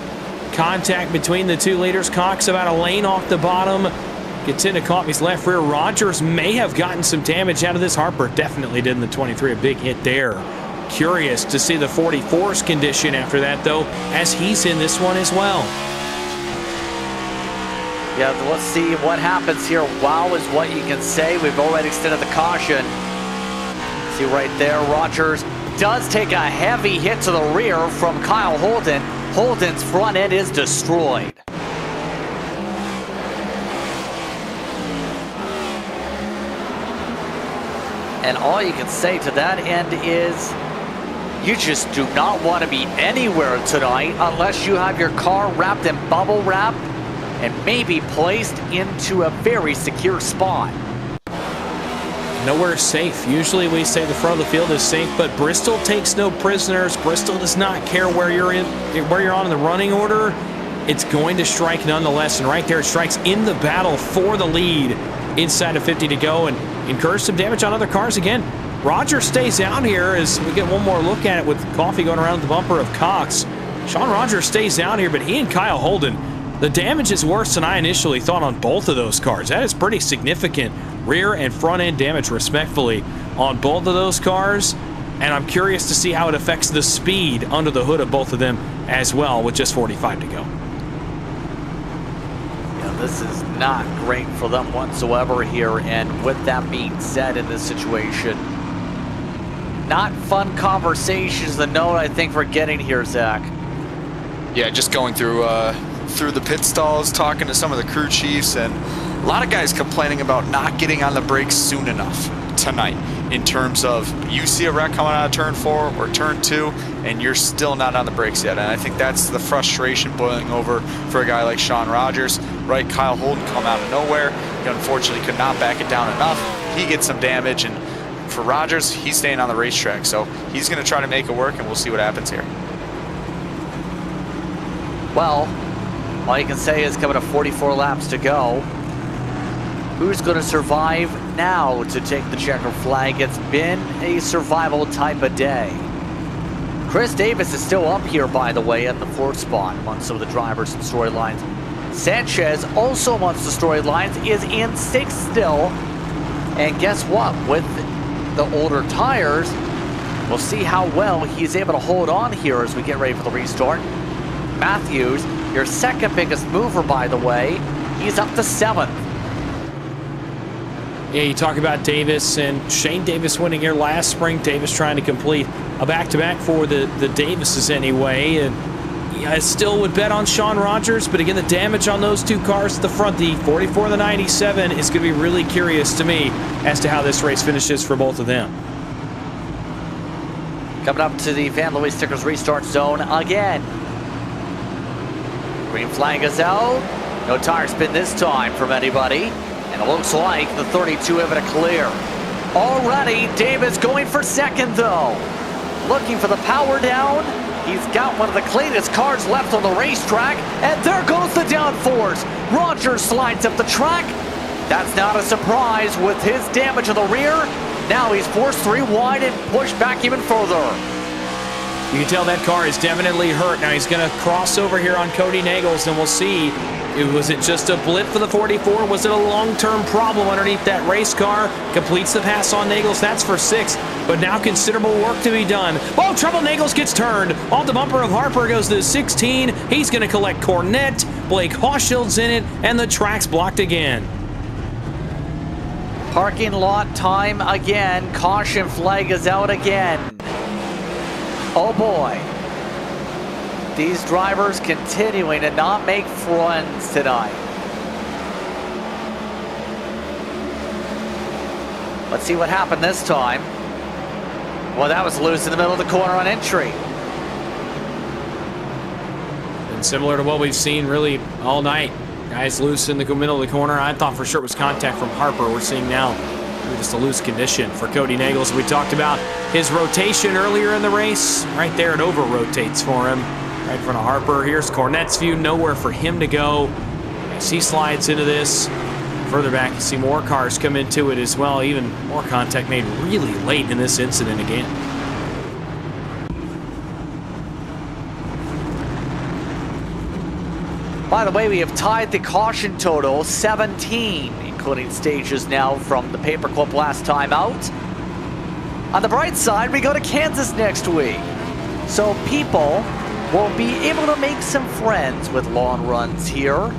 contact between the two leaders. Cox about a lane off the bottom. Gets into Coffey's left rear. Rogers may have gotten some damage out of this. Harper definitely did in the 23. A big hit there. Curious to see the 44's condition after that, though, as he's in this one as well. Yeah, let's see what happens here. Wow is what you can say. We've already extended the caution. See right there, Rogers does take a heavy hit to the rear from Kyle Holden. Holden's front end is destroyed. And all you can say to that end is you just do not want to be anywhere tonight unless you have your car wrapped in bubble wrap and maybe placed into a very secure spot. Nowhere safe. Usually we say the front of the field is safe, but Bristol takes no prisoners. Bristol does not care where you're on in the running order. It's going to strike nonetheless, and right there it strikes in the battle for the lead. Inside of 50 to go, and incurs some damage on other cars again. Rogers stays out here as we get one more look at it with Coffey going around the bumper of Cox. Sean Rogers stays out here, but he and Kyle Holden, the damage is worse than I initially thought on both of those cars. That is pretty significant rear and front end damage respectfully on both of those cars, and I'm curious to see how it affects the speed under the hood of both of them as well with just 45 to go. This is not great for them whatsoever here, and with that being said in this situation, not fun conversations, the note I think we're getting here, Zach. Yeah, just going through the pit stalls, talking to some of the crew chiefs, and a lot of guys complaining about not getting on the brakes soon enough tonight in terms of you see a wreck coming out of turn 4 or turn 2 and you're still not on the brakes yet. And I think that's the frustration boiling over for a guy like Sean Rogers, right? Kyle Holden come out of nowhere. He unfortunately could not back it down enough. He gets some damage, and for Rogers, he's staying on the racetrack. So he's going to try to make it work, and we'll see what happens here. Well, all you can say is coming to 44 laps to go. Who's going to survive now to take the checker flag? It's been a survival type of day. Chris Davis is still up here, by the way, in the 4th spot among some of the drivers and storylines. Sanchez, also amongst the storylines, is in 6th still. And guess what? With the older tires, we'll see how well he's able to hold on here as we get ready for the restart. Matthews, your second biggest mover, by the way, he's up to 7th. Yeah, you talk about Davis and Shane Davis winning here last spring. Davis trying to complete a back-to-back for the Davises anyway. And I still would bet on Sean Rogers, but again, the damage on those two cars at the front, the 44 and the 97, is going to be really curious to me as to how this race finishes for both of them. Coming up to the Van Louis Stickers restart zone again. Green flag is out. No tire spin this time from anybody. And it looks like the 32 able to clear. Already, Davis going for 2nd though. Looking for the power down. He's got one of the cleanest cars left on the racetrack. And there goes the downforce. Rogers slides up the track. That's not a surprise with his damage in the rear. Now he's forced 3 wide and pushed back even further. You can tell that car is definitely hurt. Now he's going to cross over here on Cody Nagels, and we'll see. Was it just a blip for the 44? Was it a long-term problem underneath that race car? Completes the pass on Nagels. That's for 6th, but now considerable work to be done. Oh, trouble. Nagels gets turned. Off the bumper of Harper goes to 16. He's going to collect Cornette. Blake Hochschild's in it, and the track's blocked again. Parking lot time again. Caution flag is out again. Oh boy. These drivers continuing to not make friends tonight. Let's see what happened this time. Well, that was loose in the middle of the corner on entry. And similar to what we've seen really all night. Guys loose in the middle of the corner. I thought for sure it was contact from Harper. We're seeing now just a loose condition for Cody Nagels. We talked about his rotation earlier in the race. Right there, it over-rotates for him. Right in front of Harper. Here's Cornette's view. Nowhere for him to go. As he slides into this. Further back, you see more cars come into it as well. Even more contact made really late in this incident again. By the way, we have tied the caution total, 17, including stages now from the paperclip last time out. On the bright side, we go to Kansas next week. So people will be able to make some friends with long runs here.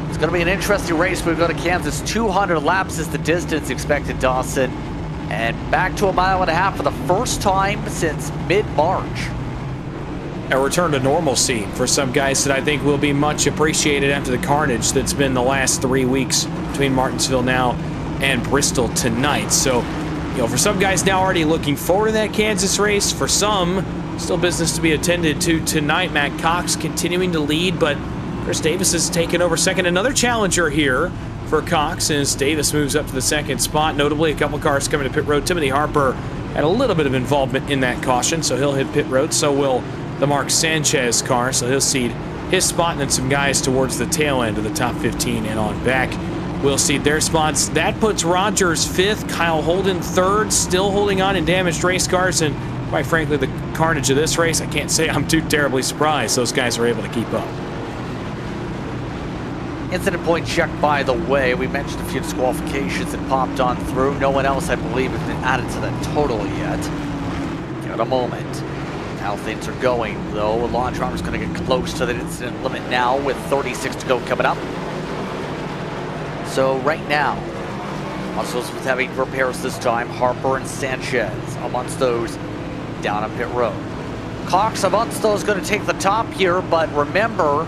It's going to be an interesting race. We go to Kansas. 200 laps is the distance expected, Dawson. And back to 1.5 miles for the first time since mid-March. A return to normalcy for some guys that I think will be much appreciated after the carnage that's been the last 3 weeks between Martinsville now and Bristol tonight. So, for some guys now already looking forward to that Kansas race. For some, still business to be attended to tonight. Matt Cox continuing to lead, but Chris Davis has taken over second. Another challenger here for Cox as Davis moves up to the second spot. Notably, a couple cars coming to pit road. Timothy Harper had a little bit of involvement in that caution, so he'll hit pit road. So will the Mark Sanchez car, so he'll cede his spot, and then some guys towards the tail end of the top 15 and on back will cede their spots. That puts Rogers 5th, Kyle Holden 3rd, still holding on in damaged race cars, and quite frankly, the carnage of this race, I can't say I'm too terribly surprised those guys are able to keep up. Incident point check, by the way. We mentioned a few disqualifications that popped on through. No one else, I believe, has been added to the total yet. Give it a moment. How things are going, though. Launch Runner's going to get close to the incident limit now with 36 to go coming up. So right now, Muscles was having repairs this time. Harper and Sanchez amongst those down on pit road. Cox amongst those going to take the top here, but remember,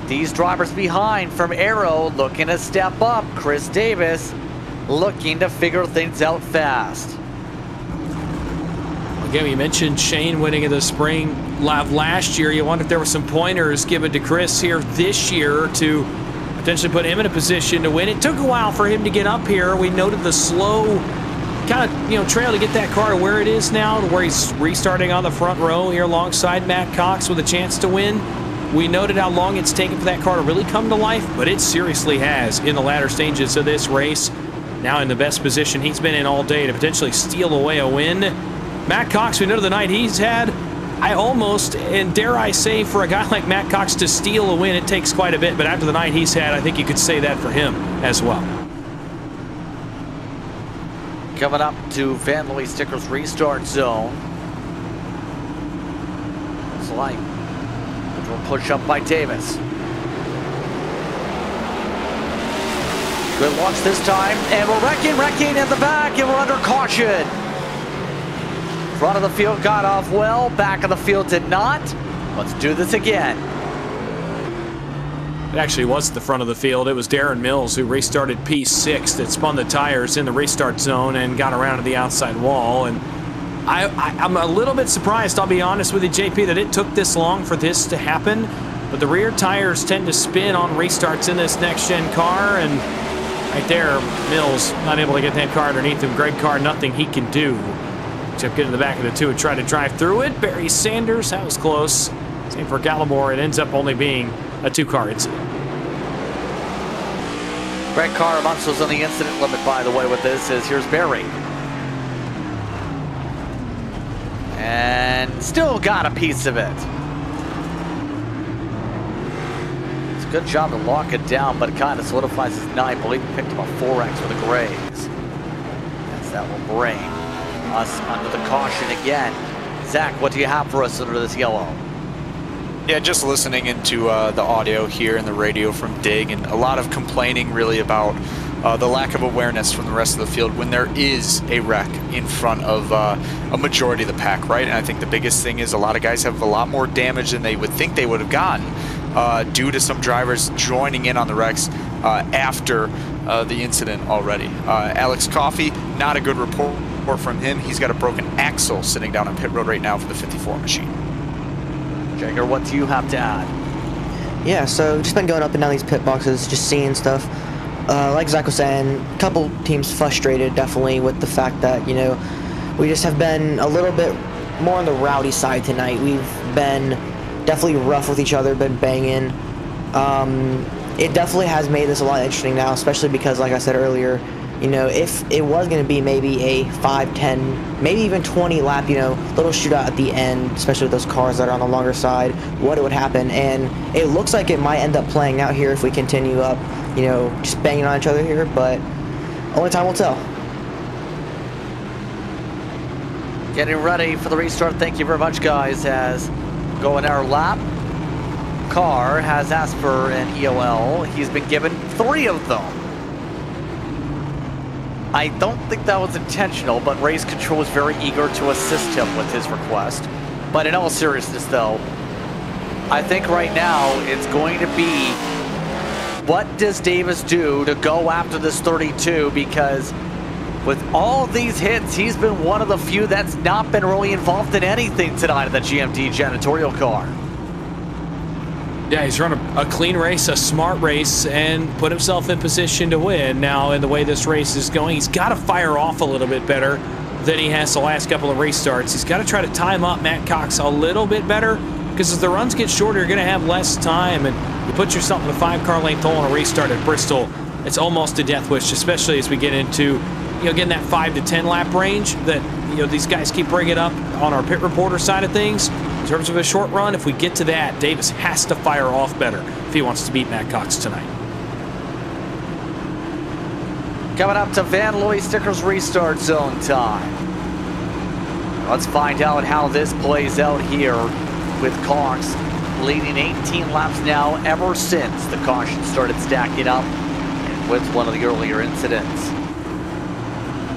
these drivers behind from Aero looking to step up. Chris Davis looking to figure things out fast. Again, we mentioned Shane winning in the spring lap last year. You wonder if there were some pointers given to Chris here this year to potentially put him in a position to win. It took a while for him to get up here. We noted the slow kind of trail to get that car to where it is now, to where he's restarting on the front row here alongside Matt Cox with a chance to win. We noted how long it's taken for that car to really come to life, but it seriously has in the latter stages of this race. Now in the best position he's been in all day to potentially steal away a win. Matt Cox, we know the night he's had, I almost, and dare I say, for a guy like Matt Cox to steal a win, it takes quite a bit, but after the night he's had, I think you could say that for him as well. Coming up to Van Louis Sticker's restart zone. It's like a push up by Davis. Good launch this time, and we're wrecking in the back, and we're under caution. Front of the field got off well, back of the field did not. Let's do this again. It actually wasn't the front of the field. It was Darren Mills who restarted P6 that spun the tires in the restart zone and got around to the outside wall. And I'm a little bit surprised, I'll be honest with you, JP, that it took this long for this to happen. But the rear tires tend to spin on restarts in this next-gen car. And right there, Mills not able to get that car underneath him. Greg Carr, nothing he can do except get in the back of the two and try to drive through it. Barry Sanders, that was close. Same for Gallimore. It ends up only being a two-car incident. Greg Carr amongst those on the incident limit, by the way, with this is here's Barry. And still got a piece of it. It's a good job to lock it down, but it kind of solidifies his 9. I believe he picked up a 4X for the Grays. As that will bring us under the caution again. Zach, what do you have for us under this yellow? Yeah, just listening into the audio here and the radio from Dig, and a lot of complaining really about the lack of awareness from the rest of the field when there is a wreck in front of a majority of the pack, right? And I think the biggest thing is a lot of guys have a lot more damage than they would think they would have gotten due to some drivers joining in on the wrecks after the incident already. Alex Coffey, not a good report from him. He's got a broken axle sitting down on pit road right now for the 54 machine. Jagger, what do you have to add? Yeah, so just been going up and down these pit boxes, just seeing stuff. Like Zach was saying, a couple teams frustrated definitely with the fact that, we just have been a little bit more on the rowdy side tonight. We've been definitely rough with each other, been banging. It definitely has made this a lot interesting now, especially because, like I said earlier, you know, if it was going to be maybe a 5, 10, maybe even 20 lap, you know, little shootout at the end, especially with those cars that are on the longer side, what would happen. And it looks like it might end up playing out here if we continue up, you know, just banging on each other here, but only time will tell. Getting ready for the restart. Thank you very much, guys, as going our lap. Car has asked for an EOL. He's been given 3 of them. I don't think that was intentional, but Race Control was very eager to assist him with his request. But in all seriousness, though, I think right now it's going to be, what does Davis do to go after this 32? Because with all of these hits, he's been one of the few that's not been really involved in anything tonight in the GMD Janitorial car. Yeah, he's run a clean race, a smart race, and put himself in position to win. Now, in the way this race is going, he's got to fire off a little bit better than he has the last couple of race starts. He's got to try to time up Matt Cox a little bit better, because as the runs get shorter, you're going to have less time, and you put yourself in a 5-car length hole on a restart at Bristol, it's almost a death wish, especially as we get into, you know, getting that 5 to 10 lap range that, you know, these guys keep bringing up on our pit reporter side of things. In terms of a short run, if we get to that, Davis has to fire off better if he wants to beat Matt Cox tonight. Coming up to Van Looy Stickers restart zone time. Let's find out how this plays out here with Cox leading 18 laps now ever since the caution started stacking up and with one of the earlier incidents.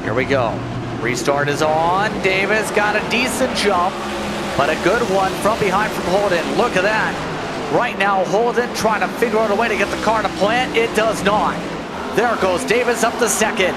Here we go. Restart is on. Davis got a decent jump, but a good one from behind from Holden. Look at that. Right now, Holden trying to figure out a way to get the car to plant. It does not. There goes Davis up to second.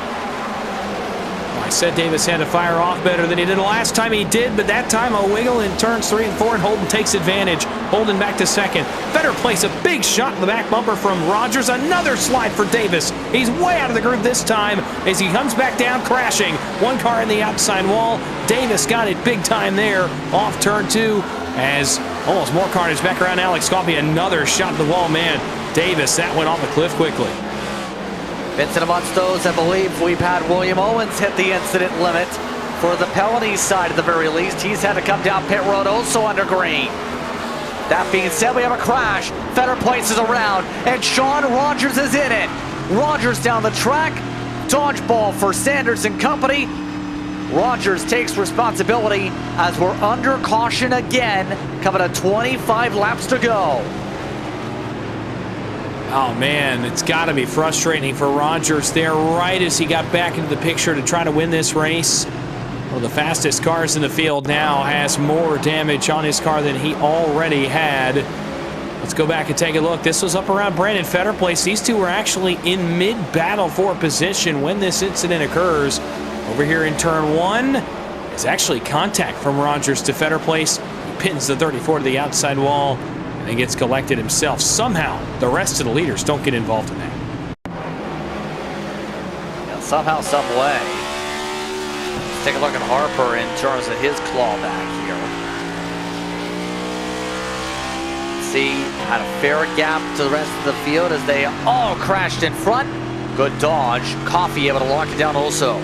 I said Davis had to fire off better than he did the last time. He did, but that time a wiggle in turns 3 and 4, and Holden takes advantage. Holden back to second. Better place, a big shot in the back bumper from Rogers. Another slide for Davis. He's way out of the groove this time as he comes back down crashing. One car in the outside wall. Davis got it big time there off turn 2 as almost more carnage back around Alex Coffey. Another shot in the wall, man. Davis, that went off the cliff quickly. Vincent, amongst those, I believe we've had William Owens hit the incident limit for the penalty side at the very least. He's had to come down pit road also under green. That being said, we have a crash. Fetter places around, and Sean Rogers is in it. Rogers down the track. Dodgeball for Sanders and company. Rogers takes responsibility as we're under caution again, coming to 25 laps to go. Oh, man, it's got to be frustrating for Rogers there right as he got back into the picture to try to win this race. One of the fastest cars in the field now has more damage on his car than he already had. Let's go back and take a look. This was up around Brandon Fetter place. These two were actually in mid-battle for position when this incident occurs. Over here in turn 1 is actually contact from Rogers to Fetter place. He pins the 34 to the outside wall and gets collected himself. Somehow, the rest of the leaders don't get involved in that. Yeah, somehow, some way. Let's take a look at Harper in terms of his clawback here. See, had a fair gap to the rest of the field as they all crashed in front. Good dodge. Coffey able to lock it down also.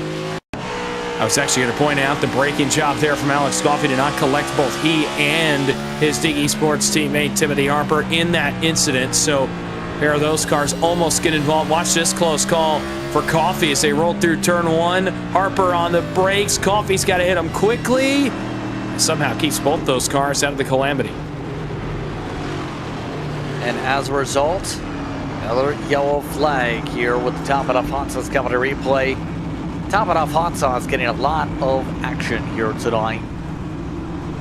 I was actually going to point out the braking job there from Alex Coffey did not collect both he and his Dig eSports teammate Timothy Harper in that incident. So a pair of those cars almost get involved. Watch this close call for Coffey as they rolled through turn 1. Harper on the brakes. Coffey's got to hit him quickly. Somehow keeps both those cars out of the calamity. And as a result, another yellow flag here with the top off hot sauce coming to replay. Top off hot sauce getting a lot of action here tonight,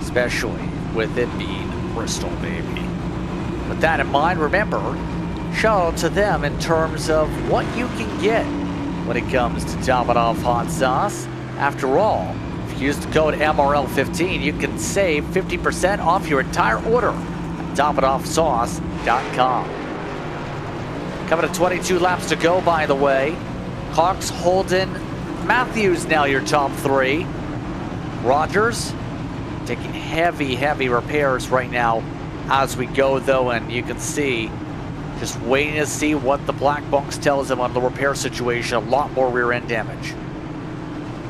especially with it being Bristol, baby. With that in mind, remember, shout out to them in terms of what you can get when it comes to top off hot sauce. After all, if you use the code MRL15, you can save 50% off your entire order at topoffsauce.com. Coming to 22 laps to go, by the way. Cox, Holden, Matthews now your top 3. Rogers taking heavy repairs right now as we go, though, and you can see Just waiting to see what the black box tells him on the repair situation. A lot more rear end damage.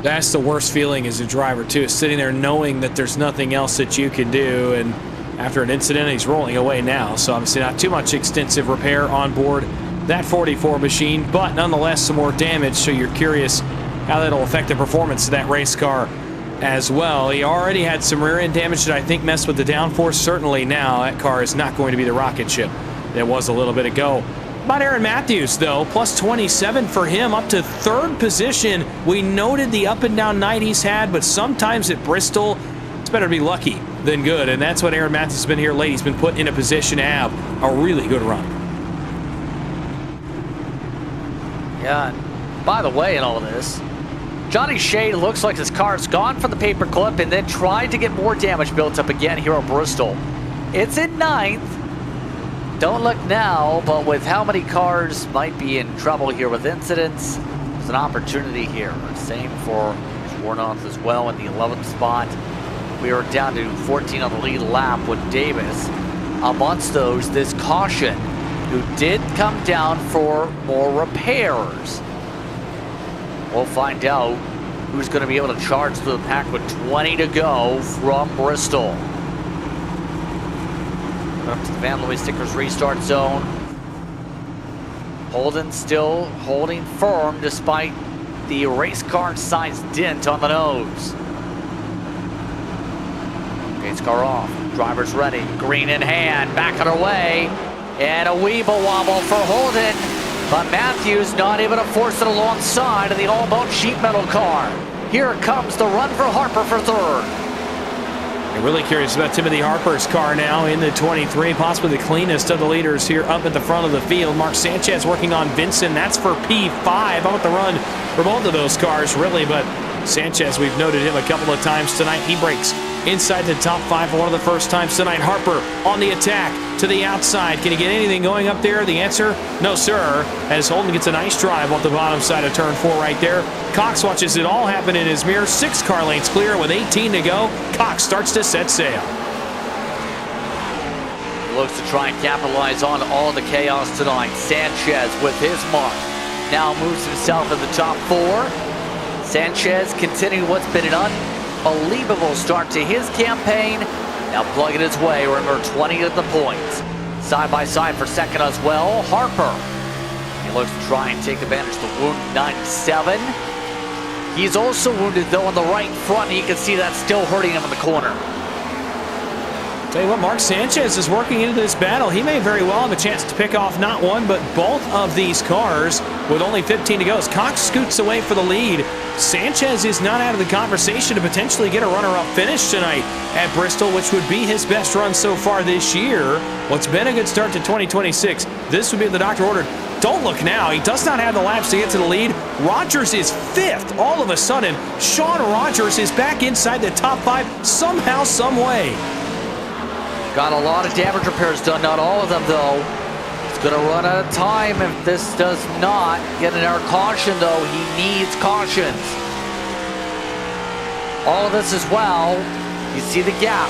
That's the worst feeling as a driver, too, is sitting there knowing that there's nothing else that you can do. And after an incident, he's rolling away now. So obviously not too much extensive repair on board that 44 machine, but nonetheless some more damage. So you're curious how that'll affect the performance of that race car as well. He already had some rear end damage that I think messed with the downforce. Certainly now that car is not going to be the rocket ship that was a little bit ago. About Aaron Matthews, though, plus 27 for him, up to third position. We noted the up and down night he's had, but sometimes at Bristol, it's better to be lucky than good, and that's what Aaron Matthews has been here late. He's been put in a position to have a really good run. Yeah, by the way, in all of this, Johnny Shea looks like his car's gone for the paperclip and then tried to get more damage built up again here at Bristol. It's in ninth. Don't look now, but with how many cars might be in trouble here with incidents, there's an opportunity here. Same for Warnoth as well in the 11th spot. We are down to 14 on the lead lap with Davis. Amongst those, this caution, who did come down for more repairs. We'll find out who's going to be able to charge through the pack with 20 to go from Bristol. Up to the Van Louis Stickers restart zone. Holden still holding firm despite the race car size dent on the nose. Pace car off. Driver's ready. Green in hand. Back on her way. And a weeble wobble for Holden. But Matthews not able to force it alongside of the all-boat sheet metal car. Here comes the run for Harper for third. I'm really curious about Timothy Harper's car now in the 23, possibly the cleanest of the leaders here up at the front of the field. Mark Sanchez working on Vincent. That's for P5. I want the run for both of those cars, really, but Sanchez, we've noted him a couple of times tonight. He breaks inside the top 5 for one of the first times tonight. Harper on the attack to the outside. Can he get anything going up there? The answer, no, sir, as Holden gets a nice drive off the bottom side of turn 4 right there. Cox watches it all happen in his mirror. 6 car lanes clear with 18 to go. Cox starts to set sail. He looks to try and capitalize on all the chaos tonight. Sanchez with his mark now moves himself in the top 4. Sanchez continuing what's been an unbelievable start to his campaign. Now plugging his way, remember 20 at the points. Side by side for second as well, Harper. He looks to try and take advantage of the wound 97. He's also wounded though on the right front, and you can see that still hurting him in the corner. Tell you what, Mark Sanchez is working into this battle. He may very well have a chance to pick off not one, but both of these cars with only 15 to go. As Cox scoots away for the lead, Sanchez is not out of the conversation to potentially get a runner-up finish tonight at Bristol, which would be his best run so far this year. What's been a good start to 2026. This would be the doctor ordered. Don't look now. He does not have the laps to get to the lead. Rogers is 5th. All of a sudden, Sean Rogers is back inside the top 5 somehow, some way. Got a lot of damage repairs done, not all of them though. He's gonna run out of time if this does not get an air caution though. He needs cautions. All of this as well, you see the gap.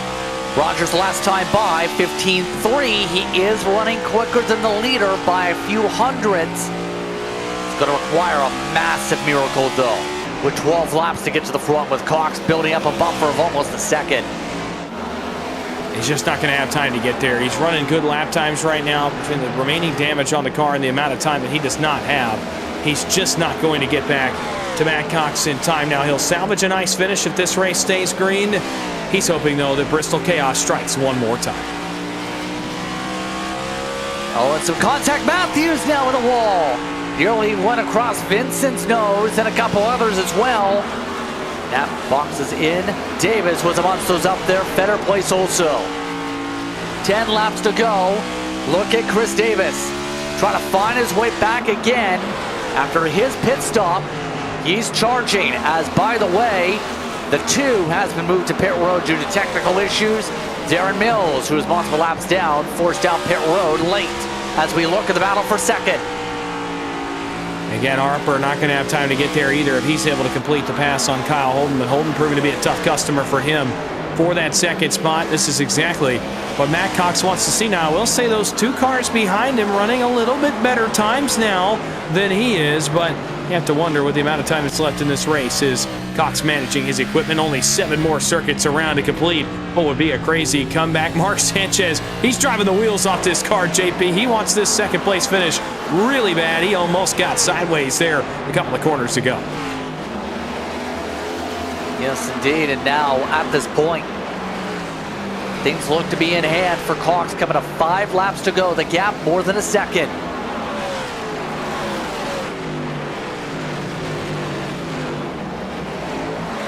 Rogers last time by, 15.3. He is running quicker than the leader by a few hundredths. It's gonna require a massive miracle though, with 12 laps to get to the front, with Cox building up a buffer of almost a second. He's just not going to have time to get there. He's running good lap times right now between the remaining damage on the car and the amount of time that he does not have. He's just not going to get back to Matt Cox in time. Now he'll salvage a nice finish if this race stays green. He's hoping, though, that Bristol Chaos strikes one more time. Oh, and some contact. Matthews now with the wall. Nearly went across Vincent's nose and a couple others as well. That box is in. Davis was amongst those up there. Better place also. 10 laps to go. Look at Chris Davis trying to find his way back again after his pit stop. He's charging, as by the way, the 2 has been moved to pit road due to technical issues. Darren Mills, who is multiple laps down, forced down pit road late as we look at the battle for second. Again, Harper not going to have time to get there either if he's able to complete the pass on Kyle Holden, but Holden proving to be a tough customer for him for that second spot. This is exactly what Matt Cox wants to see. Now, I will say those two cars behind him running a little bit better times now than he is, but you have to wonder with the amount of time that's left in this race, is Cox managing his equipment? Only 7 more circuits around to complete what would be a crazy comeback. Mark Sanchez, he's driving the wheels off this car, JP. He wants this second place finish really bad. He almost got sideways there a couple of corners to go. Yes, indeed. And now, at this point, things look to be in hand for Cox, coming to 5 laps to go. The gap more than a second.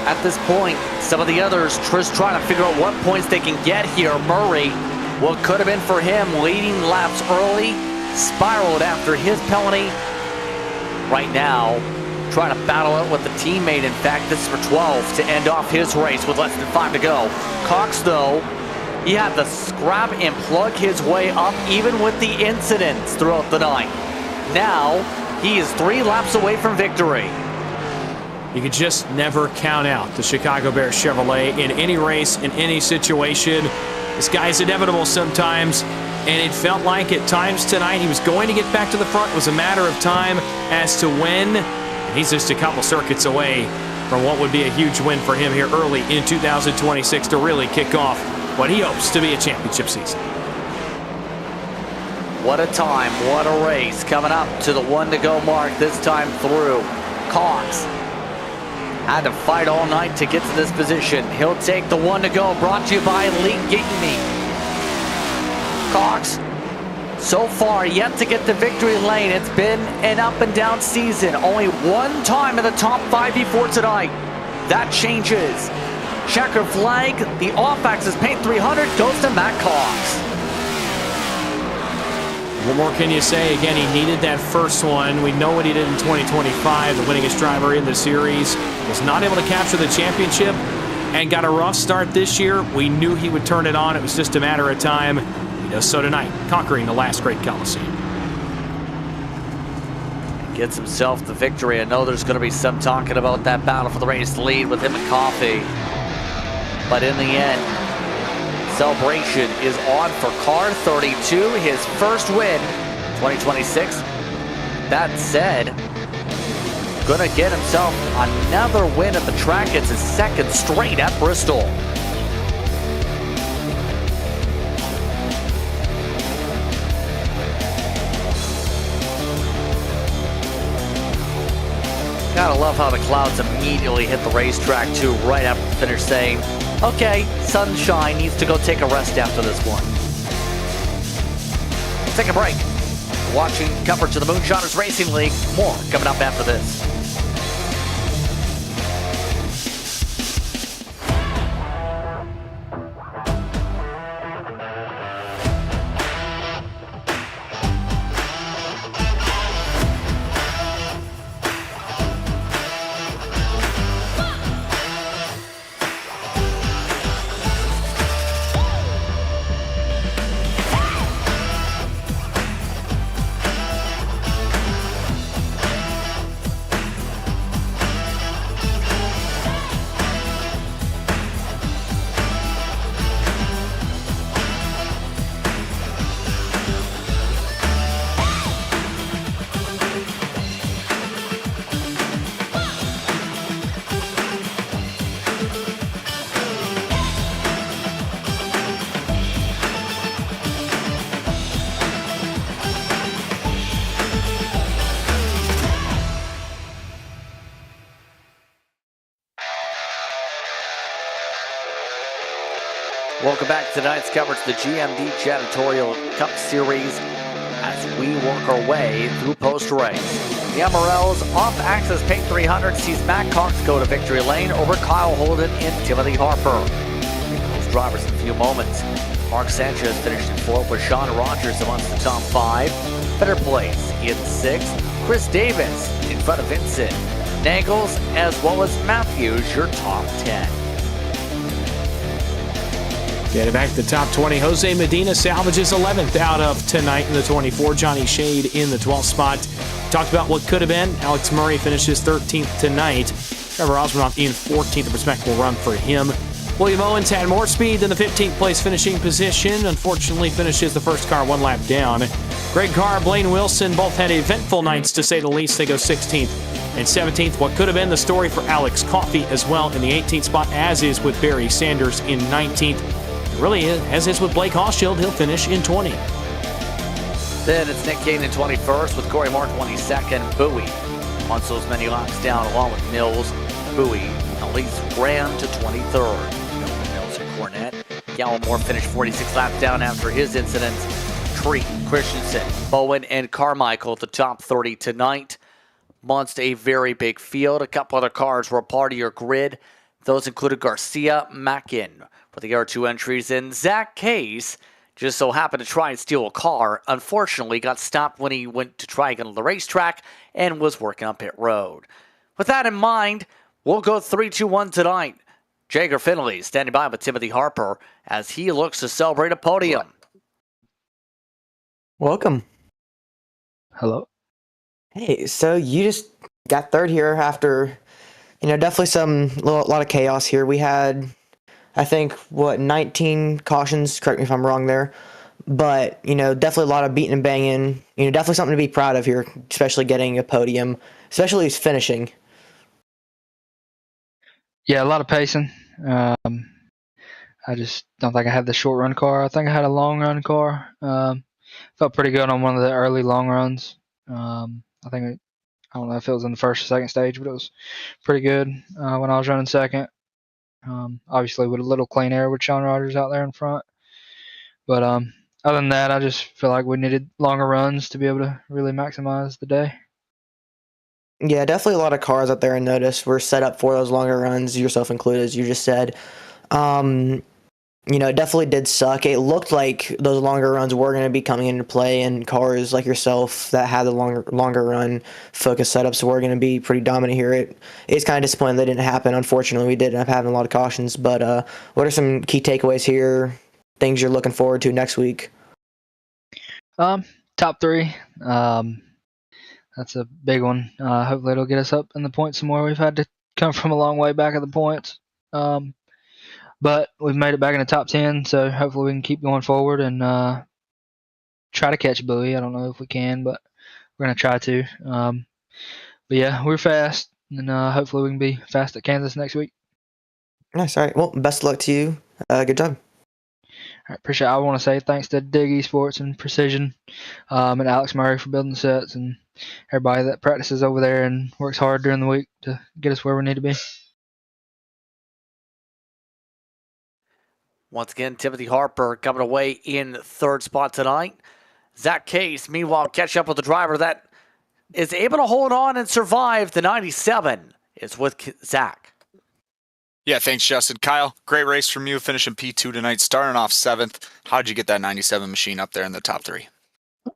At this point, some of the others just trying to figure out what points they can get here. Murray, what could have been for him, leading laps early, spiraled after his penalty. Right now, trying to battle it with the teammate. In fact, this is for 12 to end off his race with less than 5 to go. Cox, though, he had to scrap and plug his way up, even with the incidents throughout the night. Now, he is 3 laps away from victory. You could just never count out the Chicago Bears Chevrolet in any race, in any situation. This guy's inevitable sometimes, and it felt like at times tonight he was going to get back to the front. It was a matter of time as to when. He's just a couple circuits away from what would be a huge win for him here early in 2026 to really kick off what he hopes to be a championship season. What a time, what a race. Coming up to the 1 to go mark this time through. Cox had to fight all night to get to this position. He'll take the 1 to go, brought to you by Lee Gitney. Cox, so far, yet to get to victory lane. It's been an up and down season. Only 1 time in the top 5 before tonight. That changes. Checker flag, the off-axis paint 300 goes to Matt Cox. What more can you say? Again, he needed that first one. We know what he did in 2025. The winningest driver in the series was not able to capture the championship and got a rough start this year. We knew he would turn it on. It was just a matter of time. He does so tonight, conquering the last great Coliseum. Gets himself the victory. I know there's going to be some talking about that battle for the race lead with him and Coffey. But in the end, celebration is on for car 32, his first win 2026. That said, gonna get himself another win at the track. It's his second straight at Bristol. Gotta love how the clouds immediately hit the racetrack too, right after the finish, saying, okay, sunshine needs to go take a rest after this one. Let's take a break. Watching coverage of the Moonshiners Racing League. More coming up after this. Welcome back to tonight's coverage of the GMD Janitorial Cup Series as we work our way through post-race. The MRL's off-axis paint 300 sees Matt Cox go to victory lane over Kyle Holden and Timothy Harper. Those drivers in a few moments. Mark Sanchez finished in 4th with Sean Rogers amongst the top 5. Better place in 6th. Chris Davis in front of Vincent Nagels, as well as Matthews, your top 10. Getting back to the top 20, Jose Medina salvages 11th out of tonight in the 24. Johnny Shade in the 12th spot. Talked about what could have been. Alex Murray finishes 13th tonight. Trevor Osmanoff in 14th. A respectable run for him. William Owens had more speed than the 15th place finishing position. Unfortunately, finishes the first car 1 lap down. Greg Carr, Blaine Wilson both had eventful nights, to say the least. They go 16th and 17th. What could have been the story for Alex Coffey as well in the 18th spot, as is with Barry Sanders in 19th. It really is, as is with Blake Hochschild, he'll finish in 20th. Then it's Nick Kane in 21st with Corey Martin 22nd. Bowie wants those many laps down along with Mills. Bowie at least ran to 23rd. Mills and Cornette. Gallimore finished 46 laps down after his incidents. Tree, Christensen, Bowen, and Carmichael at the top 30 tonight. Amongst a very big field. A couple other cars were a part of your grid. Those included Garcia, Mackin for the R2 entries, and Zach Case just so happened to try and steal a car. Unfortunately, got stopped when he went to try and get on the racetrack and was working on pit road. With that in mind, we'll go 3-2-1 tonight. Jager Finley standing by with Timothy Harper as he looks to celebrate a podium. Welcome. Hello. Hey, so you just got third here after, definitely a lot of chaos here. We had, I think, 19 cautions, correct me if I'm wrong there, but, definitely a lot of beating and banging, definitely something to be proud of here, especially getting a podium, especially finishing. Yeah, a lot of pacing. I just don't think I had the short run car. I think I had a long run car. Felt pretty good on one of the early long runs. I don't know if it was in the first or second stage, but it was pretty good when I was running second. Obviously with a little clean air with Sean Rogers out there in front. But other than that, I just feel like we needed longer runs to be able to really maximize the day. Yeah, definitely a lot of cars out there I noticed were set up for those longer runs, yourself included, as you just said. It definitely did suck. It looked like those longer runs were going to be coming into play, and cars like yourself that had the longer run focus setups were going to be pretty dominant here. It's kind of disappointing that didn't happen. Unfortunately, we did end up having a lot of cautions. But what are some key takeaways here, things you're looking forward to next week? Top 3. That's a big one. Hopefully it'll get us up in the points some more. We've had to come from a long way back at the points. But we've made it back in the top 10, so hopefully we can keep going forward and try to catch Bowie. I don't know if we can, but we're going to try to. But yeah, we're fast, and hopefully we can be fast at Kansas next week. Nice. All right. Well, best of luck to you. Good job. All right, appreciate it. I want to say thanks to Dig eSports and Precision and Alex Murray for building the sets, and everybody that practices over there and works hard during the week to get us where we need to be. Once again, Timothy Harper coming away in third spot tonight. Zach Case, meanwhile, catch up with the driver that is able to hold on and survive the 97. It's with Zach. Yeah, thanks, Justin. Kyle, great race from you, finishing P2 tonight, starting off 7th. How'd you get that 97 machine up there in the top 3?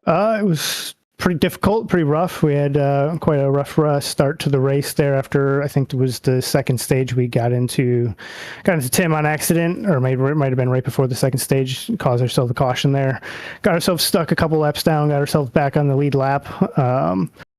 It was pretty difficult, pretty rough. We had quite a rough start to the race there after, I think it was the second stage we got into Tim on accident, or it might have been right before the second stage, caused ourselves a caution there. Got ourselves stuck a couple laps down, got ourselves back on the lead lap.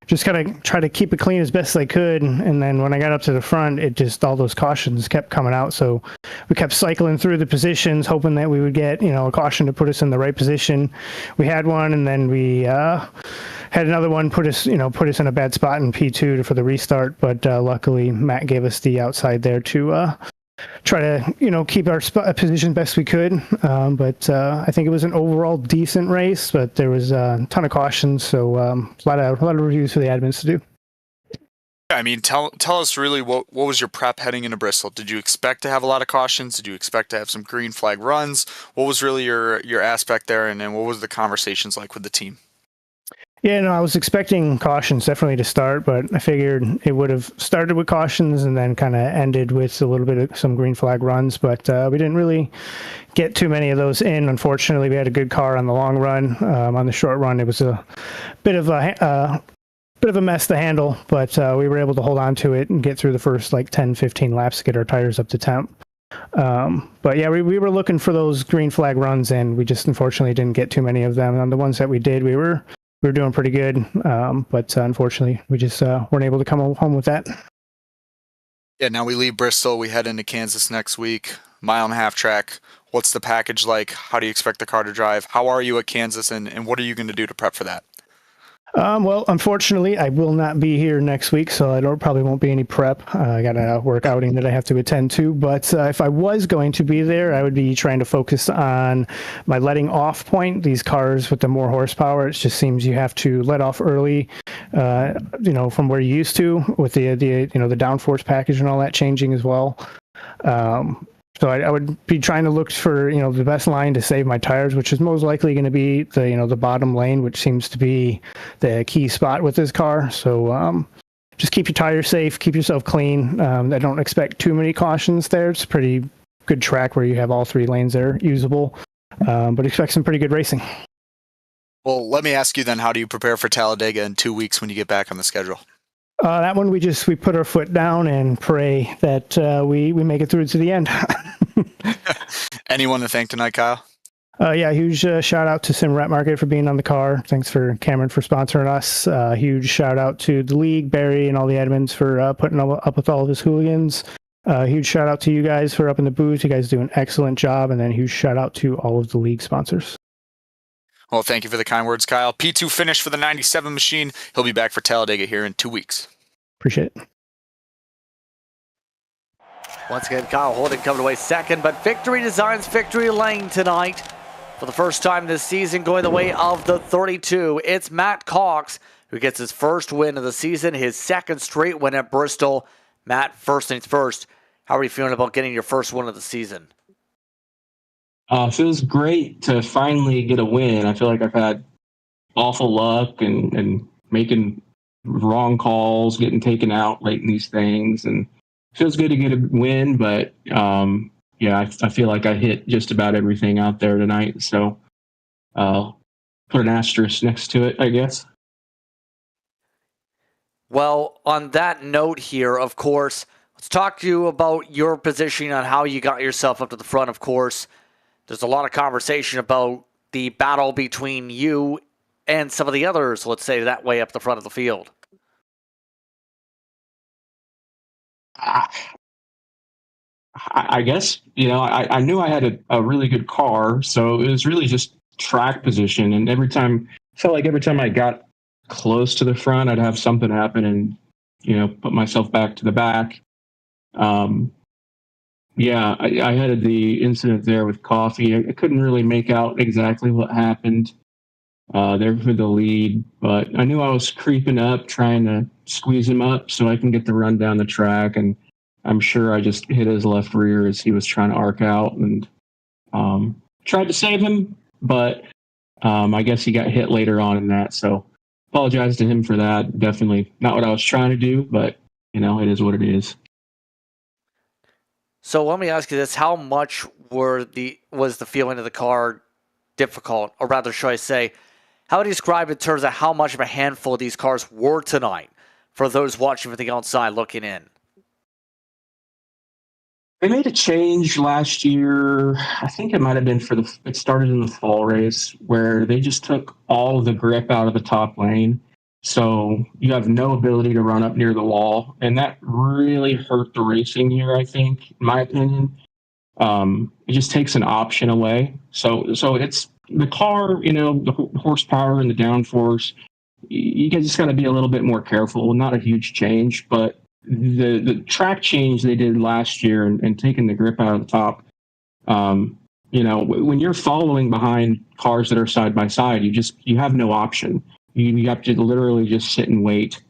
Just kind of try to keep it clean as best I could, and then when I got up to the front, it just, all those cautions kept coming out, so we kept cycling through the positions, hoping that we would get, a caution to put us in the right position. We had one, and then we had another one put us in a bad spot in P2 for the restart, but luckily Matt gave us the outside there to try to keep our position best we could. But I think it was an overall decent race, but there was a ton of cautions, so a lot of reviews for the admins to do. I mean, tell us really what was your prep heading into Bristol? Did you expect to have a lot of cautions? Did you expect to have some green flag runs? What was really your aspect there, and then what was the conversations like with the team? Yeah, no, I was expecting cautions definitely to start, but I figured it would have started with cautions and then kind of ended with a little bit of some green flag runs, but we didn't really get too many of those in. Unfortunately, we had a good car on the long run. On the short run, it was a bit of a mess to handle, but we were able to hold on to it and get through the first 10-15 laps to get our tires up to temp. But yeah, we were looking for those green flag runs, and we just unfortunately didn't get too many of them. On the ones that we did, we were doing pretty good, but unfortunately, we just weren't able to come home with that. Yeah, now we leave Bristol. We head into Kansas next week. mile-and-a-half track. What's the package like? How do you expect the car to drive? How are you at Kansas, and what are you going to do to prep for that? Well, unfortunately, I will not be here next week, so I probably won't be any prep. I got a work outing that I have to attend to. But if I was going to be there, I would be trying to focus on my letting off point. These cars with the more horsepower, it just seems you have to let off early, from where you used to, with the downforce package and all that changing as well. So I would be trying to look for, the best line to save my tires, which is most likely going to be the bottom lane, which seems to be the key spot with this car. So just keep your tires safe, keep yourself clean. I don't expect too many cautions there. It's a pretty good track where you have all 3 lanes there usable, but expect some pretty good racing. Well, let me ask you then, how do you prepare for Talladega in 2 weeks when you get back on the schedule? That one, we put our foot down and pray that we make it through to the end. Anyone to thank tonight, Kyle? Huge shout out to Sim Rat Market for being on the car. Thanks for Cameron for sponsoring us. Huge shout out to the league, Barry, and all the admins for putting up with all of his hooligans. Huge shout out to you guys for up in the booth. You guys do an excellent job. And then huge shout out to all of the league sponsors. Well, thank you for the kind words, Kyle. P2 finish for the 97 machine. He'll be back for Talladega here in 2 weeks. Appreciate it. Once again, Kyle Holden coming away second, but Victory Designs Victory Lane tonight. For the first time this season, going the way of the 32. It's Matt Cox who gets his first win of the season, his second straight win at Bristol. Matt, first things first, how are you feeling about getting your first win of the season? Feels great to finally get a win. I feel like I've had awful luck and making wrong calls, getting taken out late in these things, and it feels good to get a win. But I feel like I hit just about everything out there tonight. So put an asterisk next to it, I guess. Well, on that note here, of course, let's talk to you about your positioning on how you got yourself up to the front, of course. There's a lot of conversation about the battle between you and some of the others, let's say, that way up the front of the field. I guess, I knew I had a really good car, so it was really just track position. And I felt like every time I got close to the front, I'd have something happen and, put myself back to the back. I had the incident there with Coffee. I couldn't really make out exactly what happened there for the lead, but I knew I was creeping up, trying to squeeze him up so I can get the run down the track. And I'm sure I just hit his left rear as he was trying to arc out and tried to save him, but I guess he got hit later on in that. So apologize to him for that. Definitely not what I was trying to do, but it is what it is. So let me ask you this: how much was the feeling of the car difficult, or rather, should I say, how would you describe in terms of how much of a handful these cars were tonight for those watching from the outside looking in? They made a change last year. I think it might have been it started in the fall race where they just took all of the grip out of the top lane. So you have no ability to run up near the wall. And that really hurt the racing here, I think, in my opinion. It just takes an option away. So it's the car, the horsepower and the downforce. You just got to be a little bit more careful. Not a huge change, but the track change they did last year and taking the grip out of the top, when you're following behind cars that are side by side, you have no option. You have to literally just sit and wait.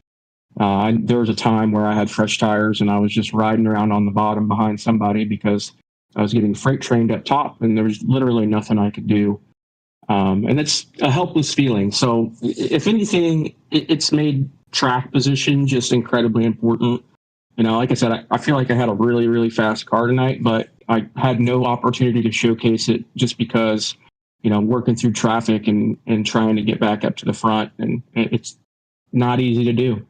There was a time where I had fresh tires and I was just riding around on the bottom behind somebody because I was getting freight trained up top and there was literally nothing I could do. And it's a helpless feeling. So if anything, it's made track position just incredibly important. Like I said, I feel like I had a really, really fast car tonight, but I had no opportunity to showcase it just because, working through traffic and trying to get back up to the front. And it's not easy to do.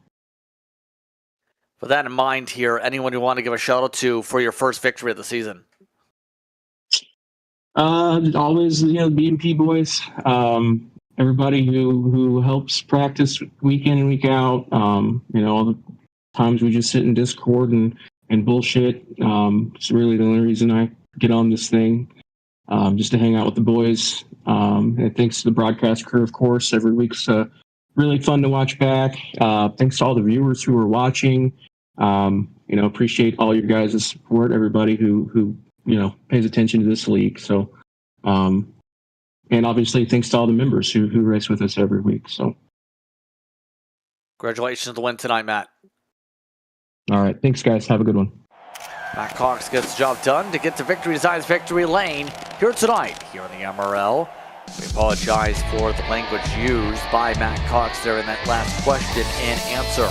With that in mind here, anyone you want to give a shout out to for your first victory of the season? Always, the B&P boys, everybody who helps practice week in and week out. All the times we just sit in Discord and bullshit. It's really the only reason I get on this thing, just to hang out with the boys. And thanks to the broadcast crew, of course. Every week's really fun to watch back. Thanks to all the viewers who are watching. Appreciate all your guys' support, everybody who pays attention to this league. So, and obviously thanks to all the members who race with us every week. So, Congratulations on the win tonight, Matt. all right. Thanks, guys. Have a good one. Matt Cox gets the job done to get to Victory Design's victory lane here tonight, here in the MRL. We apologize for the language used by Matt Cox there in that last question and answer.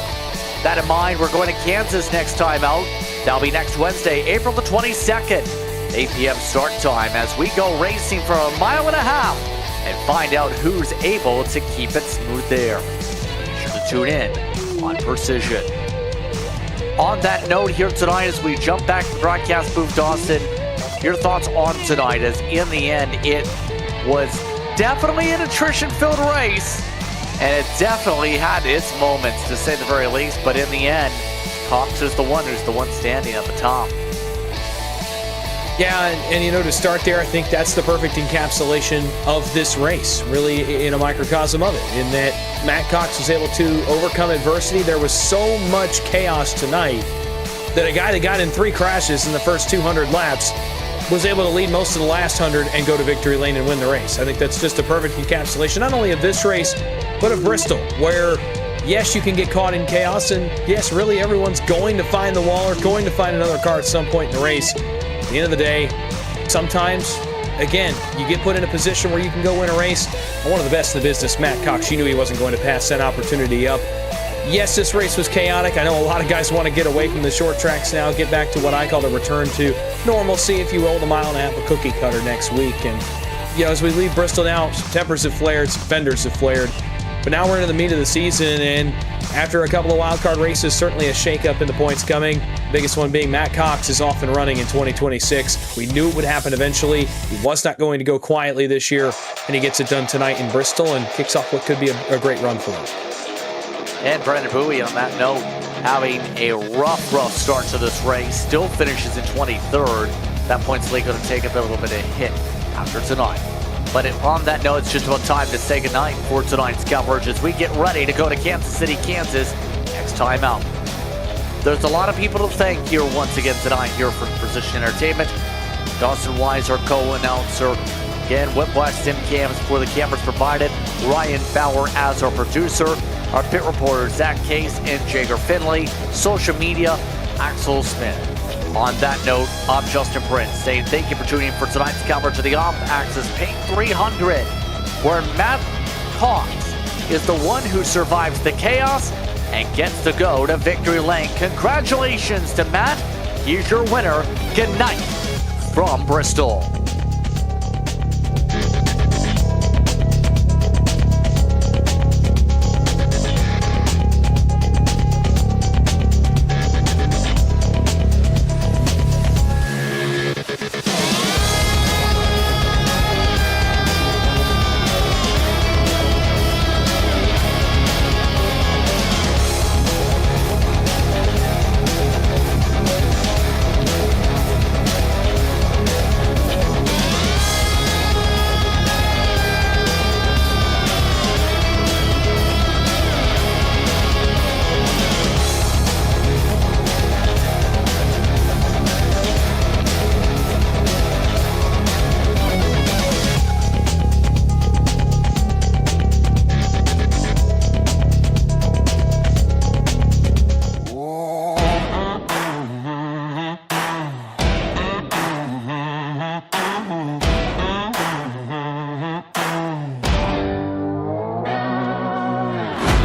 That in mind, we're going to Kansas next time out. That'll be next Wednesday, April the 22nd. 8 p.m. start time as we go racing for 1.5 miles and find out who's able to keep it smooth there. Be sure to tune in on Precision. On that note here tonight, as we jump back to the broadcast booth, Dawson, your thoughts on tonight, as in the end, it was definitely an attrition-filled race, and it definitely had its moments, to say the very least, but in the end, Cox is the one who's the one standing at the top. Yeah, and to start there, I think that's the perfect encapsulation of this race, really in a microcosm of it, in that Matt Cox was able to overcome adversity. There was so much chaos tonight that a guy that got in 3 crashes in the first 200 laps was able to lead most of the last 100 and go to victory lane and win the race. I think that's just a perfect encapsulation, not only of this race, but of Bristol, where, yes, you can get caught in chaos, and yes, really everyone's going to find the wall or going to find another car at some point in the race. At the end of the day, sometimes, again, you get put in a position where you can go win a race. And one of the best in the business, Matt Cox, you knew he wasn't going to pass that opportunity up. Yes, this race was chaotic. I know a lot of guys want to get away from the short tracks now, get back to what I call the return to normalcy, if you will, the 1.5 mile cookie cutter next week. And, as we leave Bristol now, some tempers have flared, some fenders have flared. But now we're into the meat of the season, and after a couple of wildcard races, certainly a shakeup in the points coming. Biggest one being Matt Cox is off and running in 2026. We knew it would happen eventually. He was not going to go quietly this year, and he gets it done tonight in Bristol and kicks off what could be a great run for him. And Brandon Bowie, on that note, having a rough start to this race, still finishes in 23rd. That points lead going to take a little bit of a hit after tonight. But on that note, it's just about time to say goodnight for tonight's coverage as we get ready to go to Kansas City, Kansas, next time out. There's a lot of people to thank here once again tonight here for Precision Entertainment. Dawson Wise, our co-announcer. Again, Whiplash Sim Cams for the cameras provided. Ryan Fowler as our producer. Our pit reporters, Zach Case and Jager Finley. Social media, Axel Smith. On that note, I'm Justin Prince saying thank you for tuning in for tonight's coverage of the Off-Axis Paint 300, where Matt Cox is the one who survives the chaos and gets to go to victory lane. Congratulations to Matt. He's your winner. Good night from Bristol.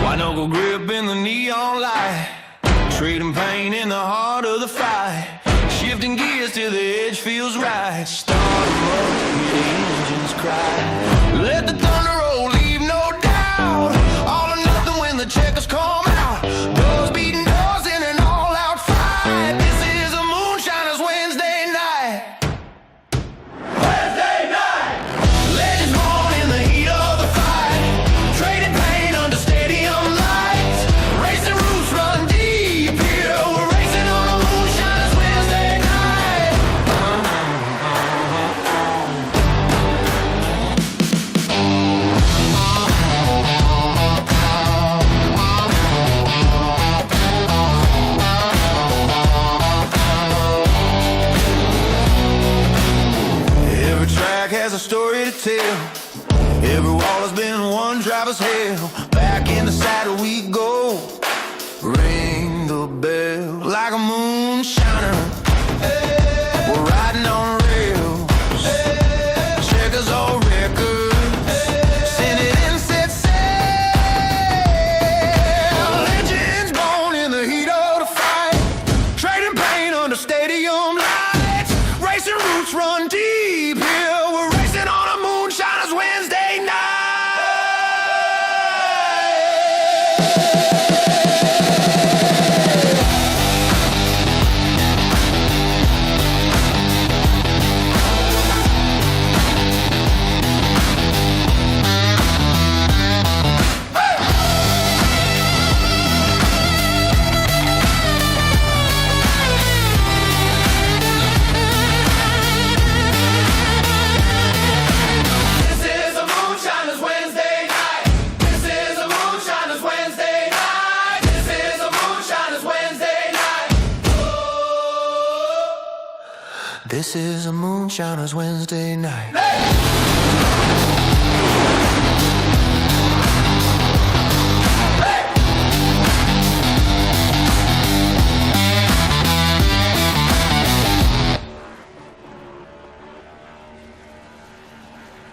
Wide-knuckle grip in the neon light, trading pain in the heart of the fight. Shifting gears till the edge feels right. Start 'em up, hear the engines cry. Let the thunder roll, leave no doubt. All or nothing when the checkers come out. Doors beating doors in an all-out fight. This is a Moonshiners Wednesday night. Wednesday night! Legends born in the heat of the fight. Trading pain under stadium lights. Racing roots run deep here. We're racing on a Moonshiners Wednesday night. story to tell. Every wall has been one driver's hell. Back in the saddle we go. Ring the bell like a moonshiner. We're riding on rails. Checkers all records. Send it in, set sail. Legends born in the heat of the fight. Trading pain under stadium lights. Racing roots run deep here. We're racing on a Moonshiners Wednesday night. This is a Moonshiners Wednesday night.